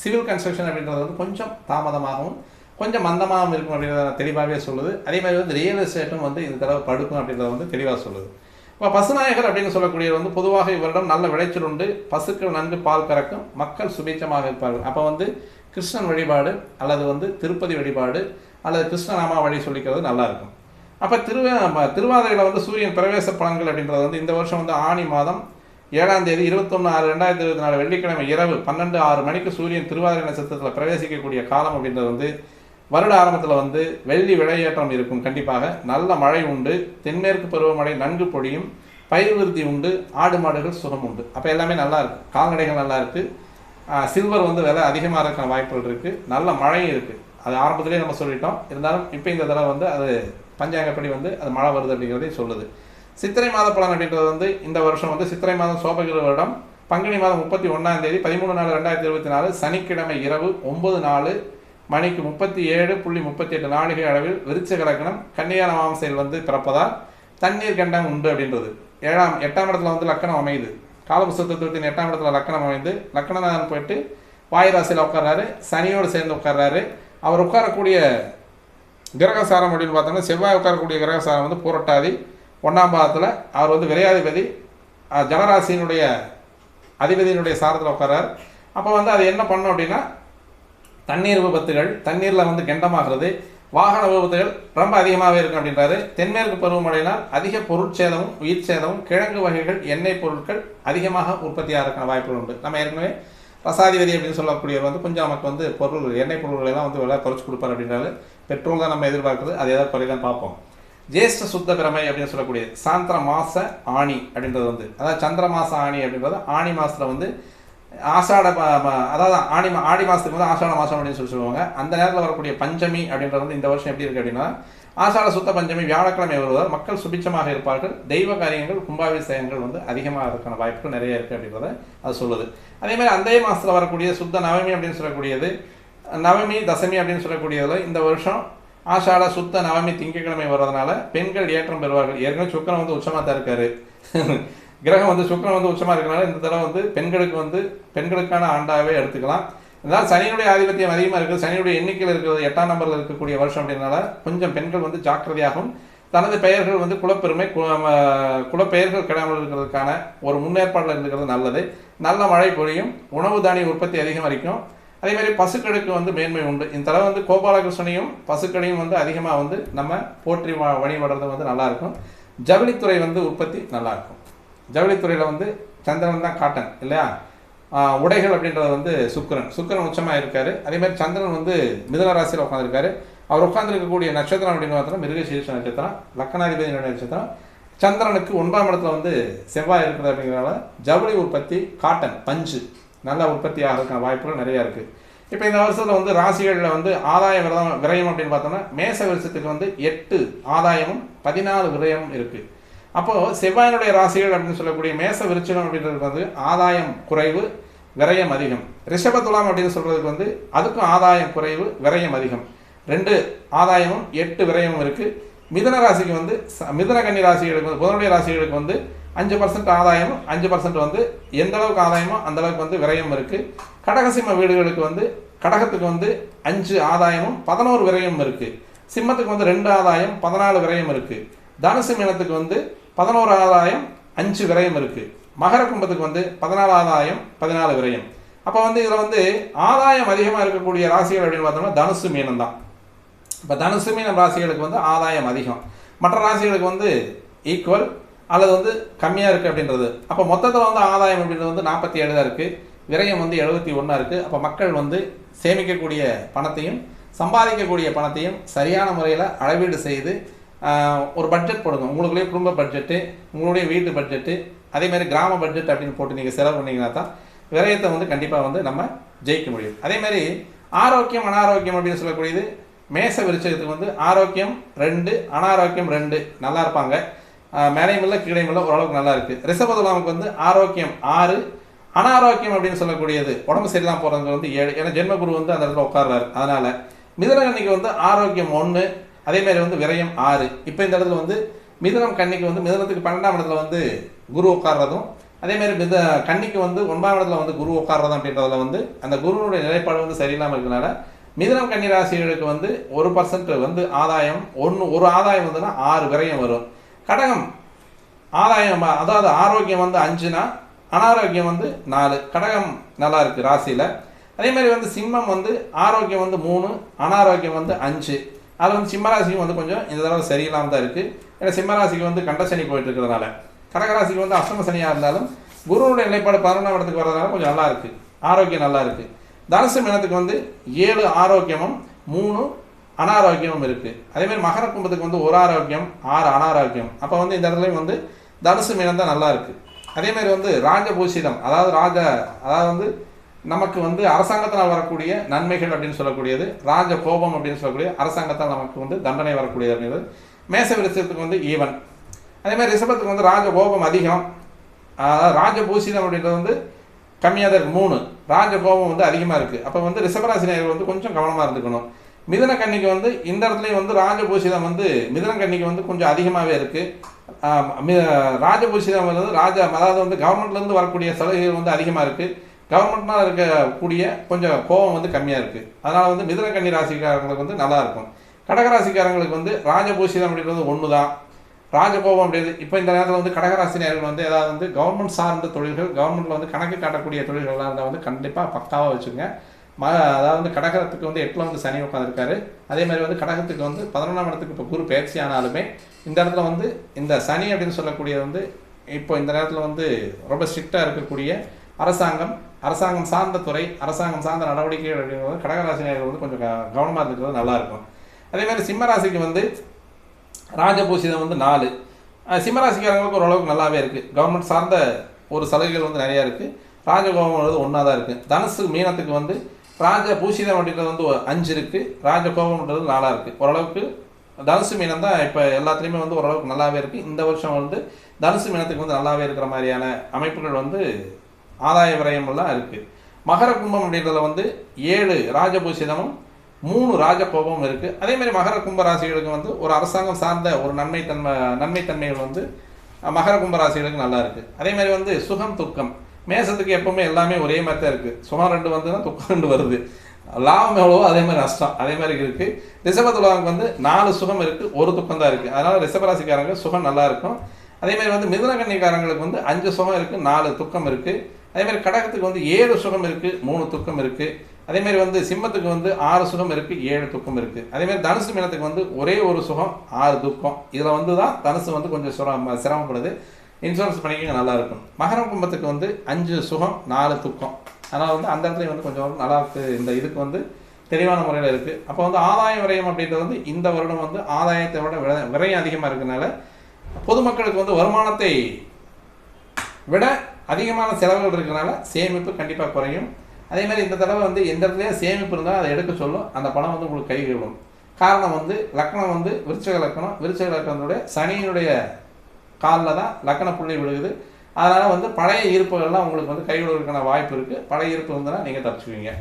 சிவில் கன்ஸ்ட்ரக்ஷன் அப்படின்றது வந்து கொஞ்சம் தாமதமாகவும் கொஞ்சம் மந்தமாகவும் இருக்கும் அப்படின்றத தெளிவாகவே சொல்லுது. அதே மாதிரி வந்து ரியல் எஸ்டேட்டும் வந்து இந்த தடவை படுக்கும் அப்படின்றத வந்து தெளிவாக சொல்லுது. இப்போ பசுநாயகர் அப்படின்னு சொல்லக்கூடியது வந்து பொதுவாக இவரிடம் நல்ல விளைச்சல் உண்டு, பசுக்கள் நன்கு பால் கறக்கும், மக்கள் சுபீட்சமாக இருப்பார்கள். அப்போ வந்து கிருஷ்ணன் வழிபாடு அல்லது வந்து திருப்பதி வழிபாடு அல்லது கிருஷ்ணநாமா வழி சொல்லிக்கிறது நல்லாயிருக்கும். அப்போ திருவாதிரையில் வந்து சூரியன் பிரவேச பலன்கள் அப்படின்றது வந்து இந்த வருஷம் வந்து ஆணி மாதம் 7ஆம் தேதி 21/6/2024 வெள்ளிக்கிழமை இரவு 12:06 மணிக்கு சூரியன் திருவாதிரை நட்சத்திரத்தில் பிரவேசிக்கக்கூடிய காலம் அப்படின்றது வந்து வருட ஆரம்பத்தில் வந்து வெள்ளி விளையேற்றம் இருக்கும். கண்டிப்பாக நல்ல மழை உண்டு, தென்மேற்கு பருவமழை நன்கு பொழியும், பயிர் விருத்தி உண்டு, ஆடு மாடுகள் சுகம் உண்டு. அப்போ எல்லாமே நல்லா இருக்குது, கால்நடைகள் நல்லா இருக்குது, சில்வர் வந்து விலை அதிகமாக இருக்கிற வாய்ப்புகள் இருக்குது, நல்ல மழையும் இருக்குது. அது ஆரம்பத்திலே நம்ம சொல்லிட்டோம். இருந்தாலும் இப்போ இந்த தடவை வந்து அது பஞ்சாங்கப்படி வந்து அது மழை வருது அப்படிங்கிறதையும் சொல்லுது. சித்திரை மாத பலன் அப்படின்றது வந்து இந்த வருஷம் வந்து சித்திரை மாதம் சோபகிர வருடம் பங்குனி மாதம் 31ஆம் தேதி 13/4/2024 சனிக்கிழமை இரவு 9:04 மணிக்கு 37.38 நாழிகை அளவில் விருச்சிக லக்னம் கன்னியா அமாவாசையில் வந்து பிறப்பதால் தண்ணீர் கண்டம் உண்டு அப்படின்றது. 8ஆம் இடத்துல வந்து லக்கணம் அமையுது. காலபுஸ்தகத்தின் 8ஆம் இடத்துல லக்கணம் அமைந்து லக்கணநாதன் போயிட்டு வாயுராசியில் உட்கார்றாரு, சனியோடு சேர்ந்து உட்கார்றாரு. அவர் உட்காரக்கூடிய கிரகசாரம் அப்படின்னு பார்த்தோம்னா செவ்வாய் உட்காரக்கூடிய கிரகசாரம் வந்து பூரட்டாதி 1ஆம் பாதத்தில். அவர் வந்து விரையாதிபதி ஜலராசியினுடைய அதிபதியினுடைய சாரத்தில் உட்காரார். அப்போ வந்து அது என்ன பண்ணும் அப்படின்னா தண்ணீர் விபத்துகள், தண்ணீரில் வந்து கெண்டமாகிறது, வாகன விபத்துகள் ரொம்ப அதிகமாகவே இருக்கும் அப்படின்றாரு. தென்மேற்கு பருவமழையினால் அதிக பொருட்சேதமும் உயிர் சேதமும், கிழங்கு வகைகள், எண்ணெய் பொருட்கள் அதிகமாக உற்பத்தியாக இருக்கிற வாய்ப்புகள் உண்டு. நம்ம ஏற்கனவே ரசாதிபதி அப்படின்னு சொல்லக்கூடியவர் வந்து கொஞ்சம் நமக்கு வந்து எண்ணெய் பொருட்களெல்லாம் வந்து விலை குறைச்சி கொடுப்பார் அப்படின்றாரு. பெட்ரோல் தான் நம்ம எதிர்பார்க்குறது, அது ஏதாவது குறைதான் பார்ப்போம். ஜேஷ்ட சுத்த பிரமை அப்படின்னு சொல்லக்கூடிய சாந்திர மாச ஆணி அப்படின்றது வந்து அதாவது சந்திர மாச ஆணி அப்படின்றது ஆணி மாதத்தில் வந்து ஆஷாட அதாவது ஆடி மாதத்துக்கு வந்து ஆஷாட மாதம் அப்படின்னு சொல்லுவாங்க. அந்த நேரத்தில் வரக்கூடிய பஞ்சமி அப்படின்றது வந்து இந்த வருஷம் எப்படி இருக்குது அப்படின்னா ஆஷாட சுத்த பஞ்சமி வியாழக்கிழமை வருவதால் மக்கள் சுபிட்சமாக இருப்பார்கள், தெய்வ காரியங்கள் கும்பாபிஷேகங்கள் வந்து அதிகமாக இருக்கான வாய்ப்புகள் நிறைய இருக்குது அப்படின்றத அது சொல்லுது. அதே மாதிரி அந்த மாதத்தில் வரக்கூடிய சுத்த நவமி அப்படின்னு சொல்லக்கூடியது, நவமி தசமி அப்படின்னு சொல்லக்கூடியதில் இந்த வருஷம் ஆஷாட சுத்த நவமி திங்கட்கிழமை வர்றதுனால பெண்கள் ஏற்றம் பெறுவார்கள். ஏற்கனவே சுக்கரன் வந்து உச்சமாக தான் இருக்காரு, கிரகம் வந்து சுக்கரன் வந்து உச்சமாக இருக்கிறனால இந்த தடவை வந்து பெண்களுக்கான ஆண்டாகவே எடுத்துக்கலாம். அதனால் சனியுடைய ஆதிபத்தியம் அதிகமாக இருக்குது, சனியுடைய எண்ணிக்கையில் இருக்கிறது 8ஆம் நம்பரில் இருக்கக்கூடிய வருஷம் அப்படின்றனால கொஞ்சம் பெண்கள் வந்து ஜாக்கிரதையாகவும் தனது பெயர்கள் வந்து குலப்பெயர்கள் கிடாமல் இருக்கிறதுக்கான ஒரு முன்னேற்பாட்டில் இருக்கிறது நல்லது. நல்ல மழை பொழியும், உணவு தானிய உற்பத்தி அதிகரிக்கும். அதே மாதிரி பசுக்களுக்கு வந்து மேன்மை உண்டு. இந்த தடவை வந்து கோபாலகிருஷ்ணனையும் பசுக்களையும் வந்து அதிகமாக வந்து நம்ம போற்றி வழிபடுறது வந்து நல்லாயிருக்கும். ஜவுளித்துறை வந்து உற்பத்தி நல்லாயிருக்கும். ஜவுளித்துறையில் வந்து சந்திரன் தான் காட்டன் இல்லையா. உடைகள் அப்படின்றது வந்து சுக்கிரன் உச்சமாக இருக்கார். அதே மாதிரி சந்திரன் வந்து மிதுன ராசியில் உட்காந்துருக்காரு. அவர் உட்காந்துருக்கக்கூடிய நட்சத்திரம் அப்படின்னு பார்த்தோம்னா மிருகசீரிஷ நட்சத்திரம், லக்கணாதிபதியினுடைய நட்சத்திரம். சந்திரனுக்கு 1ஆம் இடத்துல வந்து செவ்வாய் இருக்குது அப்படிங்கிறனால ஜவுளி உற்பத்தி, காட்டன், பஞ்சு நல்ல உற்பத்தியாக இருக்கிற வாய்ப்புகள் நிறையா இருக்குது. இப்போ இந்த வருஷத்தில் வந்து ராசிகளில் வந்து ஆதாய விரயம் அப்படின்னு பார்த்தோம்னா மேச வருஷத்துக்கு வந்து 8 ஆதாயமும் 14 விரயமும் இருக்குது. அப்போது செவ்வாயினுடைய ராசிகள் அப்படின்னு சொல்லக்கூடிய மேச விருச்சிகம் அப்படின்றது வந்து ஆதாயம் குறைவு, விரயம் அதிகம். ரிஷப துலாம் அப்படின்னு சொல்கிறதுக்கு வந்து அதுக்கும் ஆதாயம் குறைவு, விரயம் அதிகம். 2 ஆதாயமும் 8 விரயமும் இருக்குது. மிதுன ராசிக்கு வந்து மிதுன கன்னி ராசிகளுக்கு வந்து புதனுடைய ராசிகளுக்கு வந்து 5% ஆதாயமும் 5% வந்து எந்த அளவுக்கு ஆதாயமோ அந்த அளவுக்கு வந்து விரயம் இருக்குது. கடகசிம்ம வீடுகளுக்கு வந்து கடகத்துக்கு வந்து 5 ஆதாயமும் 11 விரயமும் இருக்குது. சிம்மத்துக்கு வந்து 2 ஆதாயம் 14 விரயம் இருக்குது. தனுசு மீனத்துக்கு வந்து 11 ஆதாயம் 5 விரயம் இருக்குது. மகர கும்பத்துக்கு வந்து 14 ஆதாயம் 14 விரயம். அப்போ வந்து இதில் வந்து ஆதாயம் அதிகமாக இருக்கக்கூடிய ராசிகள் அப்படின்னு பார்த்தோம்னா தனுசு மீனம் தான். இப்போ தனுசு மீனம் ராசிகளுக்கு வந்து ஆதாயம் அதிகம், மற்ற ராசிகளுக்கு வந்து ஈக்குவல் அல்லது வந்து கம்மியாக இருக்குது அப்படின்றது. அப்போ மொத்தத்தில் வந்து ஆதாயம் அப்படின்றது வந்து 47 தான் இருக்குது, விரயம் வந்து 71 இருக்குது. அப்போ மக்கள் வந்து சேமிக்கக்கூடிய பணத்தையும் சம்பாதிக்கக்கூடிய பணத்தையும் சரியான முறையில் அளவீடு செய்து ஒரு பட்ஜெட் போடுங்க. உங்களுக்குள்ளே குடும்ப பட்ஜெட்டு, உங்களுடைய வீட்டு பட்ஜெட்டு, அதேமாதிரி கிராம பட்ஜெட் அப்படின்னு போட்டு நீங்கள் செலவு பண்ணிங்கன்னா தான் விரயத்தை வந்து கண்டிப்பாக வந்து நம்ம ஜெயிக்க முடியும். அதேமாதிரி ஆரோக்கியம் அனாரோக்கியம் அப்படின்னு சொல்லக்கூடியது மேச விருச்சகத்துக்கு வந்து ஆரோக்கியம் 2, அனாரோக்கியம் 2 நல்லா இருப்பாங்க. மேலையும் இல்லை கீழையும் இல்லை, ஓரளவுக்கு நல்லா இருக்குது. ரிஷபதுலாமுக்கு வந்து ஆரோக்கியம் 6, அனாரோக்கியம் அப்படின்னு சொல்லக்கூடியது உடம்பு சரியில்லாமல் போகிறவங்க வந்து 7. ஏன்னா ஜென்மகுரு வந்து அந்த இடத்துல உட்கார்றாரு. அதனால் மிதுன கன்னிக்கு வந்து ஆரோக்கியம் 1, அதேமாதிரி வந்து விரயம் 6. இப்போ இந்த இடத்துல வந்து மிதுனம் கன்னிக்கு வந்து மிதுனத்துக்கு 12ஆம் இடத்துல வந்து குரு உட்கார்றதும், அதேமாதிரி கன்னிக்கு வந்து 9ஆம் இடத்துல வந்து குரு உட்கார்றதும் அப்படின்றதுல வந்து அந்த குருனுடைய நிலைப்பாடு வந்து சரியில்லாமல் இருக்கிறனால மிதுனம் கன்னி ராசிகளுக்கு வந்து 1% வந்து ஆதாயம், ஒரு ஆதாயம் வந்துன்னா 6 விரயம் வரும். கடகம் ஆதாயம், அதாவது ஆரோக்கியம் வந்து 5னா அனாரோக்கியம் வந்து 4. கடகம் நல்லா இருக்குது ராசியில். அதேமாதிரி வந்து சிம்மம் வந்து ஆரோக்கியம் வந்து 3, அனாரோக்கியம் வந்து 5. அதில் வந்து சிம்மராசிக்கு வந்து கொஞ்சம் இந்த தடவை சரியில்லாமல் தான் இருக்குது. ஏன்னா சிம்மராசிக்கு வந்து கண்டசனி போயிட்டு இருக்கிறதுனால. கடகராசிக்கு வந்து அஷ்டம சனியாக இருந்தாலும் குருவுடைய நிலைப்பாடு 11ஆம் இடத்துக்கு வர்றதுனால கொஞ்சம் நல்லா இருக்குது, ஆரோக்கியம் நல்லா இருக்குது. தனுசு மீனத்துக்கு வந்து 7 ஆரோக்கியமும் 3 அனாரோக்கியமும் இருக்குது. அதேமாதிரி மகர கும்பத்துக்கு வந்து 1 ஆரோக்கியம் 6 அனாரோக்கியம். அப்போ வந்து இந்த இடத்துலையும் வந்து தனுசு மீனம் தான் நல்லா இருக்குது. அதேமாதிரி வந்து ராஜபூஷிதம், அதாவது வந்து நமக்கு வந்து அரசாங்கத்தினால் வரக்கூடிய நன்மைகள் அப்படின்னு சொல்லக்கூடியது, ராஜ கோபம் அப்படின்னு சொல்லக்கூடிய அரசாங்கத்தால் நமக்கு வந்து தண்டனை வரக்கூடியது அப்படின்றது. மேச விருச்சத்துக்கு வந்து ஈவன். அதேமாதிரி ரிஷபத்துக்கு வந்து ராஜ கோபம் அதிகம், ராஜபூஷிதம் அப்படின்றது வந்து கம்மியாக தான் இருக்குது 3, ராஜ கோபம் வந்து அதிகமாக இருக்குது. அப்போ வந்து ரிஷபராசினியர்கள் வந்து கொஞ்சம் கவனமாக இருந்துக்கணும். மிதுன கன்னிக்கு வந்து இந்த இடத்துலையும் வந்து ராஜபூஷிதம் வந்து மிதுன கன்னிக்கு வந்து கொஞ்சம் அதிகமாகவே இருக்குது. ராஜபூஷிதம் வந்து அதாவது வந்து கவர்மெண்ட்லேருந்து வரக்கூடிய சலுகைகள் வந்து அதிகமாக இருக்குது. கவர்மெண்ட்னால் இருக்கக்கூடிய கொஞ்சம் கோபம் வந்து கம்மியாக இருக்குது. அதனால் வந்து மிதுன கன்னி ராசிக்காரங்களுக்கு வந்து நல்லாயிருக்கும். கடகராசிக்காரங்களுக்கு வந்து ராஜபூஷிதம் அப்படின்றது 1 தான், ராஜகோபம் அப்படின்றது. இப்போ இந்த நேரத்தில் வந்து கடகராசினியர்கள் வந்து ஏதாவது வந்து கவர்மெண்ட் சார்ந்த தொழில்கள், கவர்மெண்ட்டில் வந்து கணக்கு காட்டக்கூடிய தொழில்கள்லாம் இருந்தால் வந்து கண்டிப்பாக பக்காவாக வச்சுங்க. அதாவது வந்து கடகத்துக்கு வந்து 8ல் வந்து சனி உட்காந்துருக்காரு. அதே மாதிரி வந்து கடகத்துக்கு வந்து 11ஆம் இடத்துக்கு இப்போ குரு பயிற்சி ஆனாலுமே இந்த இடத்துல வந்து இந்த சனி அப்படின்னு சொல்லக்கூடியது வந்து இப்போ இந்த நேரத்தில் வந்து ரொம்ப ஸ்ட்ரிக்டாக இருக்கக்கூடிய அரசாங்கம் சார்ந்த துறை, அரசாங்கம் சார்ந்த நடவடிக்கைகள் அப்படிங்கிறது கடகராசினியர்கள் வந்து கொஞ்சம் கவனமாக இருக்கிறது நல்லாயிருக்கும். அதேமாதிரி சிம்மராசிக்கு வந்து ராஜபூஷிதம் வந்து 4. சிம்மராசிக்காரங்களுக்கு ஓரளவுக்கு நல்லாவே இருக்குது. கவர்மெண்ட் சார்ந்த ஒரு சலுகைகள் வந்து நிறையா இருக்குது. ராஜகோபம் வந்து 1 தான் இருக்குது. தனுசு மீனத்துக்கு வந்து ராஜபூஷிதம் அப்படின்றது வந்து 5 இருக்குது, ராஜகோபம்ன்றது 4 இருக்குது. ஓரளவுக்கு தனுசு மீனம் தான் இப்போ எல்லாத்துலேயுமே வந்து ஓரளவுக்கு நல்லாவே இருக்குது. இந்த வருஷம் வந்து தனுசு மீனத்துக்கு வந்து நல்லாவே இருக்கிற மாதிரியான அமைப்புகள் வந்து ஆதாய விரயமெல்லாம் இருக்குது. மகர கும்பம் அப்படின்றதுல வந்து 7 ராஜபூஷிதமும் 3 ராஜகோபமும் இருக்குது. அதேமாதிரி மகர கும்ப ராசிகளுக்கு வந்து ஒரு அரசாங்கம் சார்ந்த ஒரு நன்மைத்தன்மைகள் வந்து மகர கும்ப ராசிகளுக்கு நல்லா இருக்குது. அதேமாதிரி வந்து சுகம் துக்கம், மேசத்துக்கு எப்பவுமே எல்லாமே ஒரே மாதிரி தான் இருக்குது. சுகம் 2 வந்துன்னா துக்கம் 2 வருது. லாபம் எவ்வளவோ அதே மாதிரி நஷ்டம் அதே மாதிரி இருக்குது. ரிஷபத்துலாவுக்கு வந்து 4 சுகம் இருக்குது, 1 துக்கம் தான் இருக்குது. அதனால் ரிஷபராசிக்காரங்க சுகம் நல்லா இருக்கும். அதேமாதிரி வந்து மிதுன கன்னிக்காரங்களுக்கு வந்து 5 சுகம் இருக்குது, 4 துக்கம் இருக்குது. அதேமாதிரி கடகத்துக்கு வந்து 7 சுகம் இருக்குது, 3 துக்கம் இருக்குது. அதேமாதிரி வந்து சிம்மத்துக்கு வந்து 6 சுகம் இருக்குது, 7 துக்கம் இருக்குது. அதேமாதிரி தனுசு மீனத்துக்கு வந்து ஒரே 1 சுகம் 6 துக்கம். இதில் வந்து தான் தனுசு வந்து கொஞ்சம் சிரமப்படுது. இன்சூரன்ஸ் பண்ணிக்கிங்க நல்லாயிருக்கும். மகரம் கும்பத்துக்கு வந்து 5 சுகம் 4 துக்கம். அதனால் வந்து அந்த இடத்துல வந்து கொஞ்சம் நல்லா இந்த இதுக்கு வந்து தெளிவான முறையில் இருக்குது. அப்போ வந்து ஆதாய விரயம் அப்படின்றது வந்து இந்த வருடம் வந்து ஆதாயத்தை விட விரயம் அதிகமாக இருக்கிறதுனால பொதுமக்களுக்கு வந்து வருமானத்தை விட அதிகமான செலவுகள் இருக்கிறனால சேமிப்பு கண்டிப்பாக குறையும். அதே மாதிரி இந்த தடவை வந்து எந்த இடத்துலையும் சேமிப்பு இருந்தால் அதை எடுக்க சொல்லும், அந்த பணம் வந்து உங்களுக்கு கை விடும். காரணம் வந்து லக்னம் வந்து விருச்சக லக்னத்துடைய சனியினுடைய காலில் தான் லக்ன புள்ளி விழுகுது. அதனால் வந்து பழைய ஈர்ப்புகள்லாம் உங்களுக்கு வந்து கைவிடுவதற்கான வாய்ப்பு இருக்குது. பழைய ஈர்ப்பு இருந்ததுன்னா நீங்கள் தப்பிச்சுக்குவீங்க.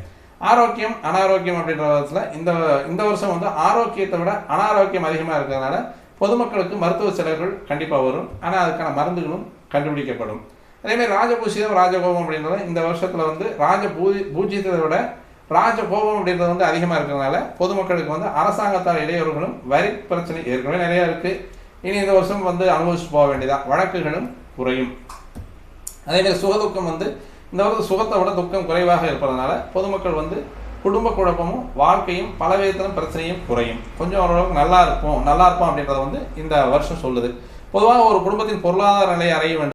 ஆரோக்கியம் அனாரோக்கியம் அப்படின்ற விதத்தில் இந்த வருஷம் வந்து ஆரோக்கியத்தை விட அனாரோக்கியம் அதிகமாக இருக்கிறதுனால பொதுமக்களுக்கு மருத்துவ செலவுகள் கண்டிப்பாக வரும். ஆனால் அதுக்கான மருந்துகளும் கண்டுபிடிக்கப்படும். அதேமாதிரி ராஜபூஷிதம் ராஜகோபம் அப்படின்றத இந்த வருஷத்தில் வந்து பூஜ்யத்தை விட ராஜகோபம் அப்படின்றது வந்து அதிகமாக இருக்கிறதுனால பொதுமக்களுக்கு வந்து அரசாங்கத்தால் இடையூறுகளும் வரி பிரச்சனை ஏற்கனவே நிறையா இருக்குது. இனி இந்த வருஷம் வந்து அனுபவிச்சுட்டு போக வேண்டியதான். வழக்குகளும் குறையும். அதேமாதிரி சுகதுக்கம் வந்து இந்த வருஷம் சுகத்தை விட துக்கம் குறைவாக இருப்பதனால பொதுமக்கள் வந்து குடும்ப குழப்பமும் வாழ்க்கையும் பல விதத்திலும் பிரச்சனையும் குறையும். கொஞ்சம் ஓரளவுக்கு நல்லா இருப்போம் அப்படின்றத வந்து இந்த வருஷம் சொல்லுது. பொதுவாக ஒரு குடும்பத்தின் பொருளாதார நிலையை அறிய வேண்டும்